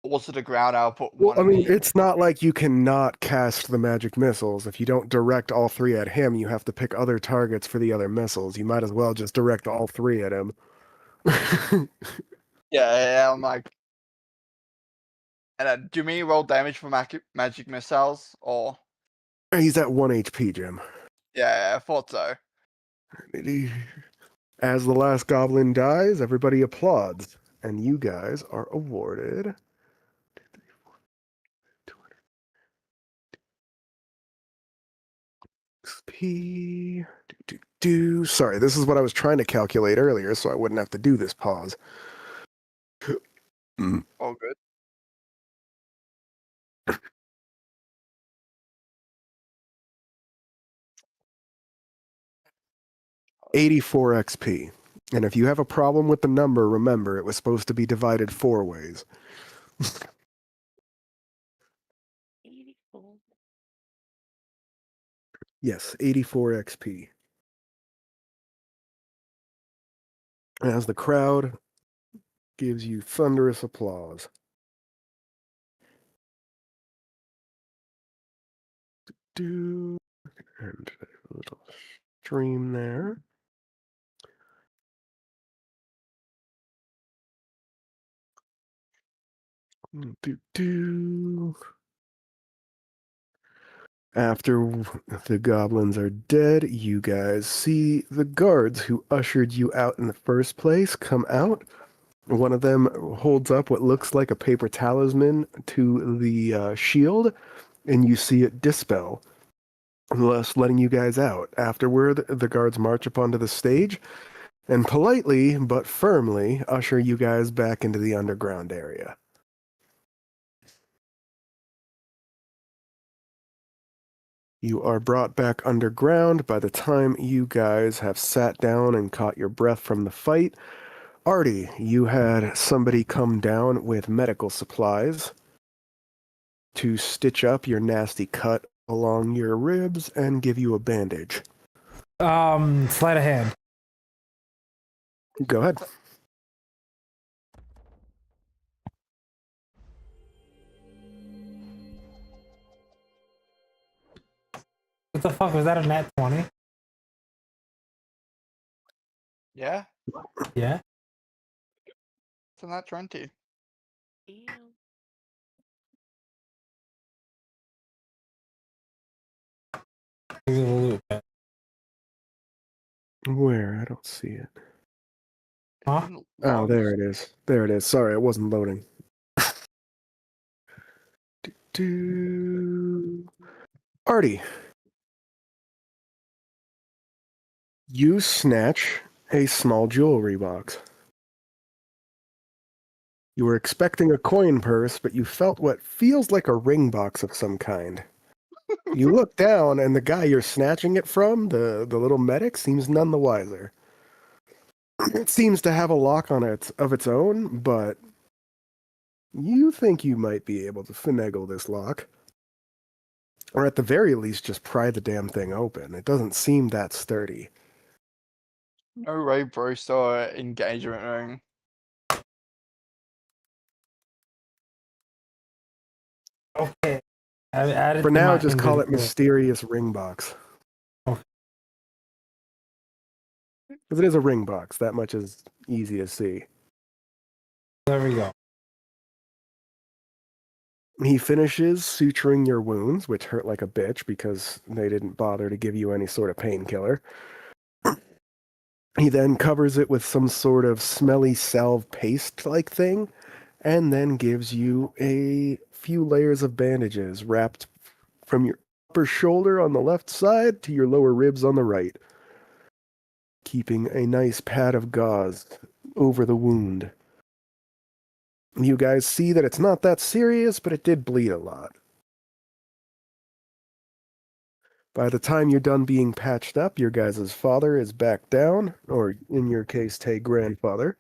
S3: falls to the ground, I'll put
S2: Well,
S3: 1
S2: I
S3: in
S2: mean,
S3: the...
S2: it's not like you cannot cast the magic missiles. If you don't direct all 3 at him, you have to pick other targets for the other missiles. You might as well just direct all 3 at him.
S3: Yeah, I'm like... And then, do you mean roll damage for magic missiles? Or...
S2: He's at 1 HP, Jim.
S3: Yeah, I thought so.
S2: As the last goblin dies, everybody applauds, and you guys are awarded XP. Sorry, this is what I was trying to calculate earlier, so I wouldn't have to do this pause.
S3: All good.
S2: $84 XP. And if you have a problem with the number, remember it was supposed to be divided 4 ways.
S4: 84.
S2: Yes, 84 XP. As the crowd gives you thunderous applause. And a little stream there. After the goblins are dead, you guys see the guards who ushered you out in the first place come out. One of them holds up what looks like a paper talisman to the shield, and you see it dispel, thus letting you guys out. Afterward, the guards march up onto the stage and politely but firmly usher you guys back into the underground area. You are brought back underground. By the time you guys have sat down and caught your breath from the fight, Artie, you had somebody come down with medical supplies to stitch up your nasty cut along your ribs and give you a bandage.
S1: Sleight of hand.
S2: Go ahead.
S1: What the fuck was that? A nat 20?
S3: Yeah,
S1: Yeah.
S3: it's a nat 20.
S4: Damn.
S1: Give you the loot.
S2: Where? I don't see it.
S1: Huh?
S3: Didn't
S2: Oh,
S3: log.
S2: there it is. There it is. Sorry, it wasn't loading. Artie, you snatch a small jewelry box. You were expecting a coin purse, but you felt what feels like a ring box of some kind. You look down, and the guy you're snatching it from, the little medic, seems none the wiser. It seems to have a lock on it of its own, but you think you might be able to finagle this lock. Or at the very least, just pry the damn thing open. It doesn't seem that sturdy.
S3: No way, bro. Saw an engagement ring.
S1: Okay. I added
S2: For
S1: to
S2: now,
S1: my
S2: just call it
S1: inventory.
S2: Mysterious Ring Box.
S1: Okay.
S2: Because it is a ring box. That much is easy to see.
S1: There we go.
S2: He finishes suturing your wounds, which hurt like a bitch because they didn't bother to give you any sort of painkiller. He then covers it with some sort of smelly salve paste-like thing, and then gives you a few layers of bandages wrapped from your upper shoulder on the left side to your lower ribs on the right, keeping a nice pad of gauze over the wound. You guys see that it's not that serious, but it did bleed a lot. By the time you're done being patched up, your guys' father is back down, or in your case, Tay grandfather.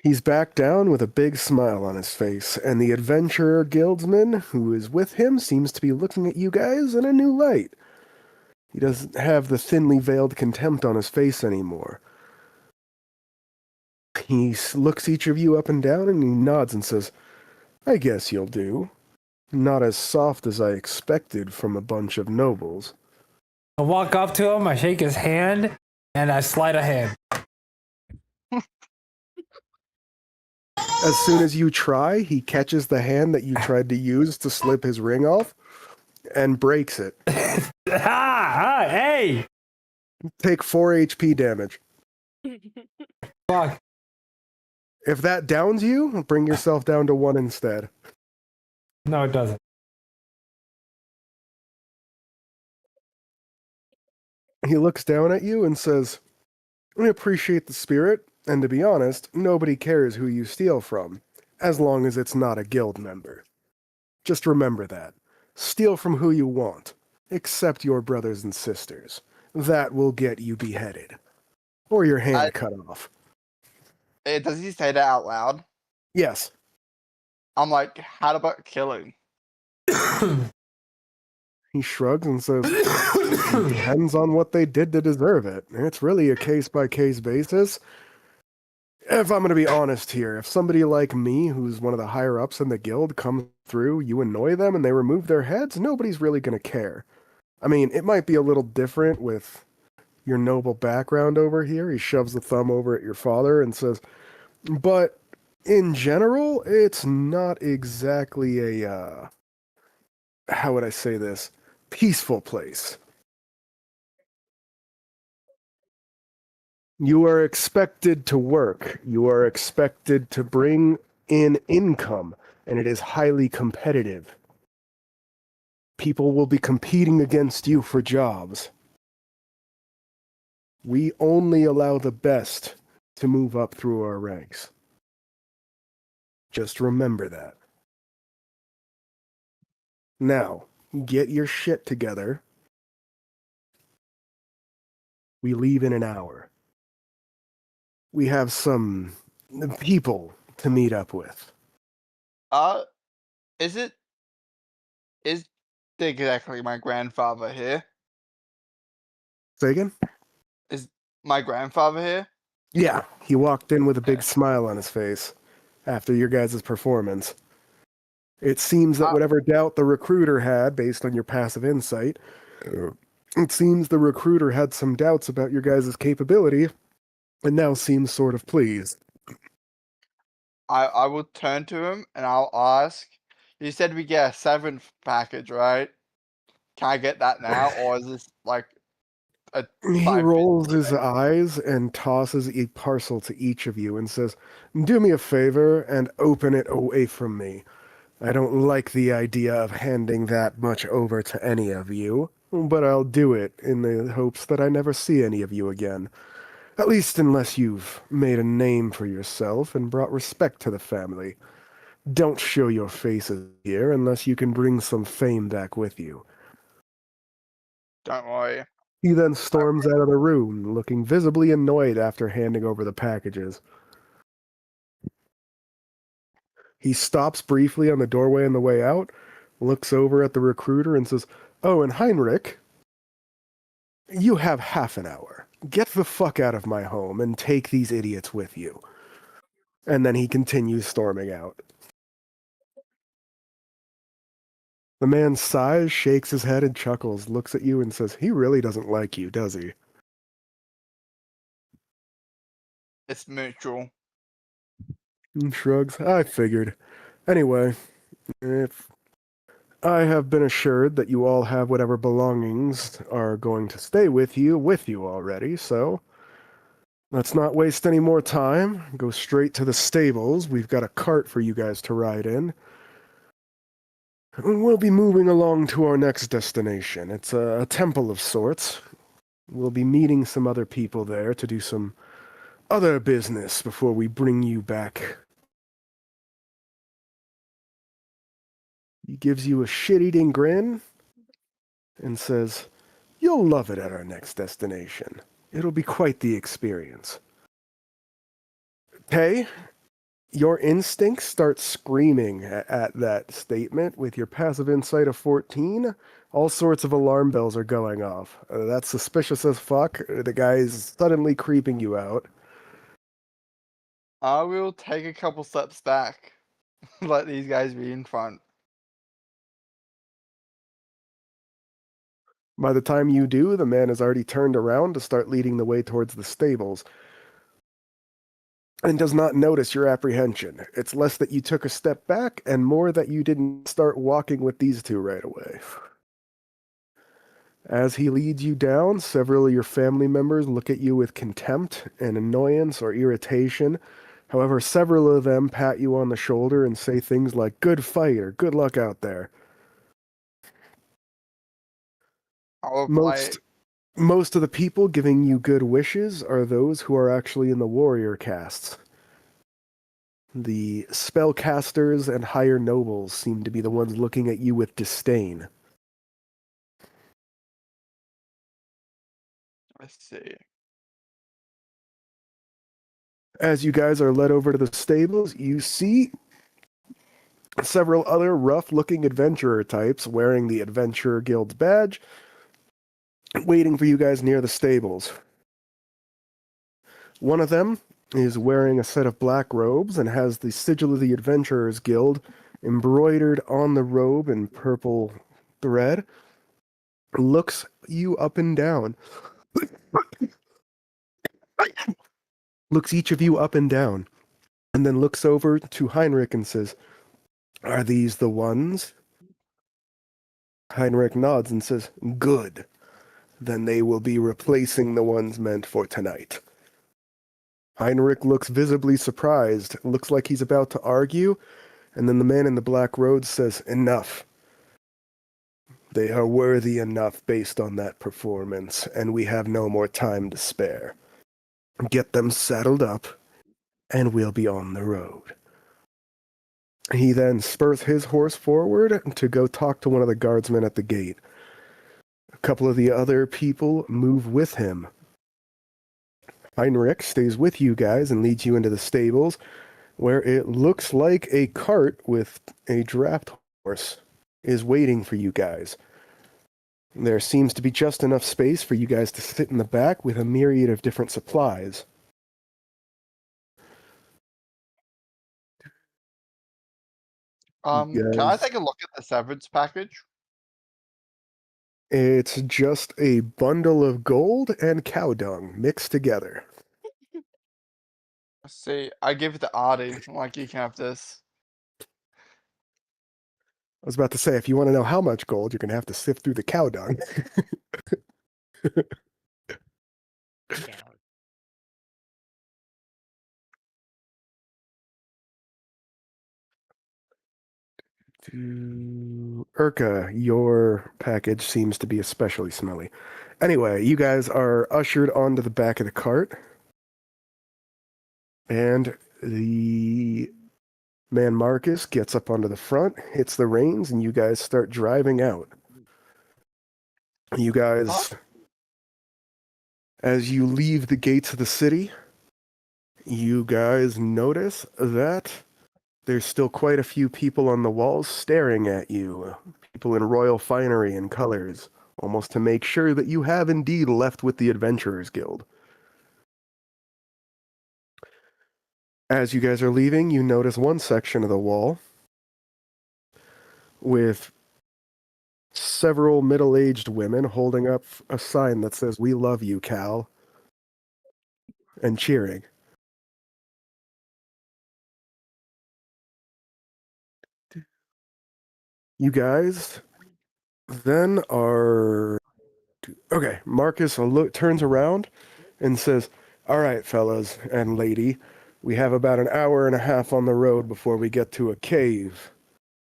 S2: He's back down with a big smile on his face, and the adventurer guildsman who is with him seems to be looking at you guys in a new light. He doesn't have the thinly veiled contempt on his face anymore. He looks each of you up and down, and he nods and says, "I guess you'll do. Not as soft as I expected from a bunch of nobles."
S1: I walk up to him, I shake his hand, and I sleight of hand.
S2: As soon as you try, he catches the hand that you tried to use to slip his ring off and breaks it.
S1: Hey!
S2: Take 4 HP damage.
S1: Fuck.
S2: If that downs you, bring yourself down to 1 instead.
S1: No, it doesn't.
S2: He looks down at you and says, "I appreciate the spirit, and to be honest, nobody cares who you steal from, as long as it's not a guild member. Just remember that. Steal from who you want, except your brothers and sisters. That will get you beheaded. Or your hand cut off."
S3: Does he say that out loud?
S2: Yes.
S3: I'm like, how about killing?
S2: He shrugs and says, "Depends on what they did to deserve it. It's really a case-by-case basis. If I'm going to be honest here, if somebody like me, who's one of the higher-ups in the guild, comes through, you annoy them, and they remove their heads, nobody's really going to care. I mean, it might be a little different with your noble background over here." He shoves the thumb over at your father and says, "But in general, it's not exactly a, how would I say this, peaceful place. You are expected to work. You are expected to bring in income, and it is highly competitive. People will be competing against you for jobs. We only allow the best to move up through our ranks. Just remember that." Now, get your shit together. We leave in an hour. We have some people to meet up with.
S3: Is it is exactly my grandfather here?
S2: Say again?
S3: Is my grandfather here?
S2: Yeah, he walked in with a big
S3: Okay.
S2: smile on his face after your guys' performance. It seems that
S3: Ah.
S2: whatever doubt the recruiter had based on your passive insight, it seems the recruiter had some doubts about your guys' capability and now seems sort of pleased.
S3: I will turn to him and I'll ask. You said we get a 7th package, right? Can I get that now, or is this like a
S2: He
S3: 550
S2: rolls his
S3: thing?
S2: eyes and tosses a parcel to each of you and says, "Do me a favor and open it away from me. I don't like the idea of handing that much over to any of you, but I'll do it in the hopes that I never see any of you again. At least unless you've made a name for yourself and brought respect to the family. Don't show your faces here unless you can bring some fame back with you."
S3: Don't worry.
S2: He then storms out of the room, looking visibly annoyed after handing over the packages. He stops briefly on the doorway on the way out, looks over at the recruiter and says, "Oh, and Heinrich, you have half an hour. Get the fuck out of my home and take these idiots with you." And then he continues storming out. The man sighs, shakes his head, and chuckles, looks at you and says, "He really doesn't like you, does he?"
S3: It's mutual.
S2: And shrugs. "I figured. Anyway, if I have been assured that you all have whatever belongings are going to stay with you already, so let's not waste any more time. Go straight to the stables. We've got a cart for you guys to ride in. And we'll be moving along to our next destination. It's a temple of sorts. We'll be meeting some other people there to do some other business before we bring you back." He gives you a shit-eating grin and says, "You'll love it at our next destination. It'll be quite the experience." Hey, your instincts start screaming at that statement with your passive insight of 14. All sorts of alarm bells are going off. That's suspicious as fuck. The guy's suddenly creeping you out.
S3: I will take a couple steps back. Let these guys be in front.
S2: By the time you do, the man has already turned around to start leading the way towards the stables and does not notice your apprehension. It's less that you took a step back and more that you didn't start walking with these two right away. As he leads you down, several of your family members look at you with contempt and annoyance or irritation. However, several of them pat you on the shoulder and say things like, "Good fight," or "Good luck out there."
S3: I'll reply.
S2: Most of the people giving you good wishes are those who are actually in the warrior castes. The spellcasters and higher nobles seem to be the ones looking at you with disdain.
S3: Let's see.
S2: As you guys are led over to the stables, you see several other rough-looking adventurer types wearing the Adventurer Guild's badge, waiting for you guys near the stables. One of them is wearing a set of black robes and has the sigil of the Adventurers Guild embroidered on the robe in purple thread. Looks you up and down. Looks each of you up and down, and then looks over to Heinrich and says, "Are these the ones?" Heinrich nods and says, "Good. Then they will be replacing the ones meant for tonight." Heinrich looks visibly surprised, looks like he's about to argue, and then the man in the black robe says, "Enough. They are worthy enough based on that performance, and we have no more time to spare. Get them saddled up, and we'll be on the road." He then spurs his horse forward to go talk to one of the guardsmen at the gate. A couple of the other people move with him. Heinrich stays with you guys and leads you into the stables, where it looks like a cart with a draft horse is waiting for you guys. There seems to be just enough space for you guys to sit in the back with a myriad of different supplies.
S3: Can I take a look at the severance package?
S2: It's just a bundle of gold and cow dung mixed together.
S3: Let's see, I give it to Artie. I'm like, you can have this.
S2: I was about to say, if you want to know how much gold, you're going to have to sift through the cow dung.
S4: Yeah.
S2: Urka, your package seems to be especially smelly. Anyway, you guys are ushered onto the back of the cart, and the man Marcus gets up onto the front, hits the reins, and you guys start driving out. You guys, as you leave the gates of the city, you guys notice that there's still quite a few people on the walls staring at you. People in royal finery and colors, almost to make sure that you have indeed left with the Adventurers Guild. As you guys are leaving, you notice one section of the wall with several middle-aged women holding up a sign that says, "We love you, Cal," and cheering. You guys then are... Okay, Marcus turns around and says, "All right, fellas and lady, we have about an hour and a half on the road before we get to a cave,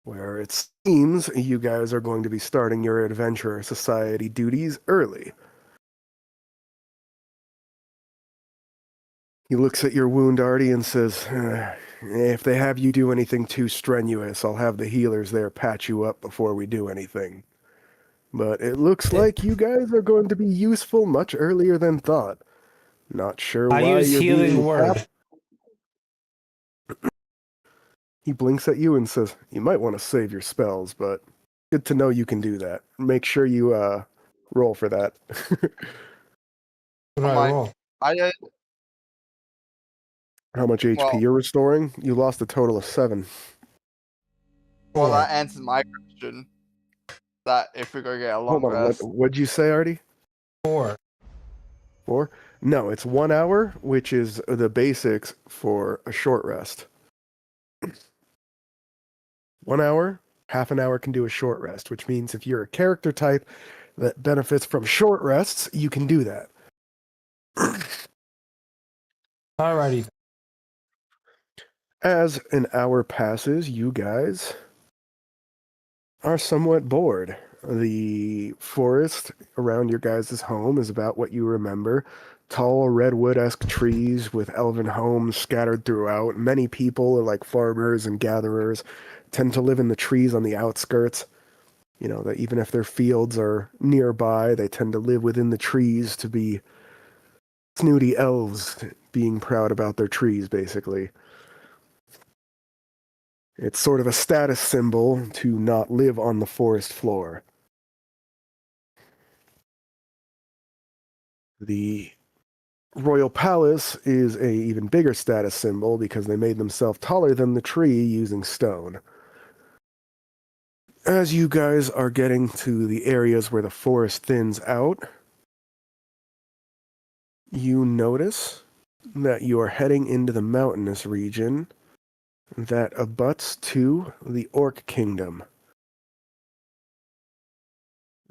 S2: where it seems you guys are going to be starting your Adventurer Society duties early." He looks at your wound, Artie, and says, "If they have you do anything too strenuous, I'll have the healers there patch you up before we do anything. But it looks like you guys are going to be useful much earlier than thought. Not sure
S1: I
S2: why
S1: use
S2: you're
S1: healing
S2: being
S1: word.
S2: He blinks at you and says, "You might want to save your spells, but good to know you can do that. Make sure you roll for that."
S1: What do
S3: I'm
S1: I
S3: like,
S1: roll?
S3: I
S2: How much HP
S3: Well-
S2: you're restoring? You lost a total of 7.
S3: well,
S1: Four.
S3: that answers my question. That if we go get a long
S2: Hold on,
S3: rest,
S2: what'd you say, Artie?
S1: 4.
S2: 4? No, it's 1 hour, which is the basics for a short rest. 1 hour, half an hour can do a short rest, which means if you're a character type that benefits from short rests, you can do that.
S1: Alrighty.
S2: As an hour passes, you guys are somewhat bored. The forest around your guys' home is about what you remember. Tall redwood-esque trees with elven homes scattered throughout. Many people, like farmers and gatherers, tend to live in the trees on the outskirts. You know, that even if their fields are nearby, they tend to live within the trees to be snooty elves being proud about their trees, basically. It's sort of a status symbol to not live on the forest floor. The Royal Palace is a even bigger status symbol because they made themselves taller than the tree using stone. As you guys are getting to the areas where the forest thins out, you notice that you are heading into the mountainous region that abuts to the Orc Kingdom.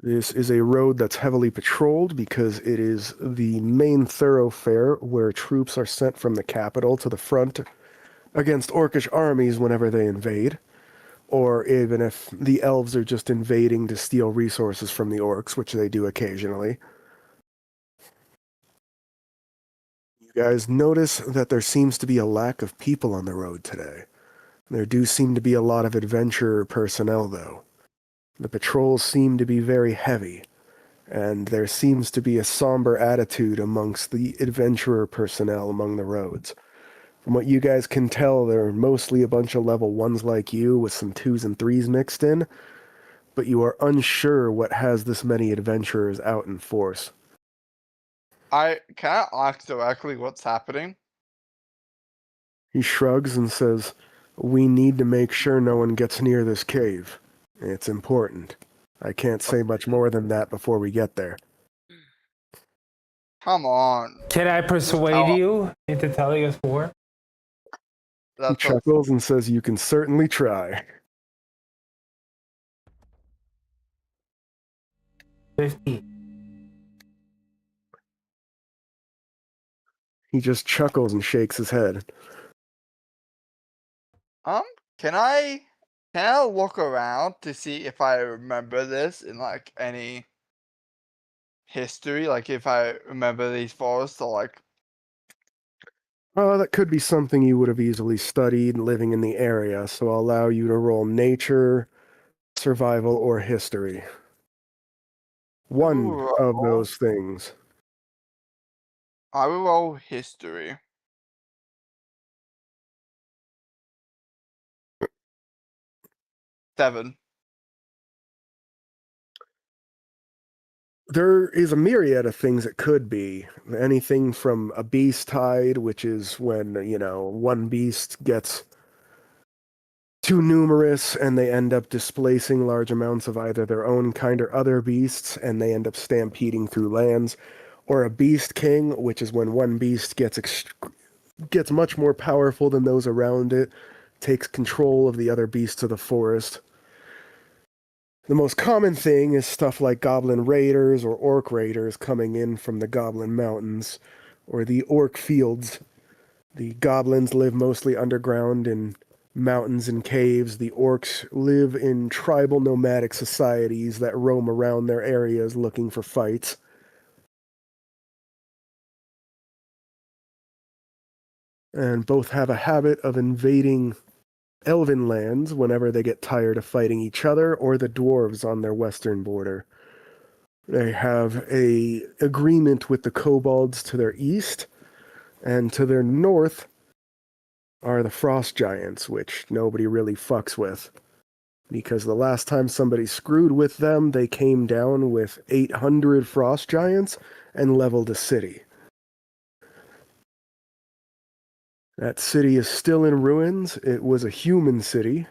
S2: This is a road that's heavily patrolled because it is the main thoroughfare where troops are sent from the capital to the front against Orcish armies whenever they invade, or even if the elves are just invading to steal resources from the orcs, which they do occasionally. You guys notice that there seems to be a lack of people on the road today. There do seem to be a lot of adventurer personnel, though. The patrols seem to be very heavy, and there seems to be a somber attitude amongst the adventurer personnel among the roads. From what you guys can tell, they're mostly a bunch of level 1s like you with some 2s and 3s mixed in, but you are unsure what has this many adventurers out in force.
S3: Can I ask directly what's happening?
S2: He shrugs and says, "We need to make sure no one gets near this cave. It's important. I can't say much more than that before we get there."
S3: Come on.
S1: Can I persuade you into telling us more?
S2: He
S3: That's what,
S2: chuckles and says, "You can certainly try."
S1: 50.
S2: He just chuckles and shakes his head.
S3: can I look around to see if I remember this in like any history? Like if I remember these forests or like
S2: That could be something you would have easily studied living in the area, so I'll allow you to roll nature, survival, or history. One of those things.
S3: I will roll history. Seven.
S2: There is a myriad of things it could be. Anything from a beast tide, which is when, one beast gets too numerous and they end up displacing large amounts of either their own kind or other beasts, and they end up stampeding through lands, or a beast king, which is when one beast gets much more powerful than those around it, takes control of the other beasts of the forest. The most common thing is stuff like goblin raiders or orc raiders coming in from the goblin mountains, or the orc fields. The goblins live mostly underground in mountains and caves. The orcs live in tribal nomadic societies that roam around their areas looking for fights. And both have a habit of invading elven lands whenever they get tired of fighting each other or the dwarves on their western border. They have a agreement with the kobolds to their east, and to their north are the frost giants, which nobody really fucks with. Because the last time somebody screwed with them, they came down with 800 frost giants and leveled a city. That city is still in ruins. It was a human city.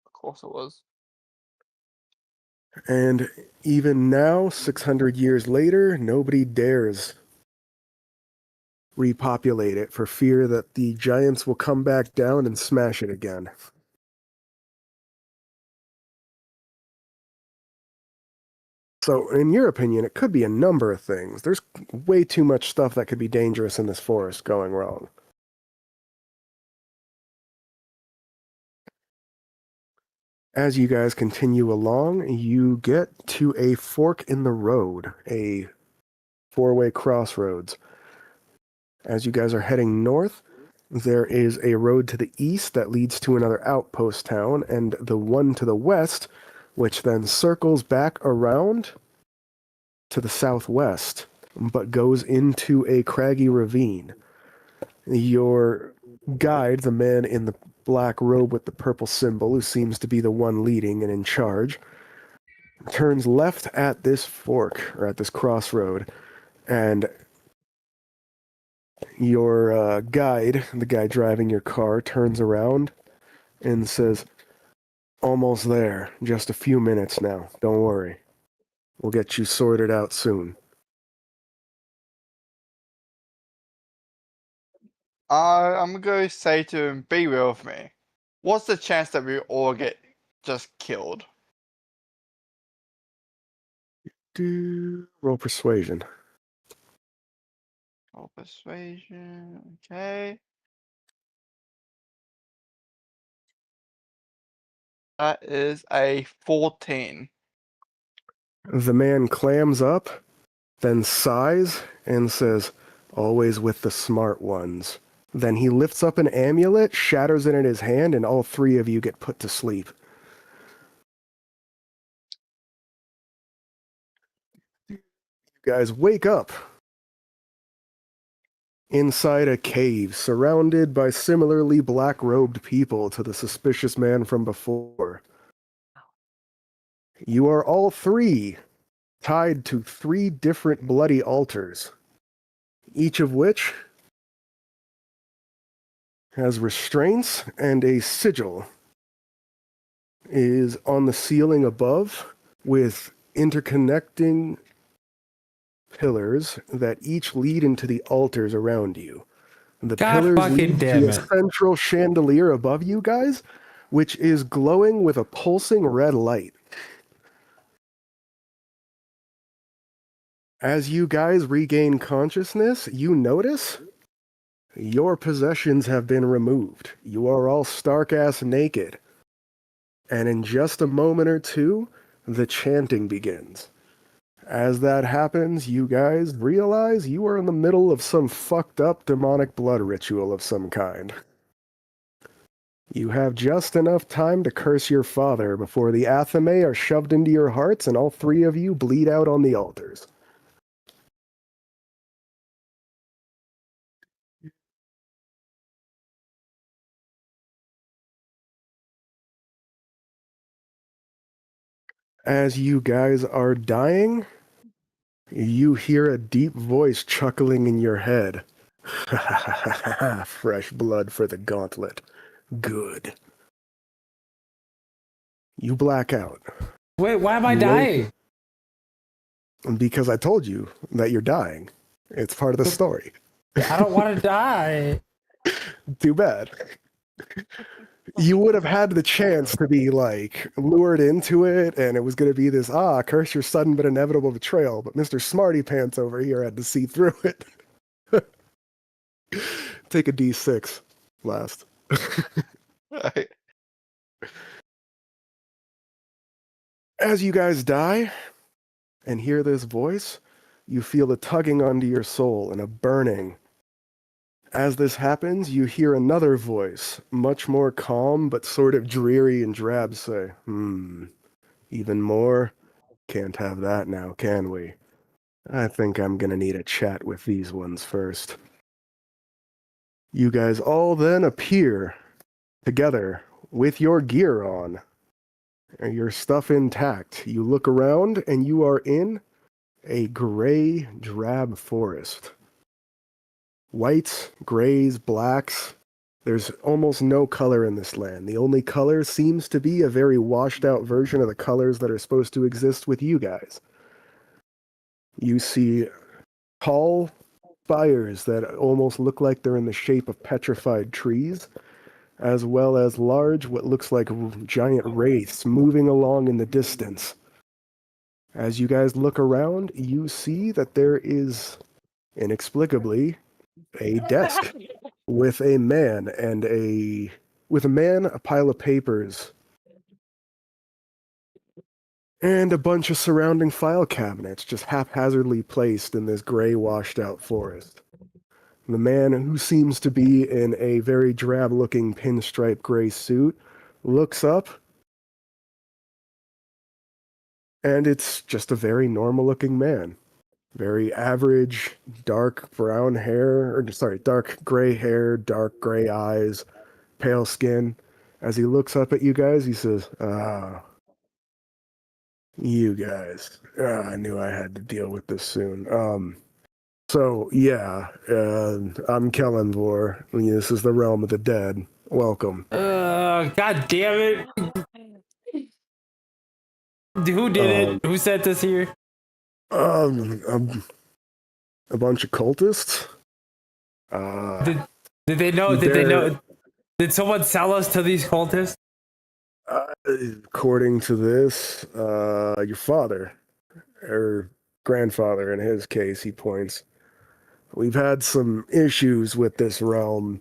S3: Of course it was.
S2: And even now, 600 years later, nobody dares repopulate it for fear that the giants will come back down and smash it again. So, in your opinion, it could be a number of things. There's way too much stuff that could be dangerous in this forest going wrong. As you guys continue along, you get to a fork in the road, a four-way crossroads. As you guys are heading north, there is a road to the east that leads to another outpost town, and the one to the west, which then circles back around to the southwest, but goes into a craggy ravine. Your guide, the man in the black robe with the purple symbol, who seems to be the one leading and in charge, turns left at this fork, or at this crossroad, and your guide, the guy driving your car, turns around and says, "Almost there. Just a few minutes now. Don't worry. We'll get you sorted out soon."
S3: I'm going to say to him, be real with me. What's the chance that we all get just killed?
S2: Roll persuasion.
S3: Roll persuasion. Okay. That is a 14.
S2: The man clams up, then sighs, and says, "Always with the smart ones. Then he lifts up an amulet, shatters it in his hand, and all three of you get put to sleep. You guys wake up inside a cave, surrounded by similarly black-robed people to the suspicious man from before. You are all three tied to 3 different bloody altars, each of which has restraints, and a sigil is on the ceiling above with interconnecting pillars that each lead into the altars around you. The
S1: God
S2: pillars
S1: fucking
S2: lead
S1: damn
S2: to a
S1: it.
S2: central chandelier above you guys, which is glowing with a pulsing red light. As you guys regain consciousness, you notice your possessions have been removed. You are all stark-ass naked. And in just a moment or two, the chanting begins. As that happens, you guys realize you are in the middle of some fucked up demonic blood ritual of some kind. You have just enough time to curse your father before the athame are shoved into your hearts and all 3 of you bleed out on the altars. As you guys are dying, you hear a deep voice chuckling in your head. Fresh blood for the gauntlet. Good. You black out.
S1: Wait, why am I
S2: You
S1: dying?
S2: Because I told you that you're dying. It's part of the story.
S1: I don't want to die.
S2: Too bad. You would have had the chance to be, like, lured into it, and it was going to be this, curse your sudden but inevitable betrayal, but Mr. Smarty Pants over here had to see through it. Take a D6 last.
S3: Right.
S2: As you guys die and hear this voice, you feel a tugging onto your soul and a burning. As this happens, you hear another voice, much more calm but sort of dreary and drab, say, even more? Can't have that now, can we? I think I'm gonna need a chat with these ones first. You guys all then appear together with your gear on, and your stuff intact. You look around and you are in a gray, drab forest. Whites, grays, blacks. There's almost no color in this land. The only color seems to be a very washed out version of the colors that are supposed to exist with you guys. You see tall spires that almost look like they're in the shape of petrified trees, as well as large, what looks like giant wraiths moving along in the distance. As you guys look around, you see that there is, inexplicably, a desk with a man, a pile of papers, and a bunch of surrounding file cabinets just haphazardly placed in this gray, washed-out forest. The man, who seems to be in a very drab-looking pinstripe gray suit, looks up, and it's just a very normal-looking man. Very average, dark brown hair, dark gray hair, dark gray eyes, pale skin. As he looks up at you guys, he says, you guys. I knew I had to deal with this soon. I'm Kellenvor. This is the realm of the dead. Welcome.
S1: God damn it. Who did it? Who sent us here?
S2: A bunch of cultists.
S1: Did they know? Did they know? Did someone sell us to these cultists?
S2: According to this, your father, or grandfather in his case, he points. We've had some issues with this realm.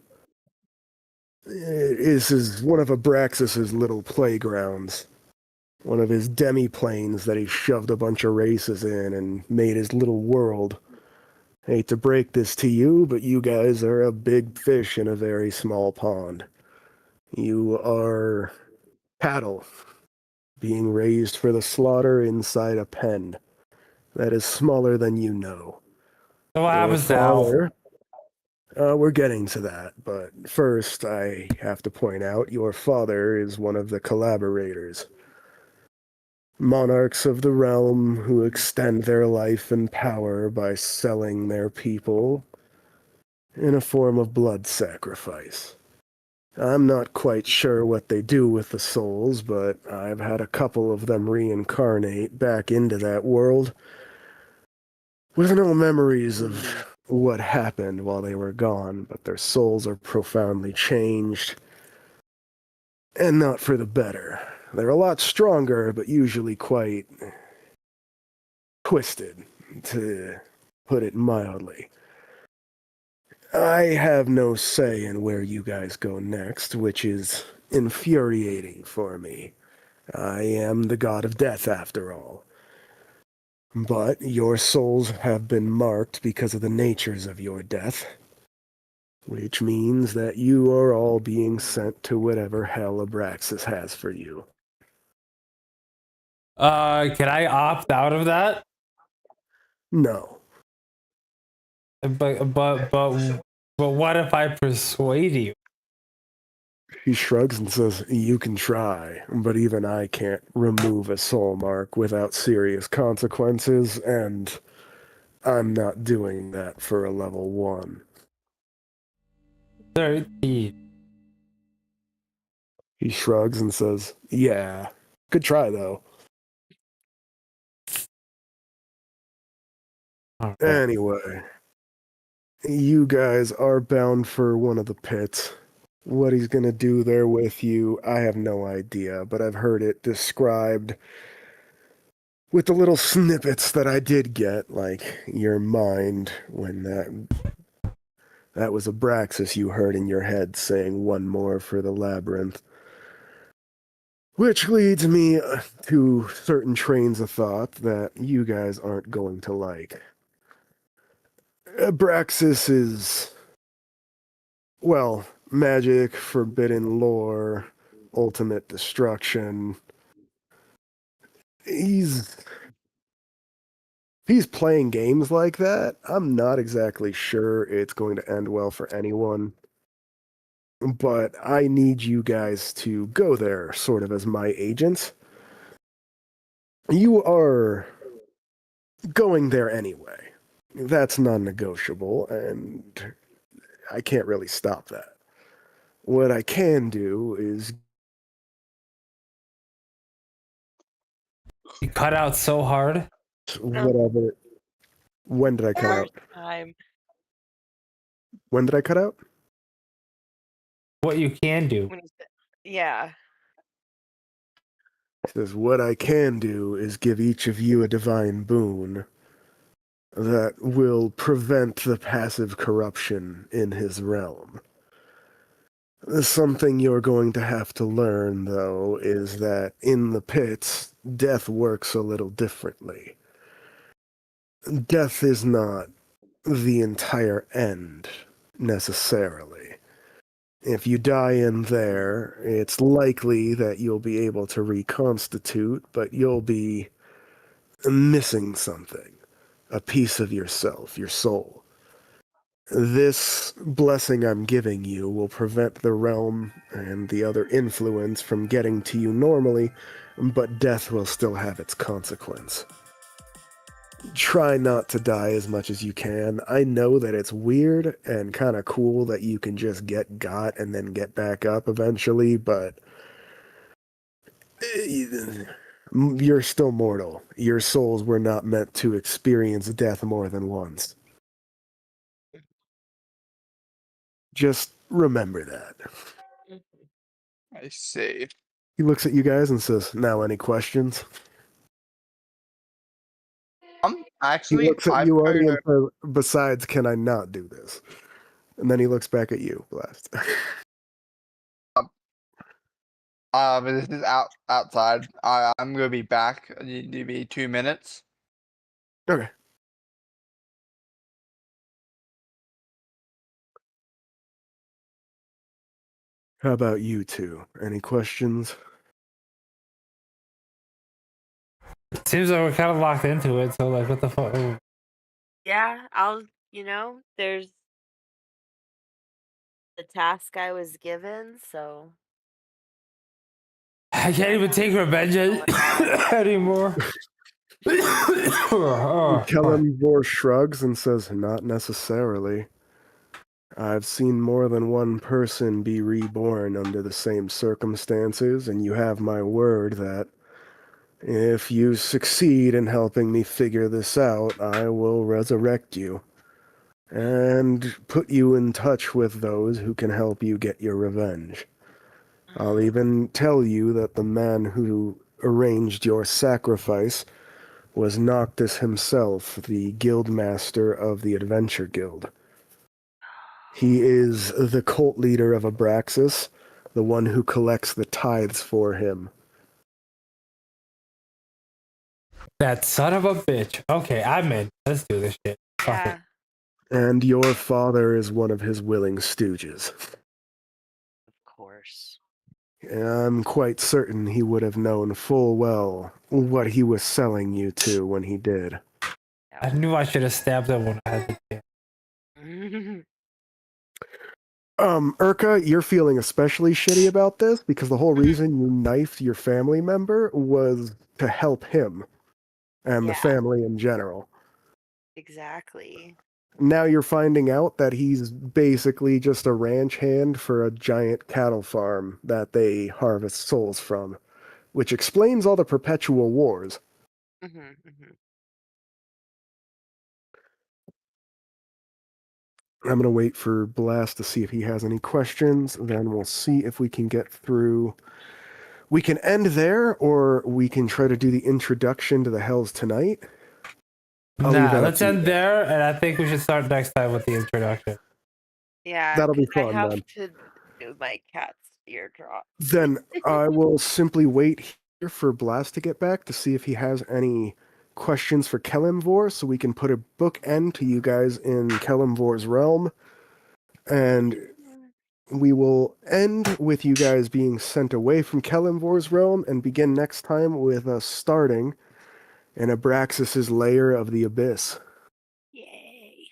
S2: This is one of Abraxas's little playgrounds. One of his demi-planes that he shoved a bunch of races in and made his little world. Hate to break this to you, but you guys are a big fish in a very small pond. You are cattle being raised for the slaughter inside a pen that is smaller than you know.
S1: So what
S2: Your
S1: happens now?
S2: father, we're getting to that, but first I have to point out your father is one of the collaborators. Monarchs of the realm who extend their life and power by selling their people in a form of blood sacrifice. I'm not quite sure what they do with the souls, but I've had a couple of them reincarnate back into that world with no memories of what happened while they were gone, but their souls are profoundly changed, and not for the better. They're a lot stronger, but usually quite twisted, to put it mildly. I have no say in where you guys go next, which is infuriating for me. I am the god of death, after all. But your souls have been marked because of the natures of your death, which means that you are all being sent to whatever hell Abraxas has for you.
S1: Can I opt out of that?
S2: No.
S1: But what if I persuade you?
S2: He shrugs and says, "You can try, but even I can't remove a soul mark without serious consequences, and I'm not doing that for a level 1.
S1: 13.
S2: He shrugs and says, "Yeah, good try, though."
S1: All right.
S2: Anyway, you guys are bound for one of the pits. What he's gonna do there with you, I have no idea, but I've heard it described with the little snippets that I did get, like your mind when that was Abraxas you heard in your head saying one more for the labyrinth. Which leads me to certain trains of thought that you guys aren't going to like. Abraxas is, well, magic, forbidden lore, ultimate destruction. He's playing games like that. I'm not exactly sure it's going to end well for anyone. But I need you guys to go there, sort of as my agents. You are going there anyway. That's non-negotiable, and I can't really stop that. What I can do is
S1: You cut out so hard.
S2: whatever. When did I cut out?
S4: First time.
S2: When did I cut out?
S1: What you can do.
S4: When you said, yeah.
S2: It says, what I can do is give each of you a divine boon that will prevent the passive corruption in his realm. Something you're going to have to learn, though, is that in the pits, death works a little differently. Death is not the entire end, necessarily. If you die in there, it's likely that you'll be able to reconstitute, but you'll be missing something. A piece of yourself, your soul. This blessing I'm giving you will prevent the realm and the other influence from getting to you normally, but death will still have its consequence. Try not to die as much as you can. I know that it's weird and kind of cool that you can just get got and then get back up eventually, but you're still mortal. Your souls were not meant to experience death more than once. Just remember that.
S3: I see.
S2: He looks at you guys and says, "Now, any questions?" He
S3: Actually,
S2: looks at you, Artie, and says, "Besides, can I not do this?" And then he looks back at you, Blast.
S3: this is outside. I'm gonna be back. You give me 2 minutes.
S2: Okay. How about you two? Any questions?
S1: It seems like we're kind of locked into it. So like, what the fuck?
S4: Yeah, there's the task I was given, so
S1: I can't even take revenge anymore. Oh,
S2: Kellenvor shrugs and says, "Not necessarily. I've seen more than one person be reborn under the same circumstances, and you have my word that if you succeed in helping me figure this out, I will resurrect you and put you in touch with those who can help you get your revenge. I'll even tell you that the man who arranged your sacrifice was Noctis himself, the guildmaster of the Adventure Guild. He is the cult leader of Abraxas, the one who collects the tithes for him.
S1: that son of a bitch. Okay, I'm in. Let's do this shit. Fuck it.
S4: yeah,
S2: And your father is one of his willing stooges.
S4: of course.
S2: I'm quite certain he would have known full well what he was selling you to when he did.
S1: I knew I should have stabbed him when I had the chance.
S2: Urka, you're feeling especially shitty about this because the whole reason you knifed your family member was to help him and the
S4: Yeah.
S2: family in general.
S4: Exactly.
S2: Now you're finding out that he's basically just a ranch hand for a giant cattle farm that they harvest souls from, which explains all the perpetual wars. I'm going to wait for Blast to see if he has any questions, then we'll see if we can get through. We can end there, or we can try to do the introduction to the Hells tonight. I'll leave that up
S1: Let's
S2: to you
S1: end
S2: guys.
S1: there, and I think we should start next time with the introduction.
S4: Yeah,
S2: That'll be
S4: 'cause I
S2: fun,
S4: have
S2: then.
S4: to do my cat's eardrop.
S2: Then I will simply wait here for Blast to get back to see if he has any questions for Kellenvor, so we can put a bookend to you guys in Kellenvor's realm. And we will end with you guys being sent away from Kellenvor's realm and begin next time with us starting in Abraxas's lair of the abyss.
S4: Yay.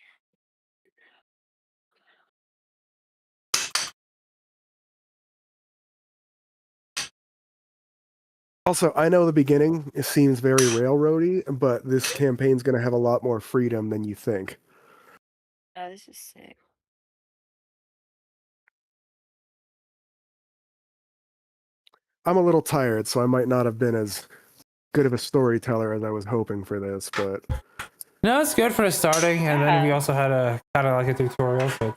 S2: Also, I know the beginning it seems very railroady, but this campaign's going to have a lot more freedom than you think.
S4: Oh, this is sick.
S2: I'm a little tired, so I might not have been as good of a storyteller as I was hoping for this, but
S1: No, it's good for the starting, and then we
S4: Yeah.
S1: also had a kind of like a tutorial. So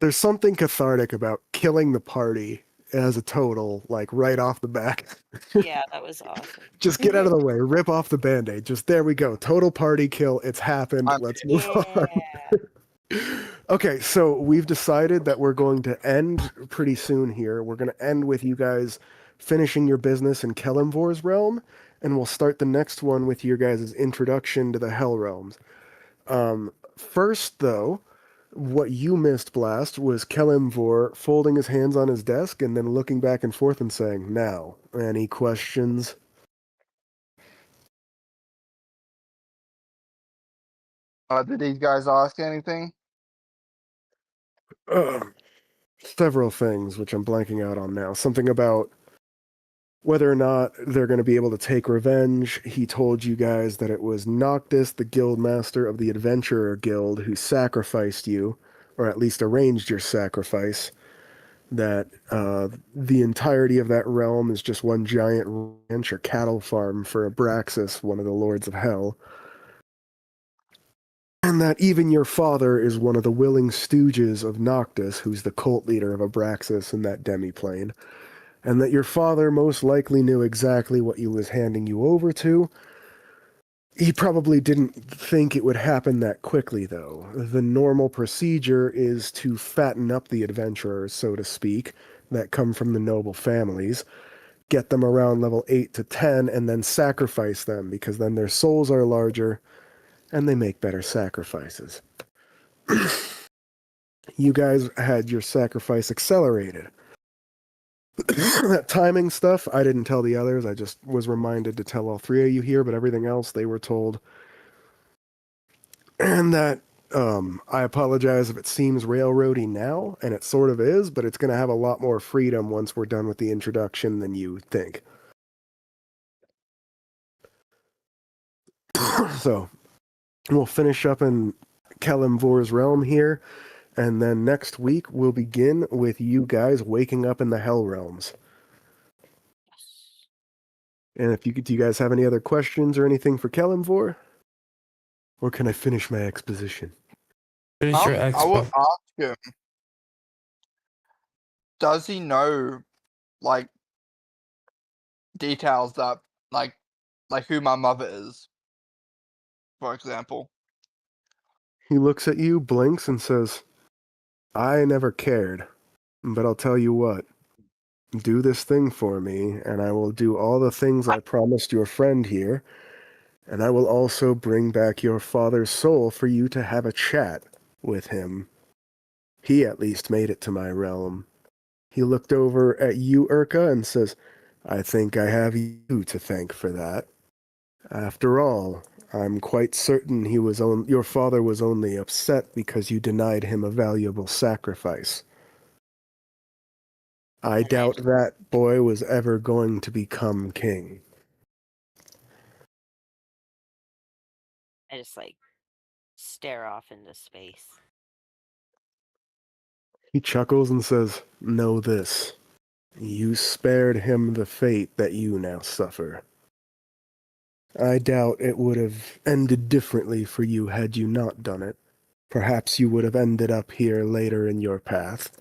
S2: there's something cathartic about killing the party as a total, like right off the back.
S4: Yeah, that was awesome.
S2: Just get out of the way, rip off the band-aid. Just there we go. Total party kill. It's happened.
S3: I'm
S2: Let's move
S4: Yeah.
S2: on. Okay, so we've decided that we're going to end pretty soon here. We're going to end with you guys finishing your business in Kellenvor's realm, and we'll start the next one with your guys' introduction to the Hell Realms. First, though, what you missed, Blast, was Kellenvor folding his hands on his desk and then looking back and forth and saying, "Now, any questions?"
S3: Did these guys ask anything?
S2: Several things, which I'm blanking out on now. Something about whether or not they're going to be able to take revenge. He told you guys that it was Noctis, the guild master of the Adventurer Guild, who sacrificed you, or at least arranged your sacrifice. That the entirety of that realm is just one giant ranch or cattle farm for Abraxas, one of the lords of hell. And that even your father is one of the willing stooges of Noctis, who's the cult leader of Abraxas in that demiplane. And that your father most likely knew exactly what he was handing you over to. He probably didn't think it would happen that quickly, though. The normal procedure is to fatten up the adventurers, so to speak, that come from the noble families, get them around level 8 to 10, and then sacrifice them, because then their souls are larger, and they make better sacrifices. You guys had your sacrifice accelerated. that timing stuff, I didn't tell the others. I just was reminded to tell all three of you here, but everything else they were told. And that I apologize if it seems railroady now, and it sort of is, but it's going to have a lot more freedom once we're done with the introduction than you think. So, we'll finish up in Kelimvor's realm here, and then next week we'll begin with you guys waking up in the Hell Realms. And if you do you guys have any other questions or anything for Kelimvor? Or can I finish my exposition?
S1: Finish your
S3: I will
S1: expo.
S3: ask him. Does he know, like, details that, like who my mother is, for example?
S2: He looks at you, blinks, and says, I never cared, but I'll tell you what. Do this thing for me, and I will do all the things I promised your friend here, and I will also bring back your father's soul for you to have a chat with him. He at least made it to my realm. He looked over at you, Urka, and says, I think I have you to thank for that. After all, I'm quite certain your father was only upset because you denied him a valuable sacrifice. I doubt that boy was ever going to become king.
S4: I just like stare off into space.
S2: He chuckles and says, Know this. You spared him the fate that you now suffer. I doubt it would have ended differently for you had you not done it. Perhaps you would have ended up here later in your path.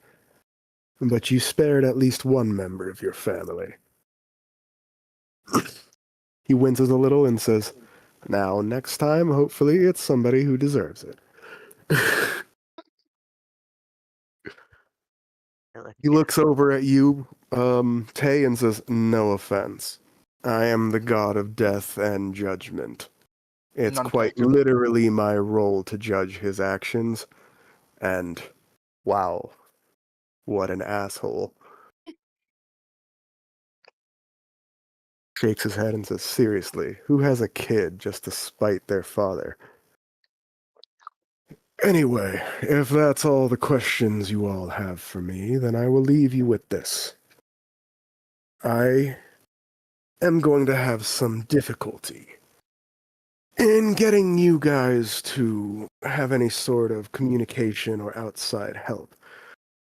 S2: But you spared at least one member of your family. He winces a little and says, Now, next time, hopefully it's somebody who deserves it. He looks over at you, Tay, and says, No offense. I am the god of death and judgment. It's
S3: None
S2: quite
S3: taken.
S2: literally my role to judge his actions. And, wow, what an asshole. Shakes his head and says, Seriously, who has a kid just to spite their father? Anyway, if that's all the questions you all have for me, then I will leave you with this. I am going to have some difficulty in getting you guys to have any sort of communication or outside help.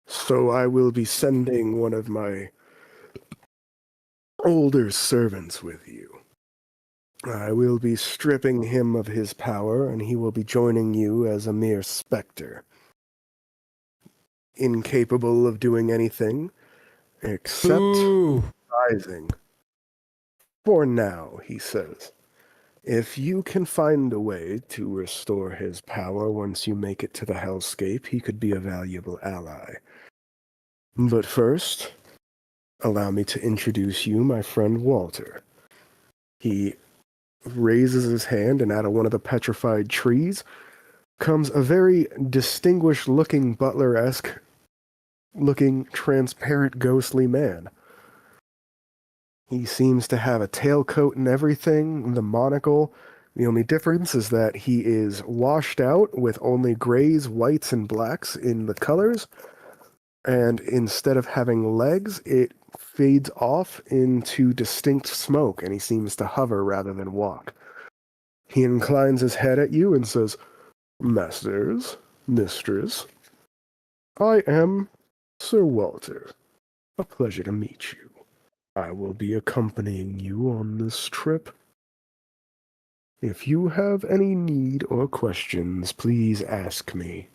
S2: So I will be sending one of my older servants with you. I will be stripping him of his power, and he will be joining you as a mere specter. Incapable of doing anything except rising. For now, he says. If you can find a way to restore his power once you make it to the hellscape, he could be a valuable ally. But first, allow me to introduce you, my friend Walter. He raises his hand, and out of one of the petrified trees comes a very distinguished-looking butler-esque looking transparent ghostly man. He seems to have a tailcoat and everything, the monocle. The only difference is that he is washed out with only grays, whites, and blacks in the colors, and instead of having legs, it fades off into distinct smoke, and he seems to hover rather than walk. He inclines his head at you and says, Masters, mistress, I am Sir Walter. A pleasure to meet you. I will be accompanying you on this trip. If you have any need or questions, please ask me.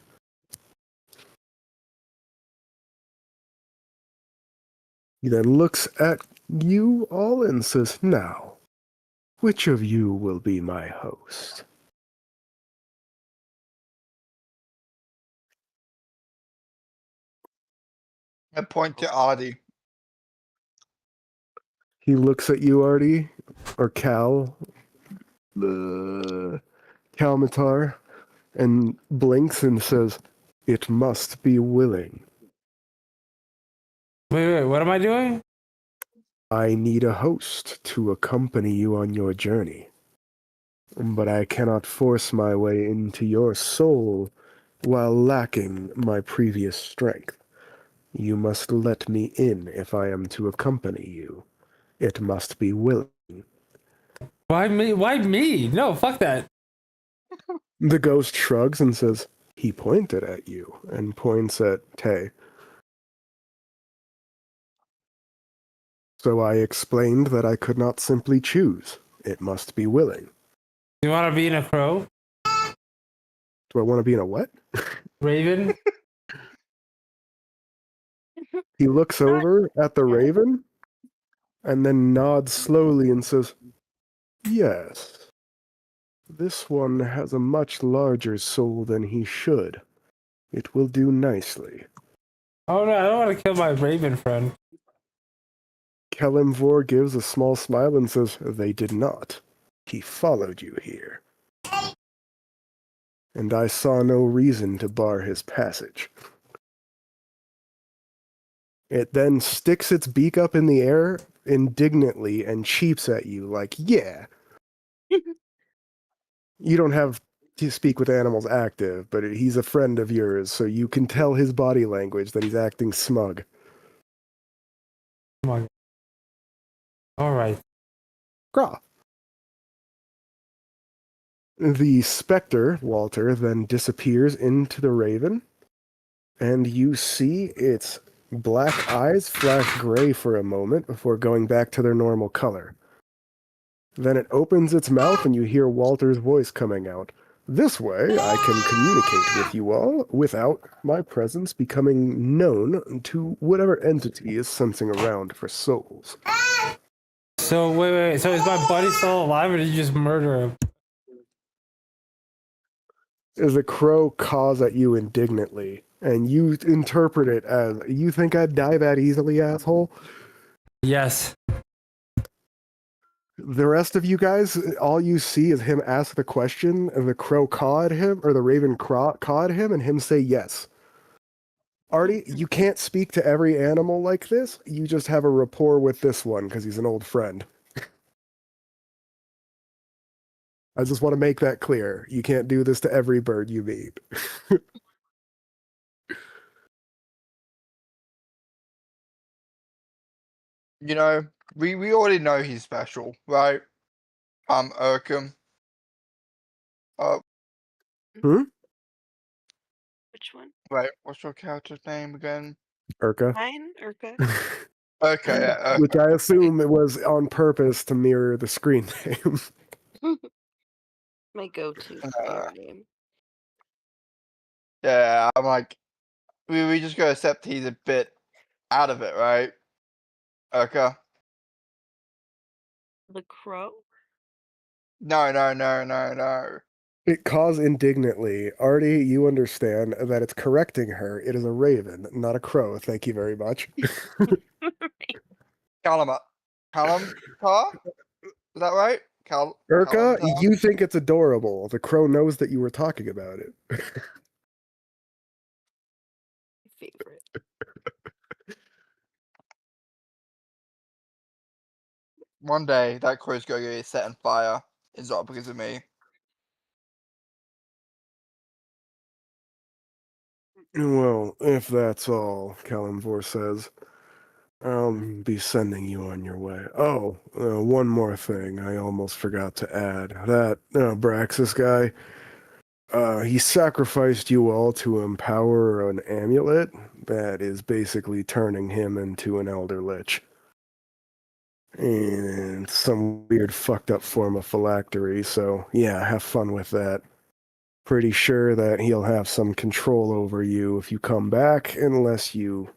S2: He then looks at you all and says, Now, which of you will be my host?
S3: I point to Artie.
S2: He looks at you, Artie, or Kalmatar, and blinks and says, It must be willing.
S1: Wait, what am I doing?
S2: I need a host to accompany you on your journey. But I cannot force my way into your soul while lacking my previous strength. You must let me in if I am to accompany you. It must be willing.
S1: Why me? Why me? No, fuck that.
S2: The ghost shrugs and says, he pointed at you, and points at Tay. So I explained that I could not simply choose. It must be willing.
S1: You want to be in a crow?
S2: Do I want to be in a what?
S1: Raven?
S2: He looks over at the raven, and then nods slowly and says, yes. This one has a much larger soul than he should. It will do nicely.
S1: Oh no, I don't want to kill my raven friend.
S2: Kelimvor gives a small smile and says, they did not. He followed you here. And I saw no reason to bar his passage. It then sticks its beak up in the air indignantly and cheeps at you like, yeah. You don't have to speak with animals active, but he's a friend of yours, so you can tell his body language that he's acting smug.
S1: Come on. All right.
S2: Graw. The specter, Walter, then disappears into the raven, and you see its black eyes flash gray for a moment before going back to their normal color. Then it opens its mouth and you hear Walter's voice coming out. This way, I can communicate with you all without my presence becoming known to whatever entity is sensing around for souls.
S1: So wait. So is my buddy still alive, or did you just murder him?
S2: The crow caws at you indignantly, and you interpret it as, you think I'd die that easily, asshole?
S1: Yes.
S2: The rest of you guys, all you see is him ask the question, and the crow caw at him, or the raven caw at him, and him say yes. Artie, you can't speak to every animal like this. You just have a rapport with this one, because he's an old friend. I just want to make that clear. You can't do this to every bird you meet.
S3: You know, we already know he's special, right? Urkham.
S4: Which one?
S3: Wait, what's your character's name again?
S2: Urka.
S4: Mine? Urka?
S3: Okay, yeah,
S2: Which I assume it was on purpose to mirror the screen name.
S4: My go-to player name.
S3: yeah. I'm like, we just gotta accept he's a bit out of it, right? Okay.
S4: The crow?
S3: No.
S2: It caws indignantly. Artie, you understand that it's correcting her. It is a raven, not a crow. Thank you very much.
S3: Callum, Car? Is that right?
S2: Urka,
S3: Callum,
S2: you think it's adorable. The crow knows that you were talking about it.
S4: Favorite.
S3: One day that crow's gonna get set on fire. It's not because of me.
S2: Well, if that's all, Kalimvor says, I'll be sending you on your way. Oh, one more thing I almost forgot to add. That Braxis guy, he sacrificed you all to empower an amulet that is basically turning him into an Elder Lich. And some weird fucked up form of phylactery, so yeah, have fun with that. Pretty sure that he'll have some control over you if you come back, unless you,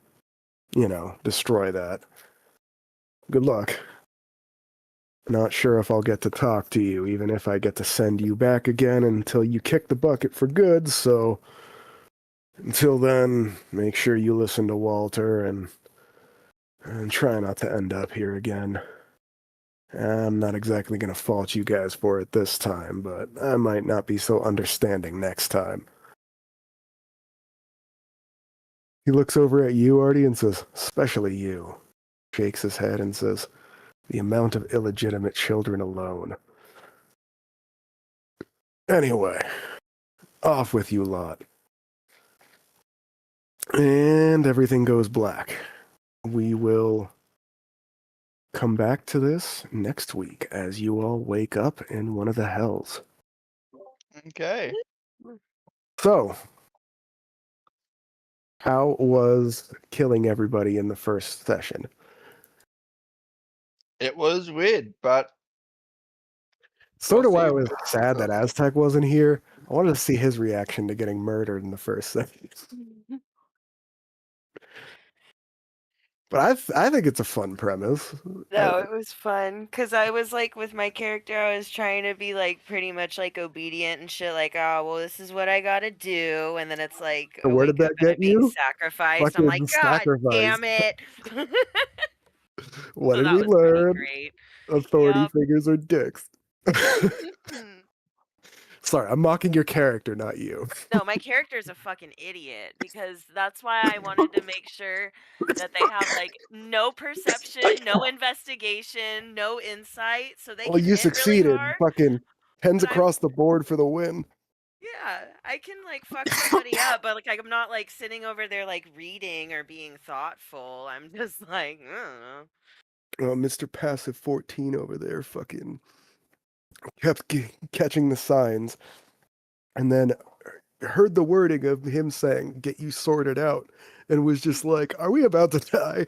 S2: destroy that. Good luck. Not sure if I'll get to talk to you, even if I get to send you back again until you kick the bucket for good, so until then, make sure you listen to Walter and try not to end up here again. I'm not exactly going to fault you guys for it this time, but I might not be so understanding next time. He looks over at you, Artie, and says, especially you. Shakes his head and says, The amount of illegitimate children alone. Anyway, off with you lot. And everything goes black. We will come back to this next week as you all wake up in one of the hells.
S3: Okay.
S2: So, how was killing everybody in the first session?
S3: It was weird, but
S2: Sort of
S3: We'll
S2: why I
S3: see.
S2: was sad that Aztec wasn't here. I wanted to see his reaction to getting murdered in the first session. But I think it's a fun premise.
S4: No, it was fun because I was like with my character, I was trying to be like pretty much like obedient and shit. Like, oh well, this is what I gotta do, and then it's like I
S2: Where
S4: wake
S2: did
S4: up
S2: that
S4: and I'm
S2: get
S4: being
S2: you?
S4: sacrificed. I'm like,
S2: Fucking
S4: God
S2: sacrifice.
S4: damn it!
S2: What
S4: So
S2: did
S4: that
S2: we
S4: was pretty
S2: learn?
S4: great.
S2: Authority
S4: Yep.
S2: figures are dicks. Sorry, I'm mocking your character, not you.
S4: No, my character's a fucking idiot because that's why I wanted to make sure that they have like no perception, no investigation, no insight, so they
S2: Well,
S4: can
S2: you
S4: hit really
S2: succeeded.
S4: hard.
S2: Fucking tens
S4: But I'm
S2: across the board for the win.
S4: yeah, I can like fuck somebody up, but like I'm not like sitting over there like reading or being thoughtful. I'm just like, I don't know.
S2: Mr. Passive 14 over there fucking kept catching the signs and then heard the wording of him saying, "Get you sorted out," and was just like, "Are we about to die?"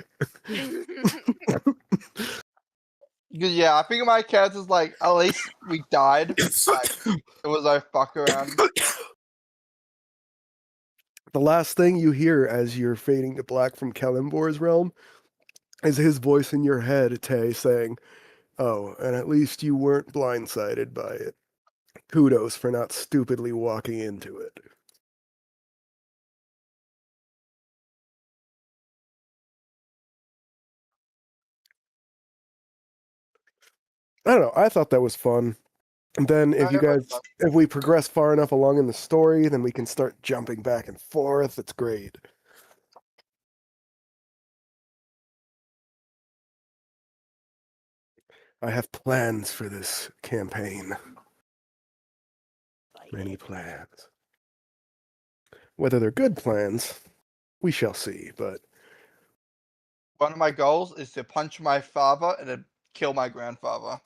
S3: yeah, I think my character's like, at least we died. Like, it was a fuck around.
S2: The last thing you hear as you're fading to black from Kalimbor's realm is his voice in your head, Tay, saying, "Oh, and at least you weren't blindsided by it. Kudos for not stupidly walking into it." I don't know. I thought that was fun. And then if you
S3: It was
S2: guys,
S3: fun.
S2: if we progress far enough along in the story, then we can start jumping back and forth. It's great. I have plans for this campaign. Many plans. Whether they're good plans, we shall see, but
S3: One of my goals is to punch my father and then kill my grandfather.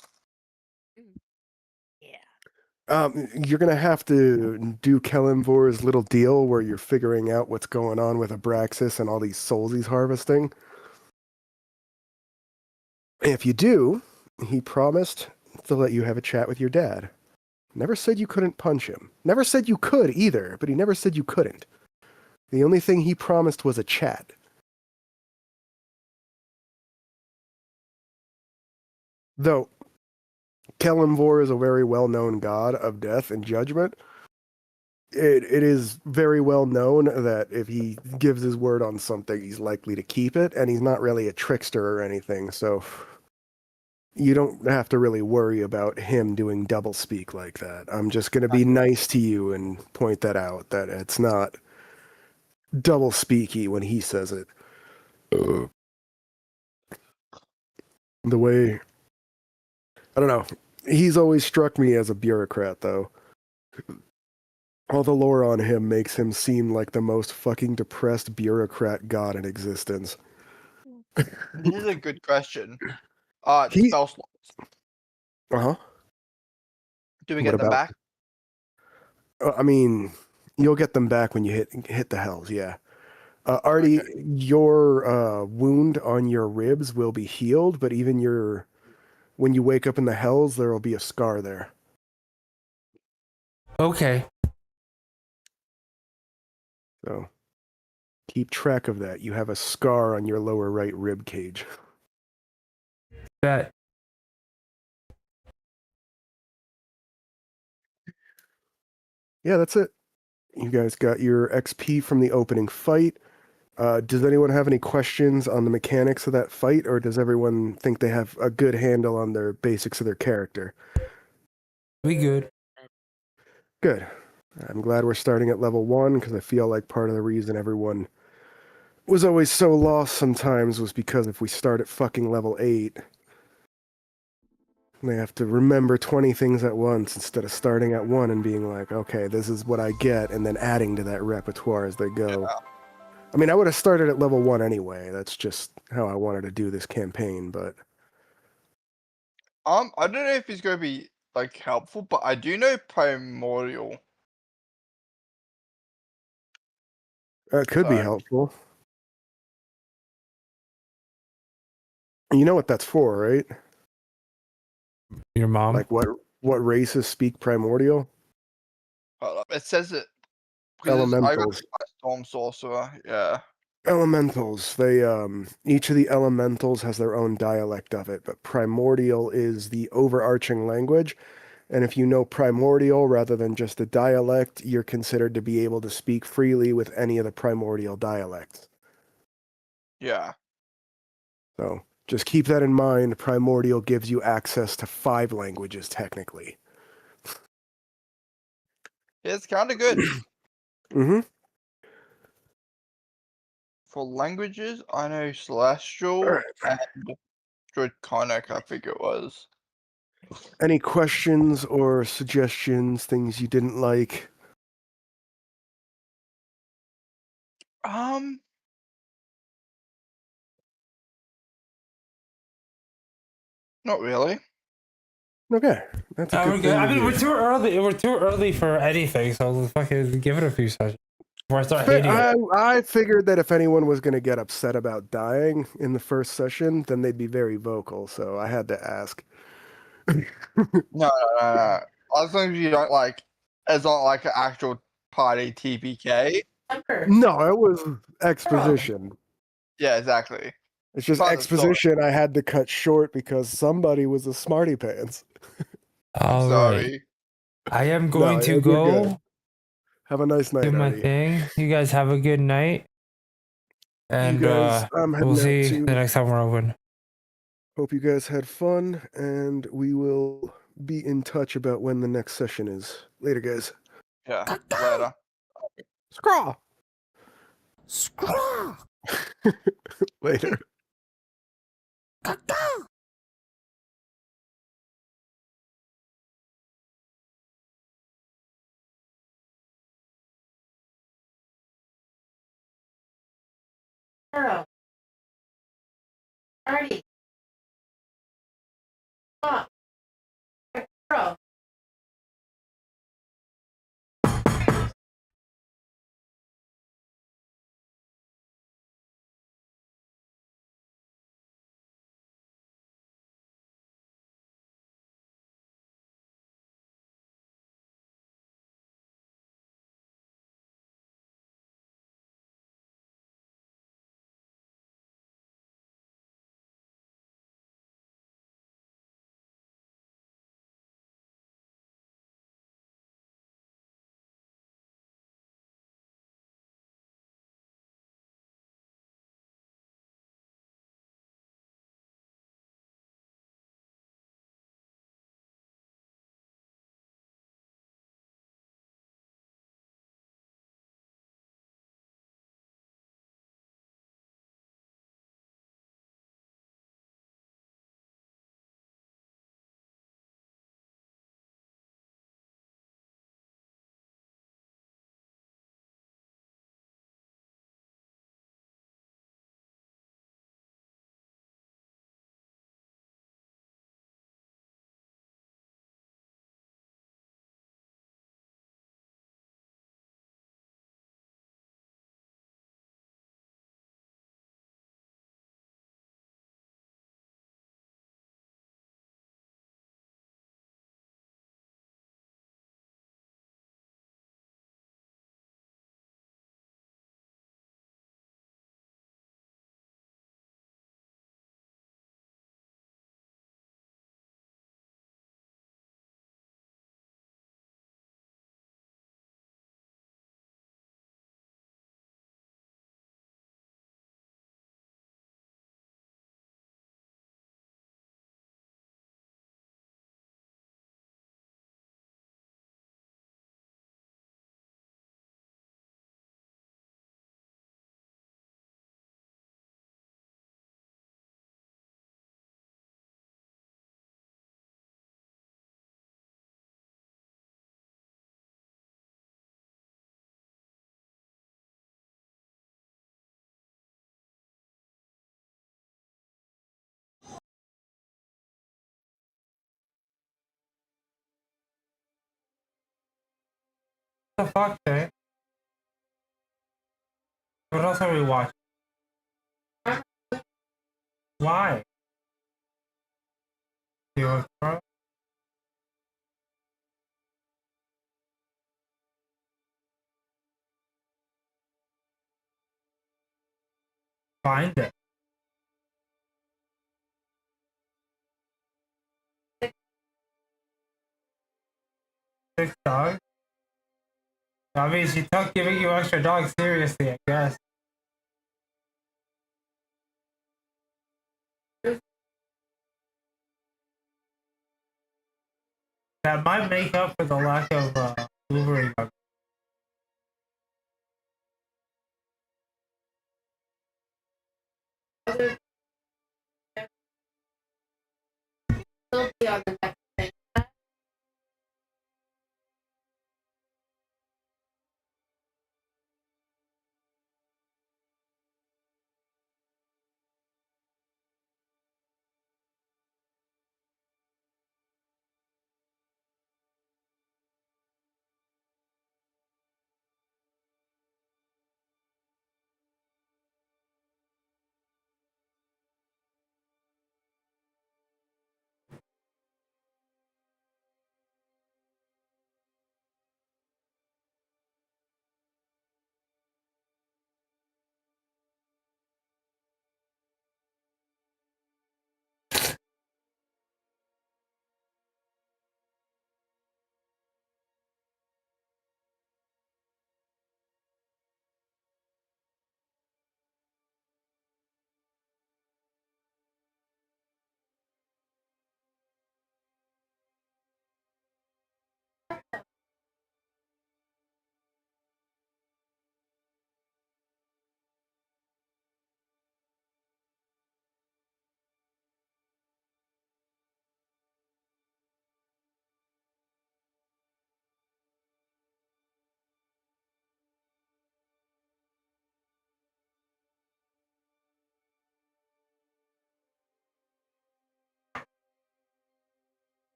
S4: Yeah.
S2: you're gonna have to do Kelimvor's little deal where you're figuring out what's going on with Abraxas and all these souls he's harvesting. If you do, he promised to let you have a chat with your dad. Never said you couldn't punch him. Never said you could either, but he never said you couldn't. The only thing he promised was a chat. Though, Kelimvor is a very well-known god of death and judgment. It is very well known that if he gives his word on something, he's likely to keep it, and he's not really a trickster or anything, so you don't have to really worry about him doing doublespeak like that. I'm just going to be nice to you and point that out, that it's not doublespeaky when he says it. The way... I don't know. He's always struck me as a bureaucrat, though. All the lore on him makes him seem like the most fucking depressed bureaucrat god in existence.
S3: This is a good question.
S2: He-
S3: Spell slots.
S2: Uh-huh.
S3: Do we
S2: What
S3: get them
S2: about-
S3: back?
S2: I mean, you'll get them back when you hit the hells, yeah. Artie,
S3: Okay.
S2: your wound on your ribs will be healed, but even when you wake up in the hells, there will be a scar there.
S1: Okay.
S2: So keep track of that. You have a scar on your lower right rib cage.
S1: Bet.
S2: Yeah, that's it. You guys got your XP from the opening fight. Does anyone have any questions on the mechanics of that fight, or does everyone think they have a good handle on their basics of their character?
S1: We good.
S2: Good. I'm glad we're starting at level 1, because I feel like part of the reason everyone was always so lost sometimes was because if we start at fucking level 8, They have to remember 20 things at once instead of starting at one and being like, okay, this is what I get, and then adding to that repertoire as they go. I mean, I would have started at level 1 anyway. That's just how I wanted to do this campaign, but...
S3: I don't know if it's going to be, like, helpful, but I do know Primordial.
S2: It could be
S3: So-
S2: helpful. You know what that's for, right?
S1: Your mom?
S2: Like what races speak primordial?
S3: Hold up. It says it. Because I got
S2: Elementals.
S3: Storm Sorcerer, yeah.
S2: Elementals. They each of the elementals has their own dialect of it, but primordial is the overarching language. And if you know primordial rather than just a dialect, you're considered to be able to speak freely with any of the primordial dialects.
S3: Yeah.
S2: So just keep that in mind. Primordial gives you access to 5 languages, technically.
S3: It's kind of good.
S2: Mm-hmm.
S3: For languages, I know Celestial and Draconic, I think it was.
S2: Any questions or suggestions, things you didn't like?
S3: Not really.
S2: Okay, that's a
S1: we're
S2: good
S1: good.
S2: thing
S1: I
S2: to
S1: mean,
S2: hear.
S1: we're too early. We're too early for anything, so let's fucking give it a few sessions before I start hating it.
S2: I figured that if anyone was going to get upset about dying in the first session, then they'd be very vocal, so I had to ask.
S3: No. As long as you don't like, it's not like an actual party TPK.
S2: No, it was exposition.
S3: Yeah, exactly.
S2: It's just
S3: Part of the story.
S2: exposition I had to cut short because somebody was a smarty pants.
S1: All right,
S3: Sorry.
S1: I am going to
S2: you're
S1: go
S2: good. Have a nice
S1: do
S2: night,
S1: my
S2: Artie.
S1: thing. You guys have a good night, and
S2: You guys, I'm
S1: we'll
S2: heading out
S1: see
S2: too.
S1: the next time we're open.
S2: Hope you guys had fun, and we will be in touch about when the next session is. Later, guys.
S3: Yeah, later.
S2: Scraw! Later.
S5: Girl. Artie. Stop. Girl.
S1: The fuck, Jay? What else are we watching? Why? Game of Thrones? Find it. Six dogs? I mean, she took giving you extra dogs seriously, I guess. That might make up for the lack of Ubering.
S5: Still be on the next thing.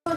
S5: But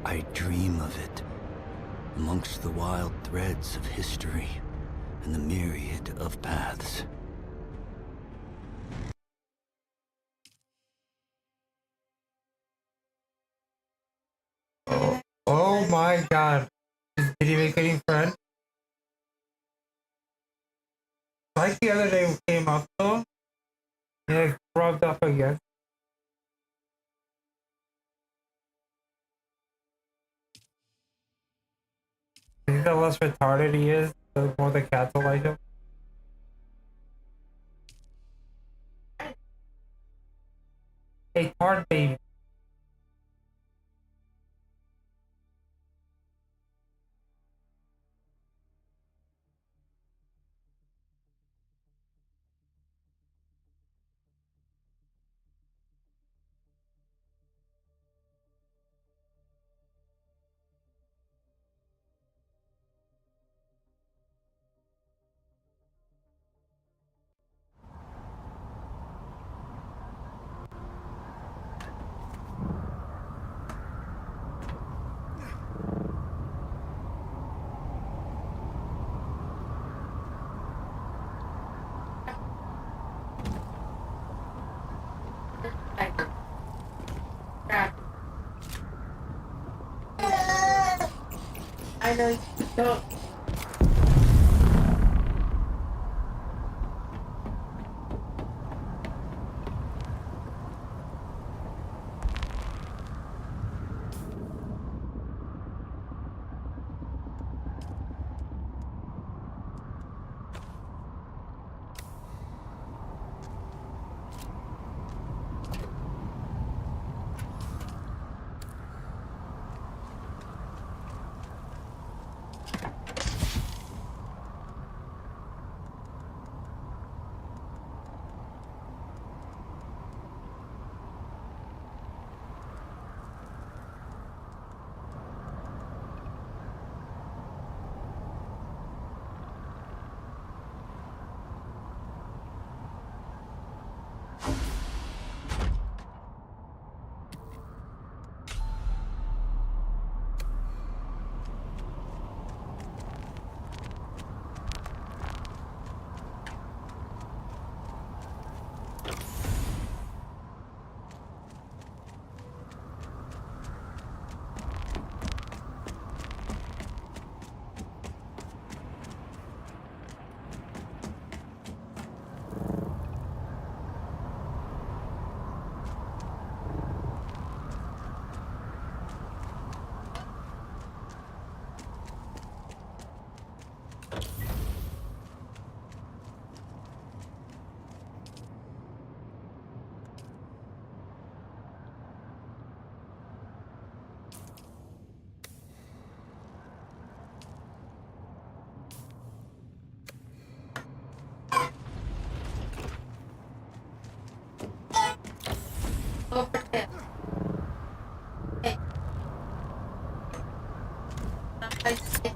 S6: I dream of it, amongst the wild threads of history and the myriad of paths.
S1: Oh my god. Did he make any friends? Like the other day we came up to him, he like rubbed up against. I think the less retarded he is, the more the cats will like him. A tart baby.
S5: I know you don't. Over there. Hey. I see.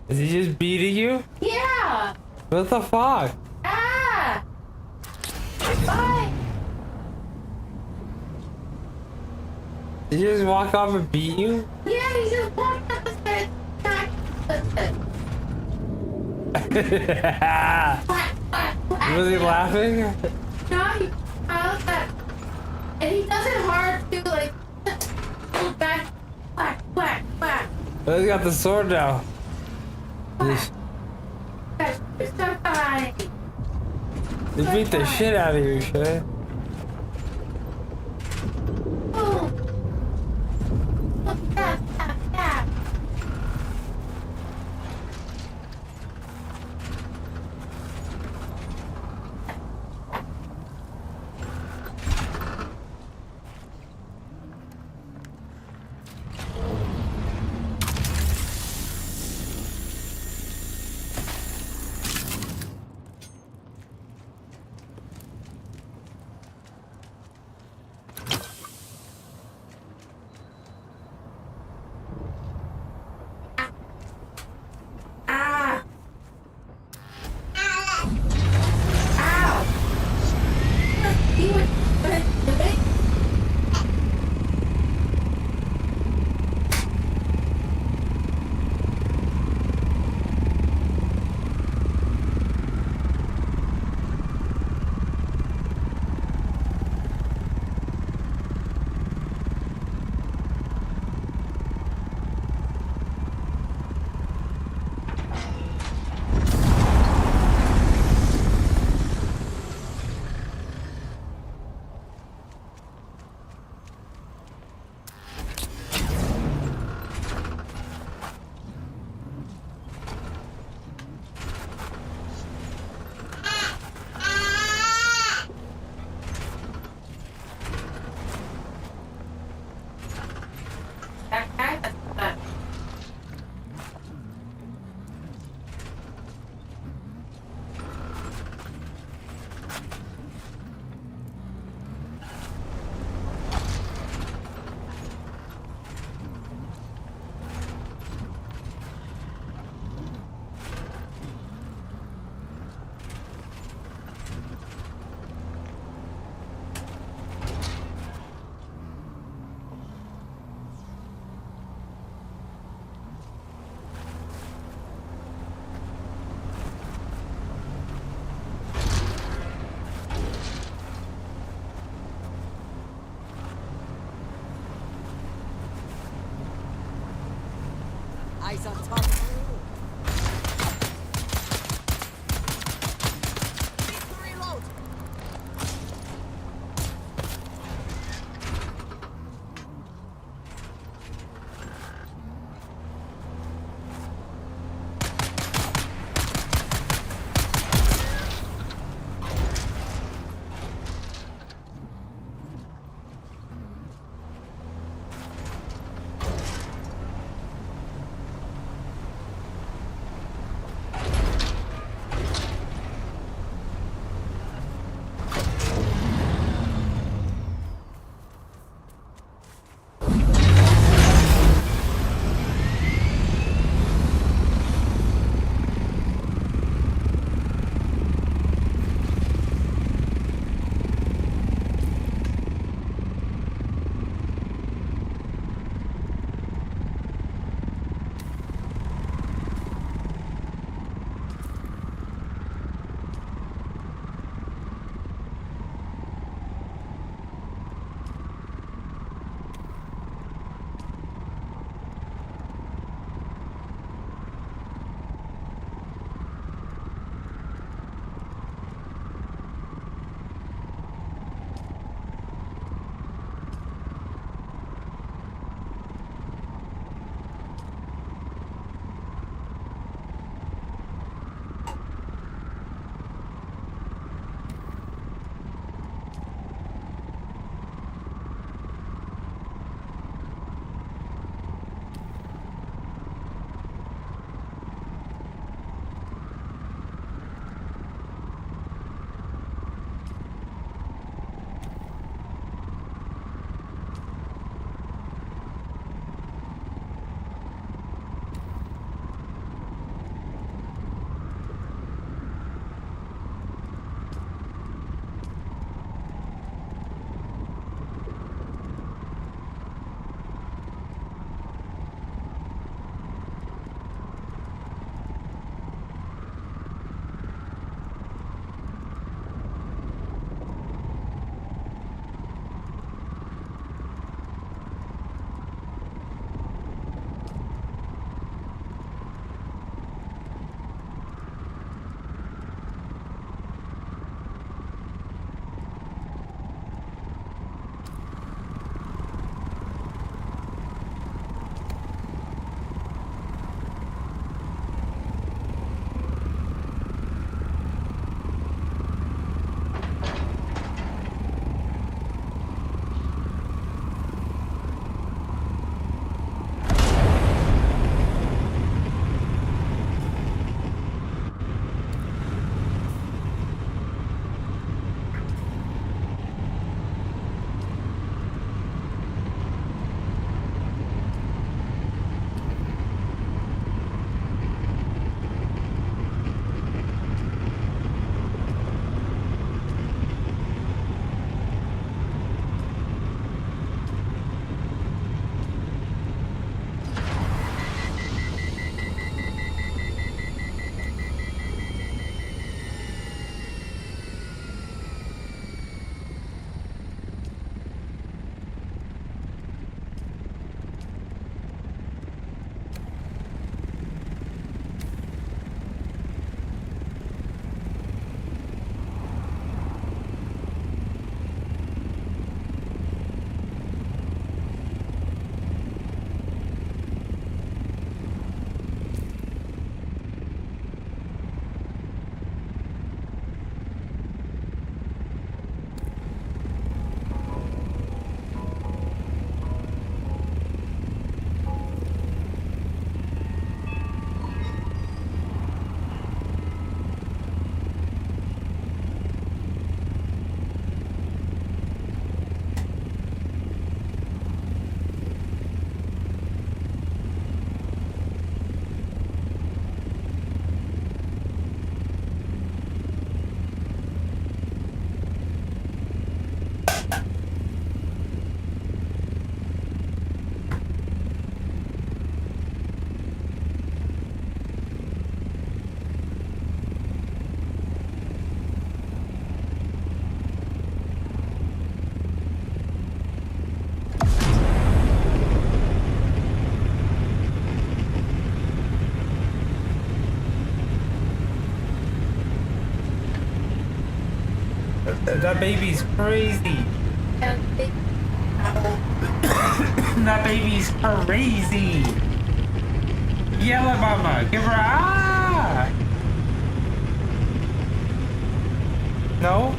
S1: Is he just beating you?
S5: Yeah.
S1: What the fuck?
S5: Ah. Bye.
S1: Did he just walk off and beat you?
S5: Yeah, he just walked up the stairs. Back with it. Quack, quack, quack.
S1: Was he laughing?
S5: No, he smiles back. And he does it hard too, like back, quack, quack, quack.
S1: Oh, he's got the sword now.
S5: Quack. Guys, you're so funny.
S1: He beat the shit out of you, Shay.
S5: Boom. Look at that, that, that. Ah. Ow. You were doing.
S7: Eyes on top. Reload.
S1: That baby's crazy.
S5: And they,
S1: That baby's crazy. Yell at mama. Give her ah. No.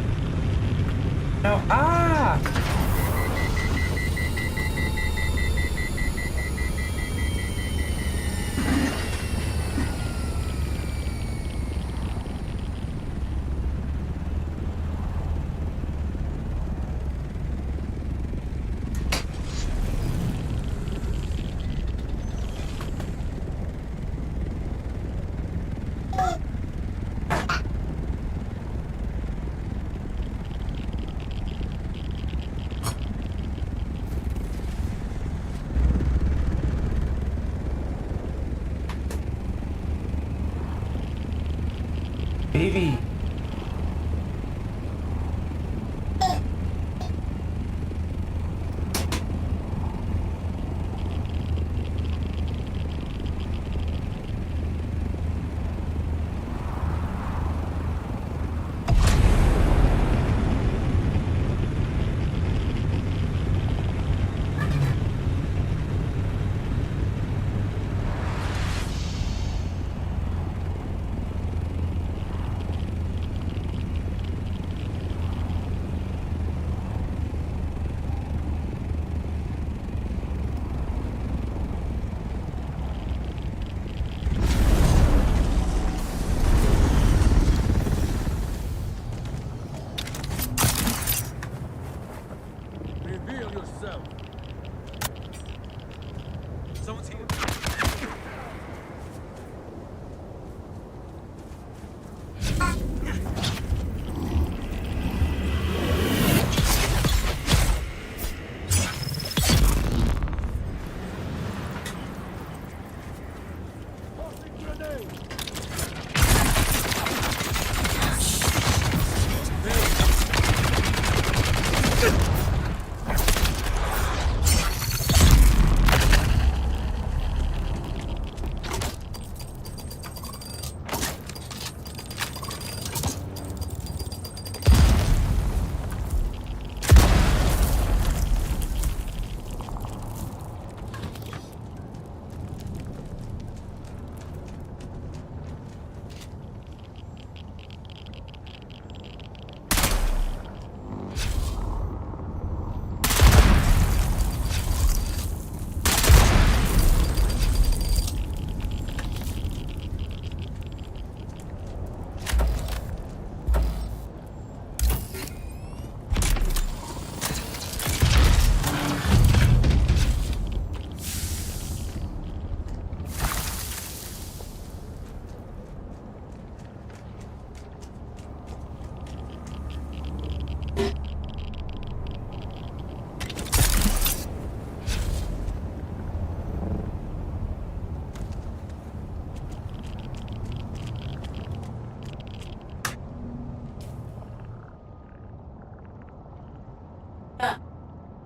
S1: No ah. Baby.
S8: Reveal yourself. Someone's here.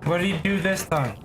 S1: What did he do this time?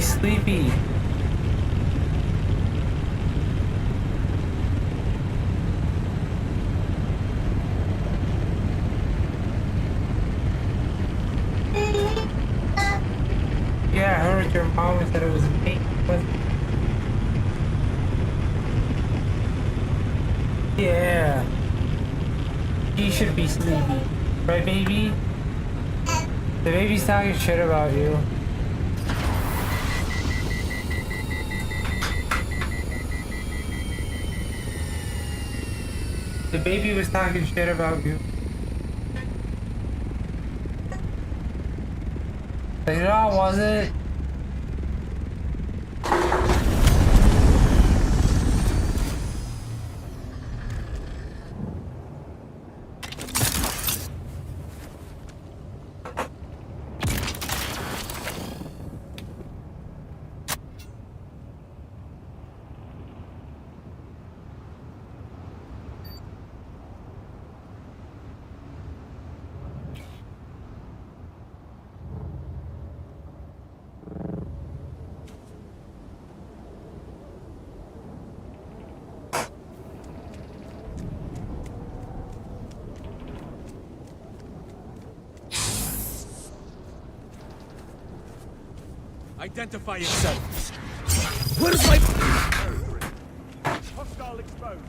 S1: He's sleepy. Yeah, I heard your mom said it was me. Yeah. He should be sleepy. Right, baby? The baby's talking shit about you. The baby was talking shit about you. Like, no, was it?
S8: Identify yourself.
S2: Where's my...
S8: Hostile exposed.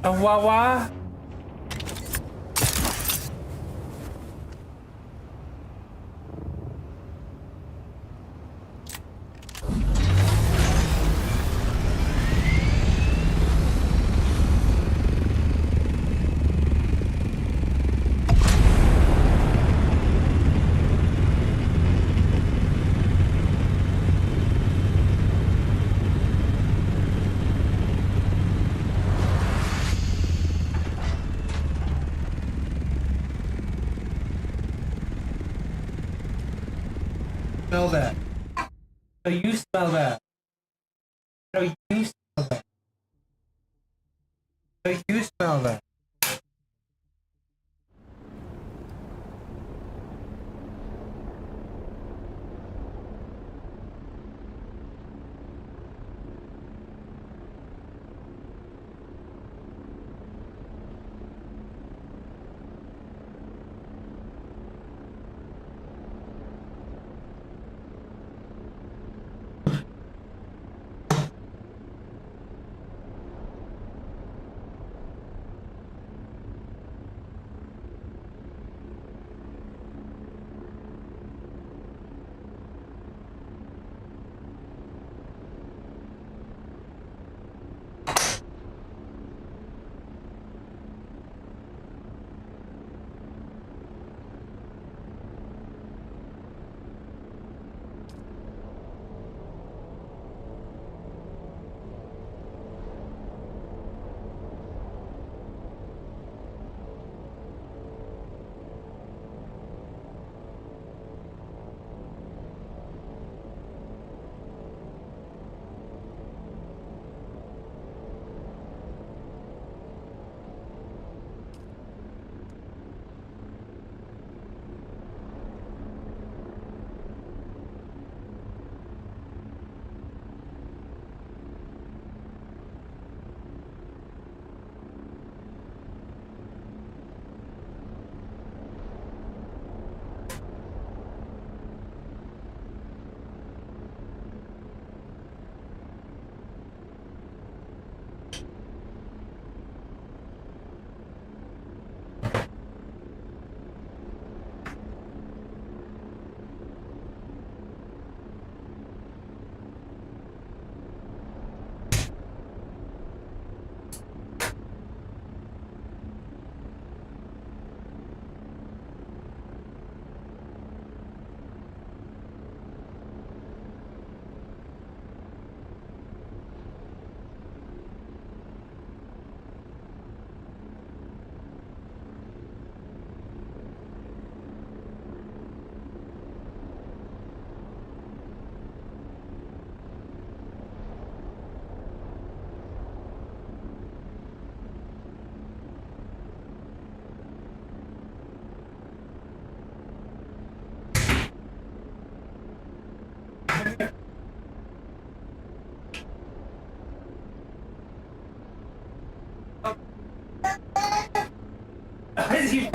S1: A Wawa? Smell that. So you smell that. So you smell that. So you smell that.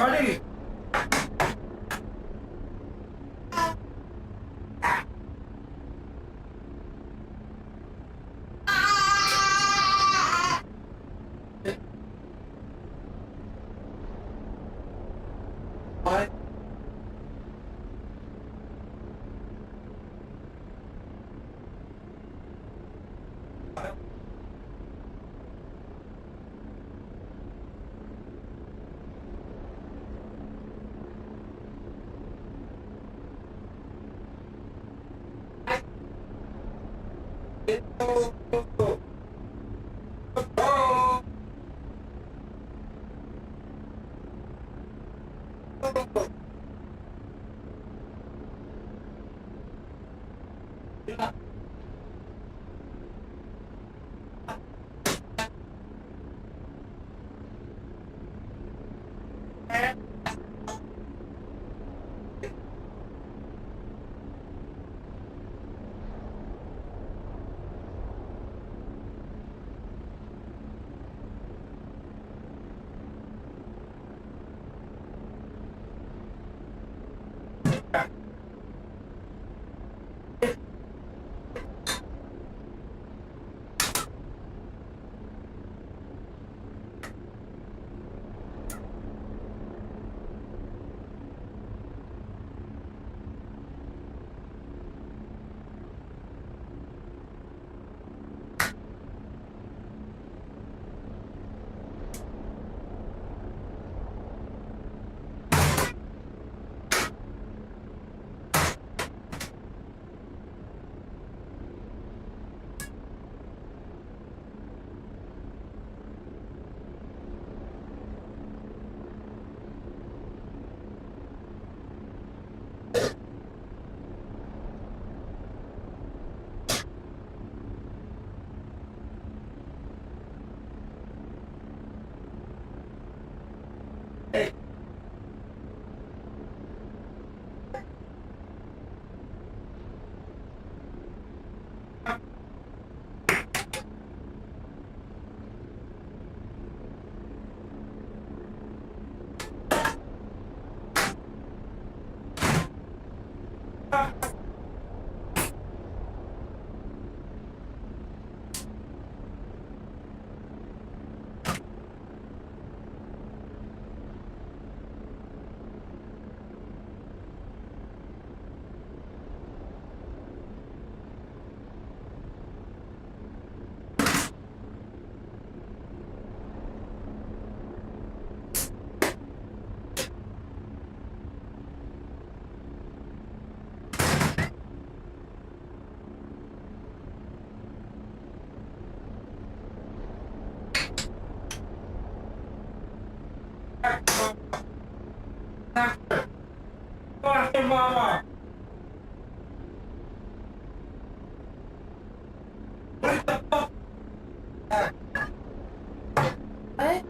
S1: Party! What? Mama. What the fuck?
S5: What?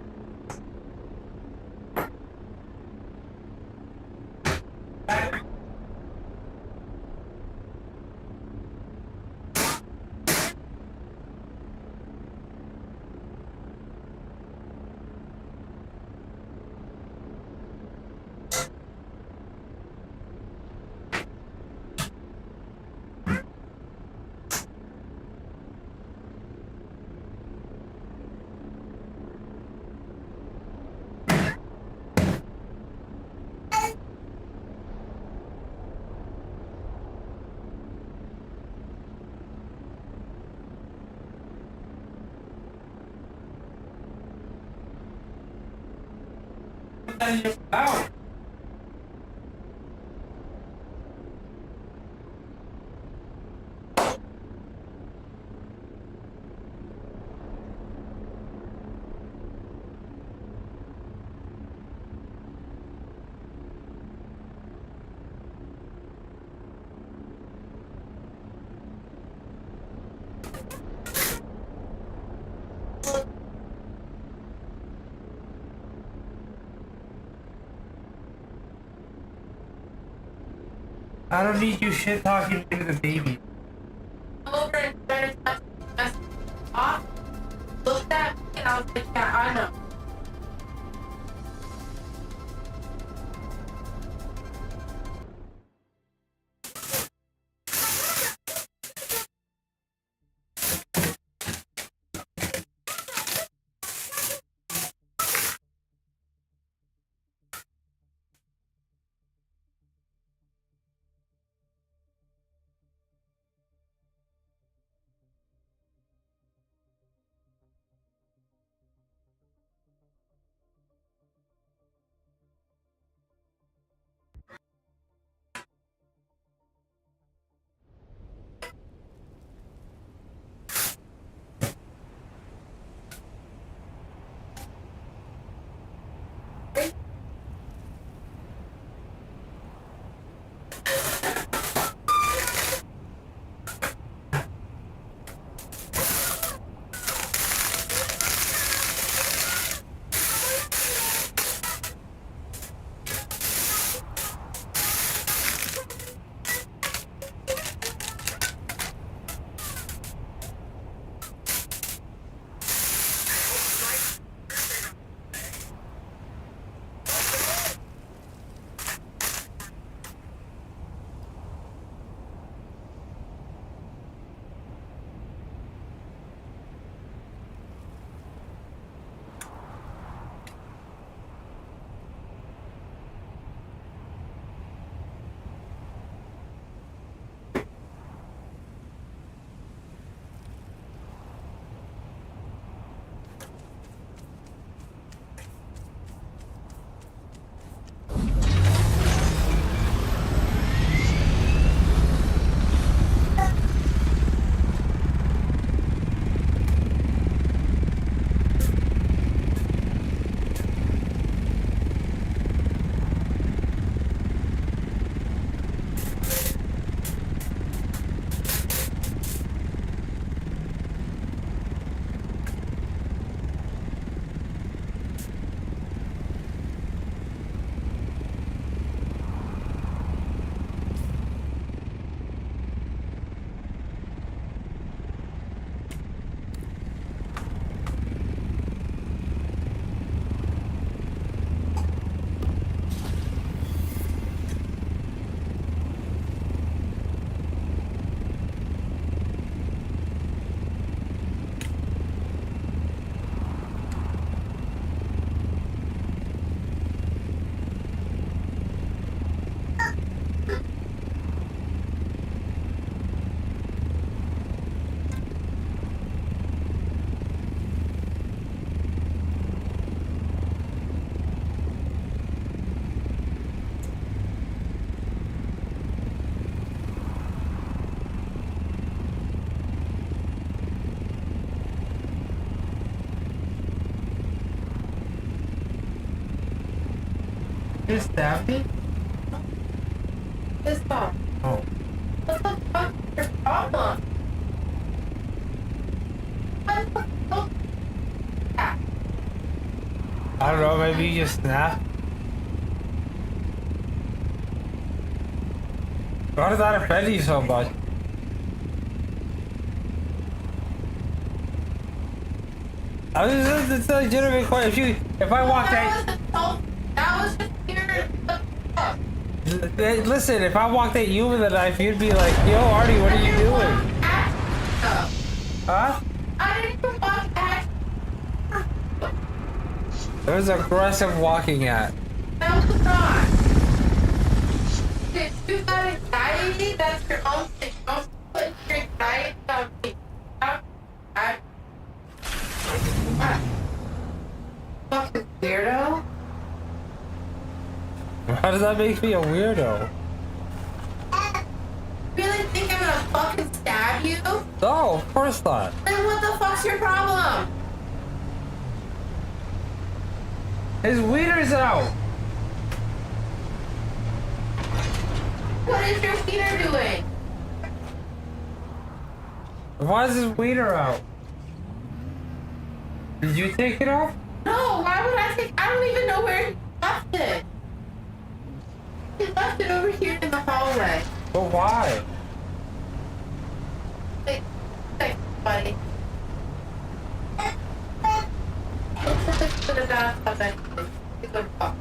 S1: Ow! I don't need you shit talking to the baby.
S5: Over and started touching my off. Looked at me and I was like, yeah, I know.
S1: just stab me?
S5: This dog.
S1: Oh.
S5: What the fuck is your problem? What the fuck? Yeah.
S1: I don't know, maybe you just snap? Why does that offend you so much? I was just, it's a legitimate question. If I walked
S5: That
S1: at...
S5: was assault. That was just weird. What the fuck?
S1: Listen, if I walked at you with a knife, you'd be like, yo, Artie, what are you doing? Huh?
S5: I didn't even walk at.
S1: It was aggressive walking at.
S5: That was not. If you got anxiety, that's your own thing. Don't put your anxiety on me. Fucking weirdo.
S1: How does that make me a weirdo?
S5: Really think I'm gonna fucking stab you?
S1: No, of course not.
S5: Then what the fuck's your problem?
S1: His wiener's out.
S5: What is your wiener doing?
S1: Why is his wiener out? Did you take it off?
S5: No, why would I take? I don't even know where he left it. He left it over here in the hallway.
S1: But why?
S5: Thanks, buddy. Looks like it's gonna die of anything. It's a fuck.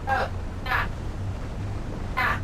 S5: Oh, yeah. Yeah.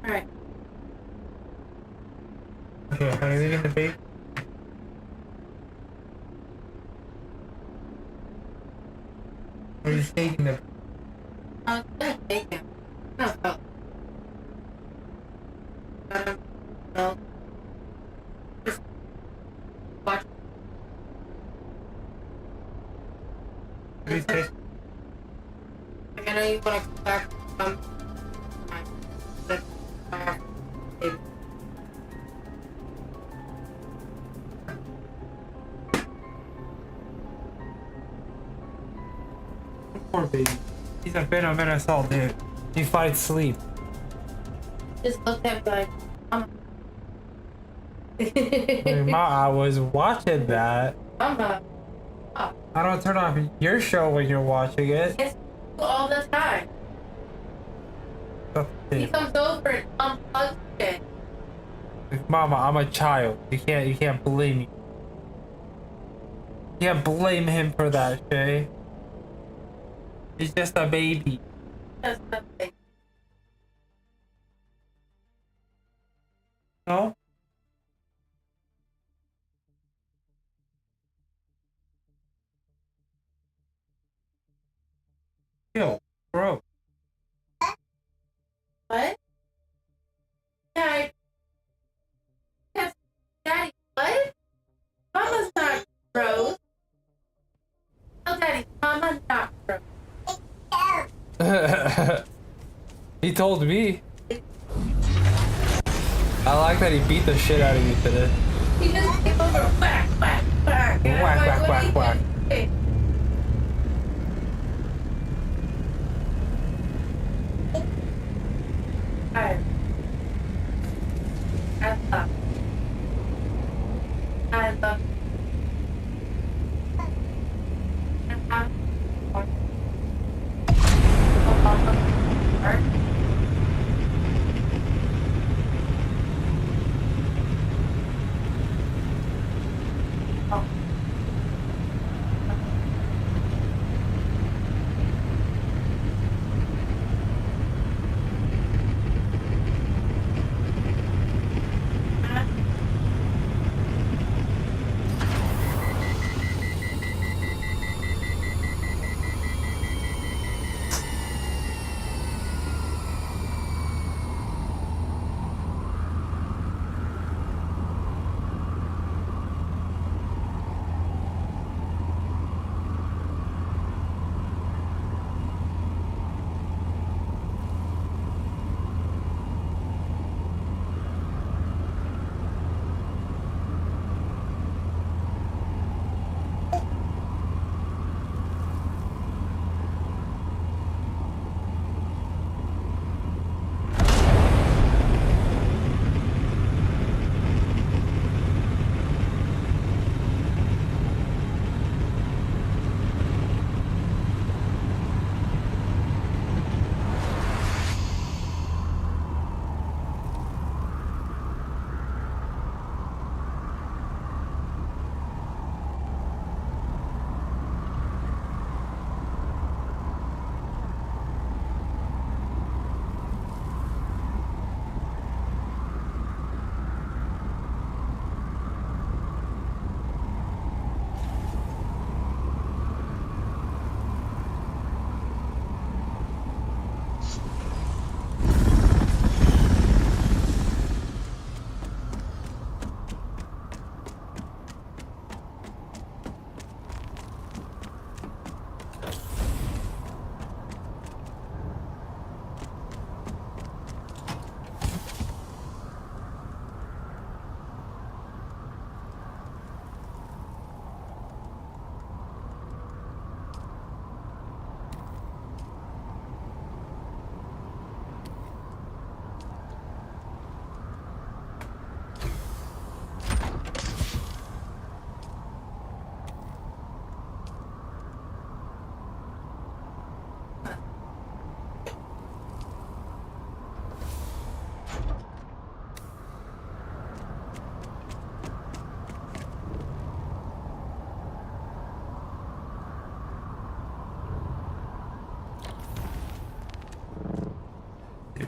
S5: Alright.
S1: Okay, are you leaving the base? Or are you taking the...
S5: I was gonna take him. No, no. No. Just watch.
S1: Please take...
S5: I know you wanna come back from but it,
S1: Poor baby. He's a bit of an assault, dude. He fights sleep.
S5: just looked at me like,
S1: I was watching that.
S5: Mama.
S1: I don't turn off your show when you're watching it.
S5: It's all the time. He comes over and unplugs it.
S1: Like, Mama, I'm a child. You can't blame me. You can't blame him for that, Shay. He's just a baby.
S5: That's something.
S1: No? Yo, bro.
S5: What? Yeah, yes, Daddy, what? Mama's not gross. Tell Daddy, Mama's not gross.
S1: He told me. I like that he beat the shit out of you today.
S5: He just came over, whack, whack, whack. And I'm
S1: Whack,
S5: like,
S1: whack,
S5: what
S1: whack,
S5: do you
S1: whack.
S5: think? I love. I love. And I'm.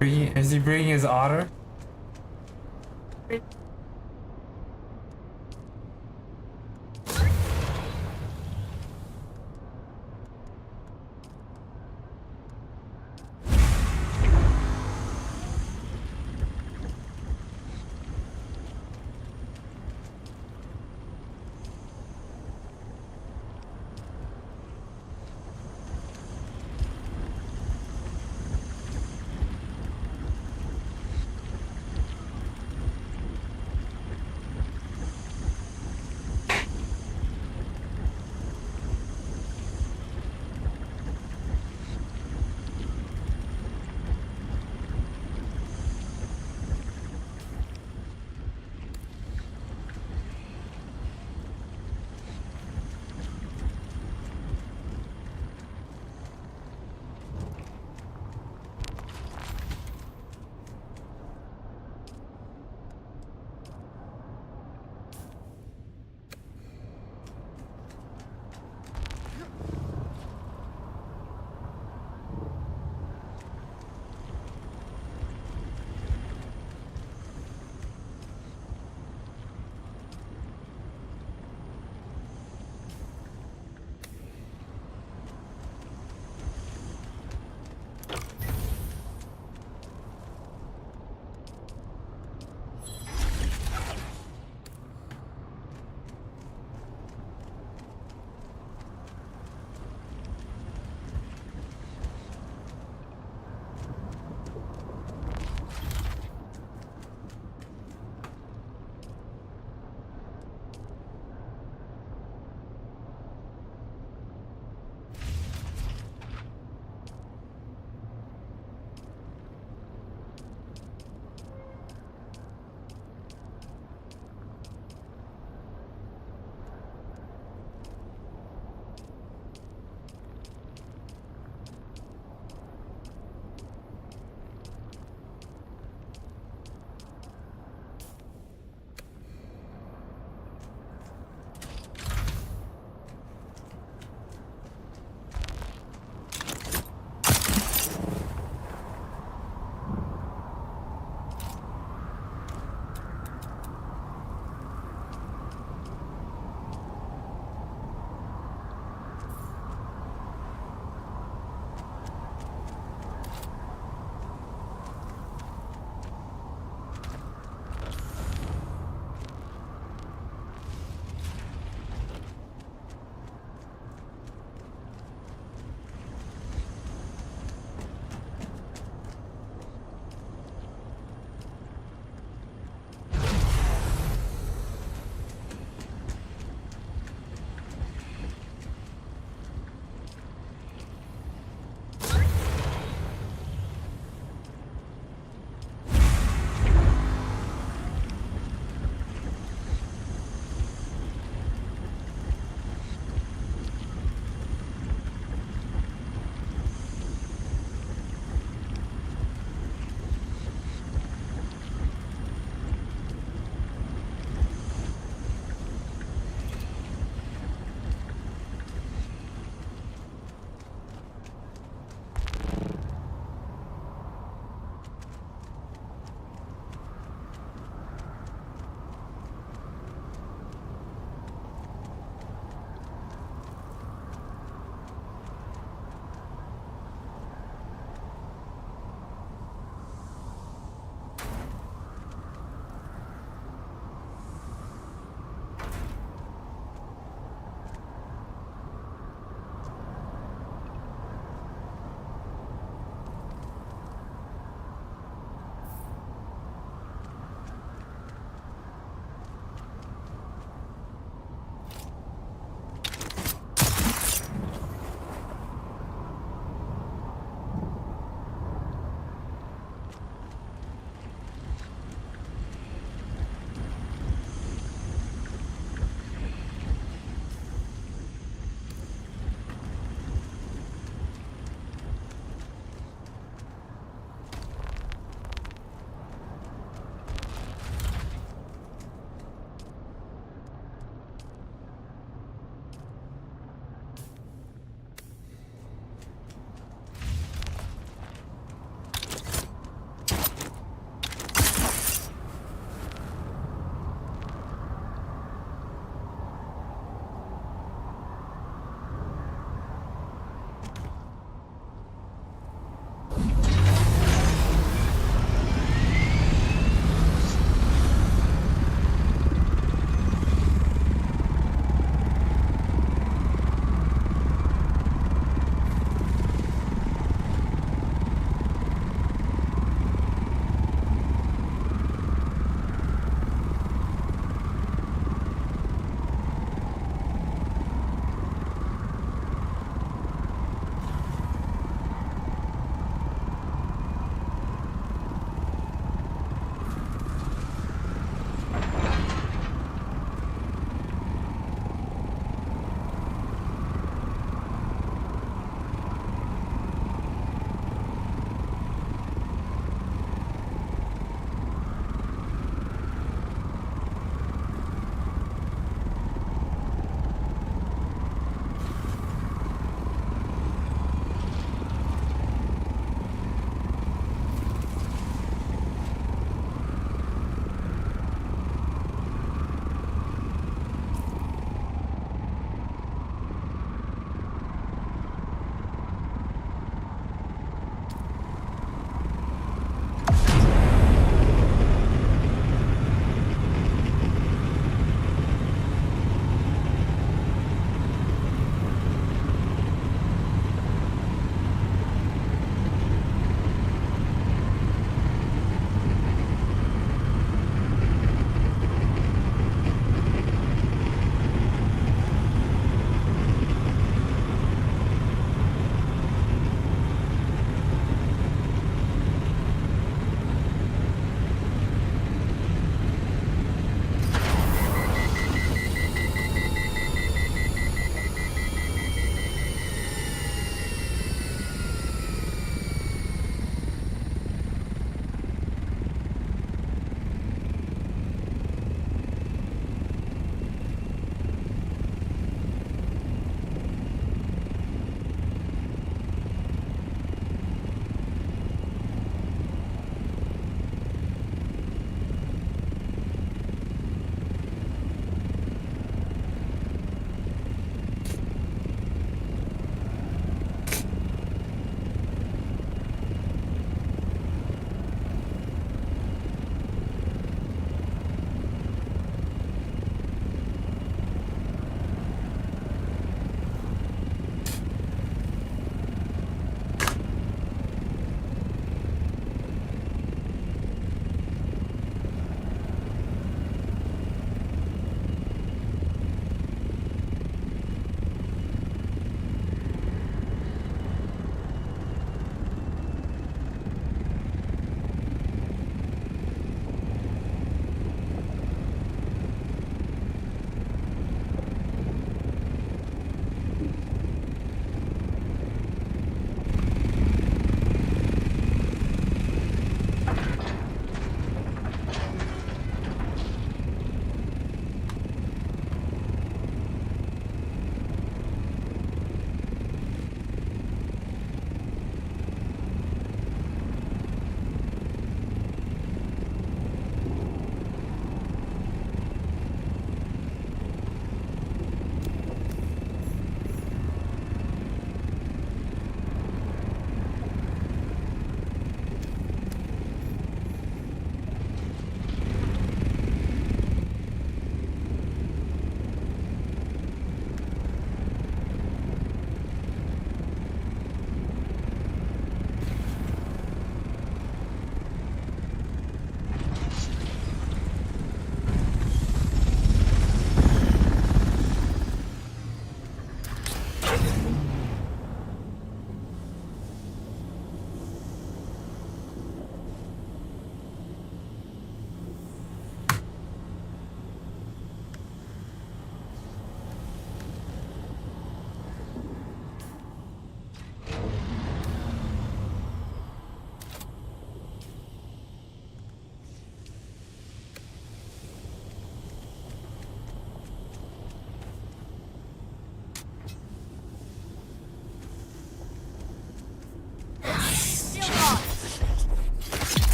S1: Is he bringing his otter?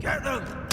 S6: Get them!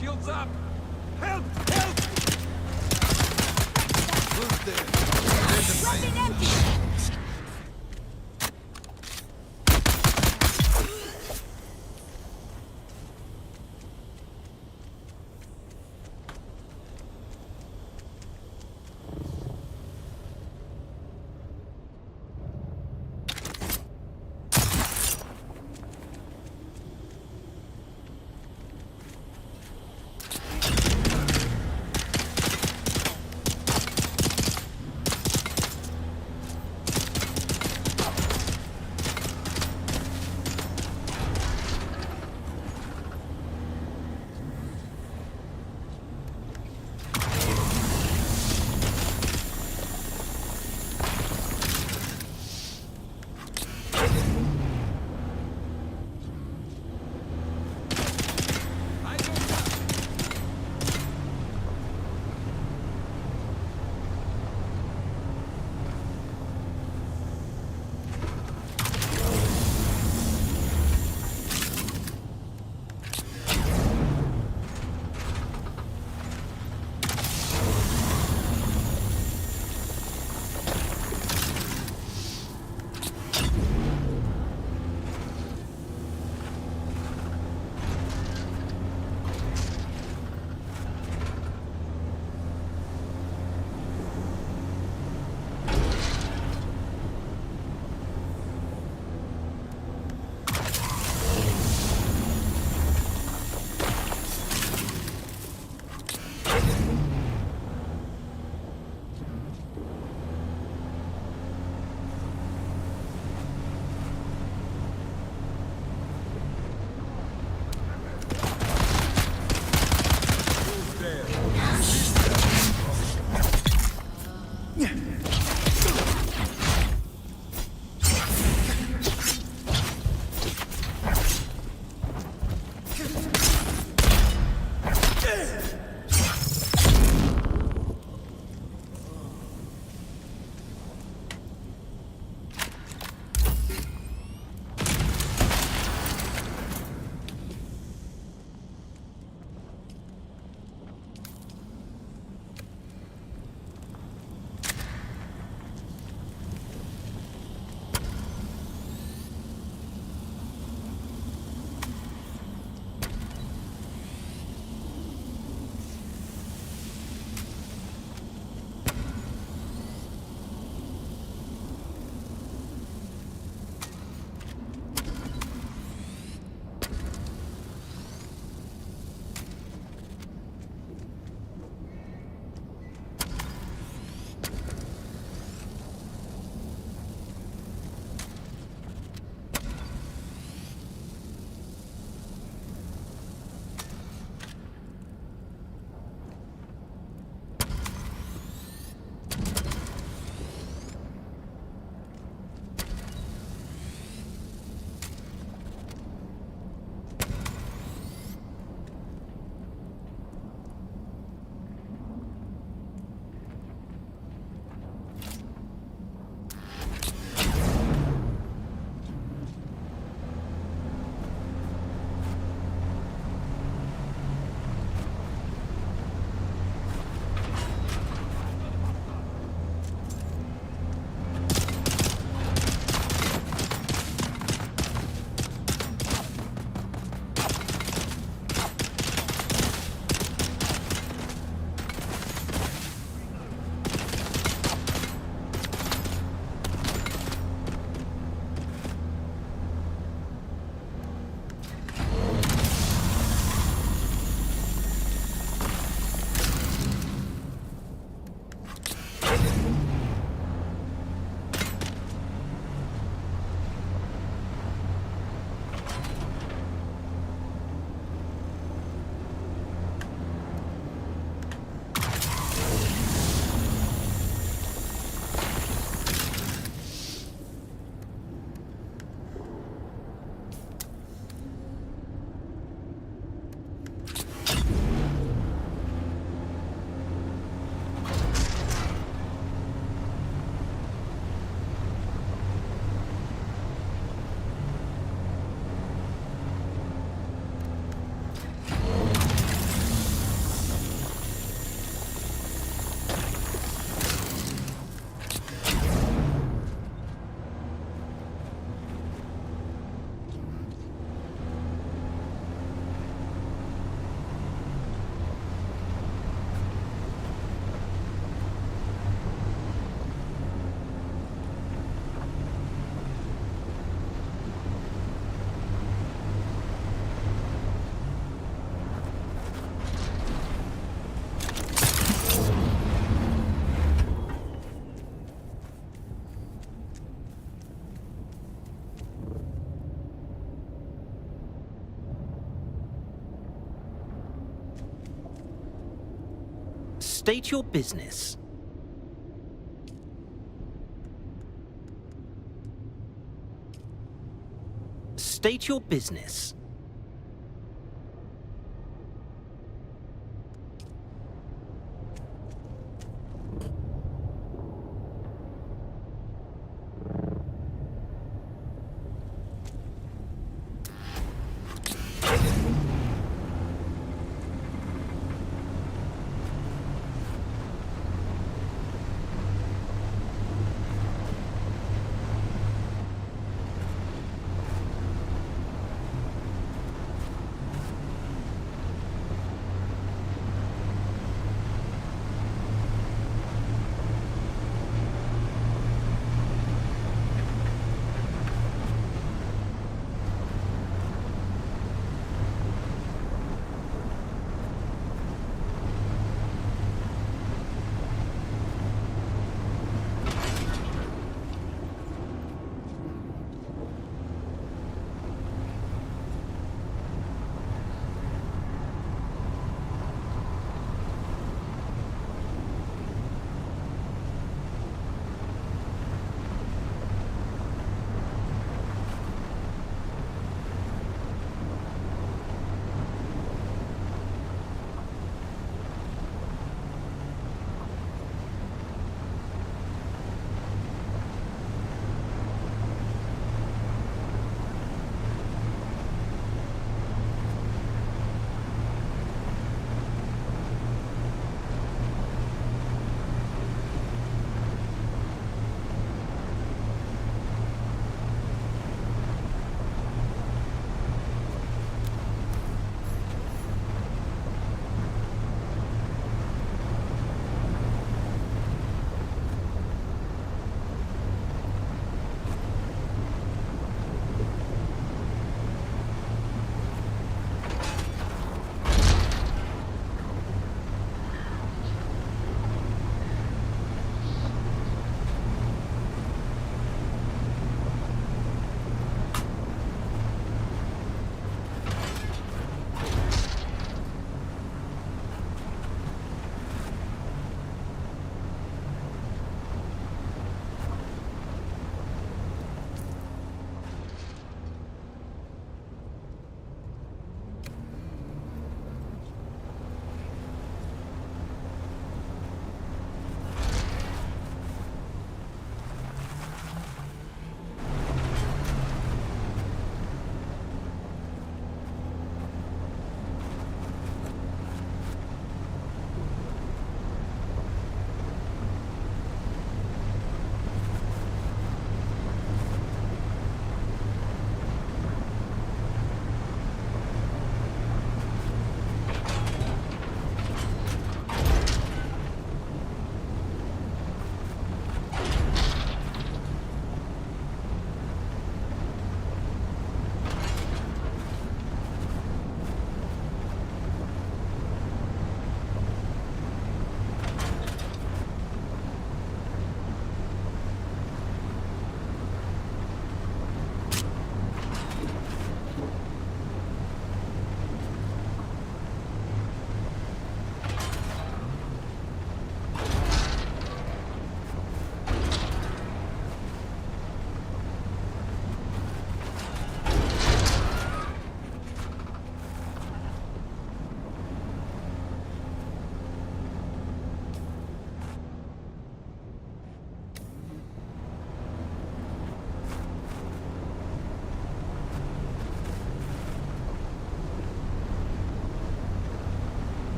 S8: Shields up! Help! Help! Who's there? There's a
S7: Weapon
S8: plane.
S7: empty!
S9: State your business. State your business.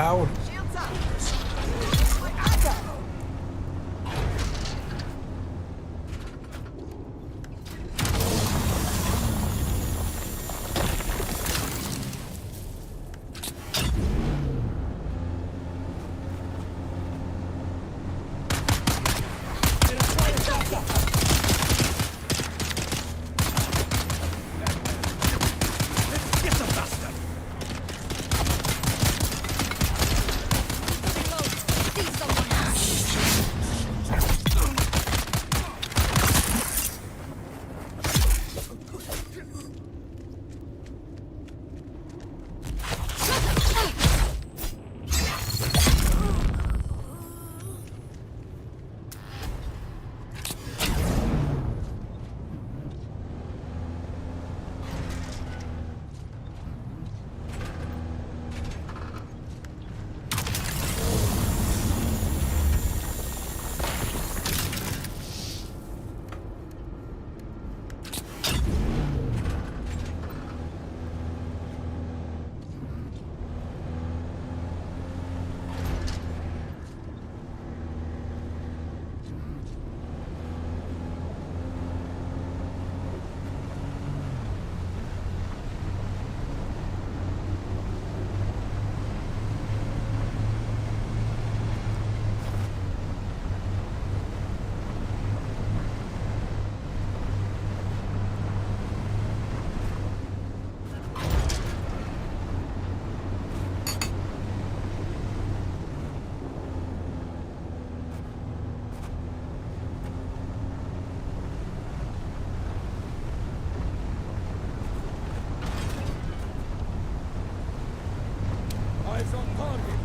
S1: Out.
S7: Shields up. I got it.
S8: Get the bastard!
S7: See someone.
S8: Eyes on target.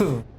S1: you.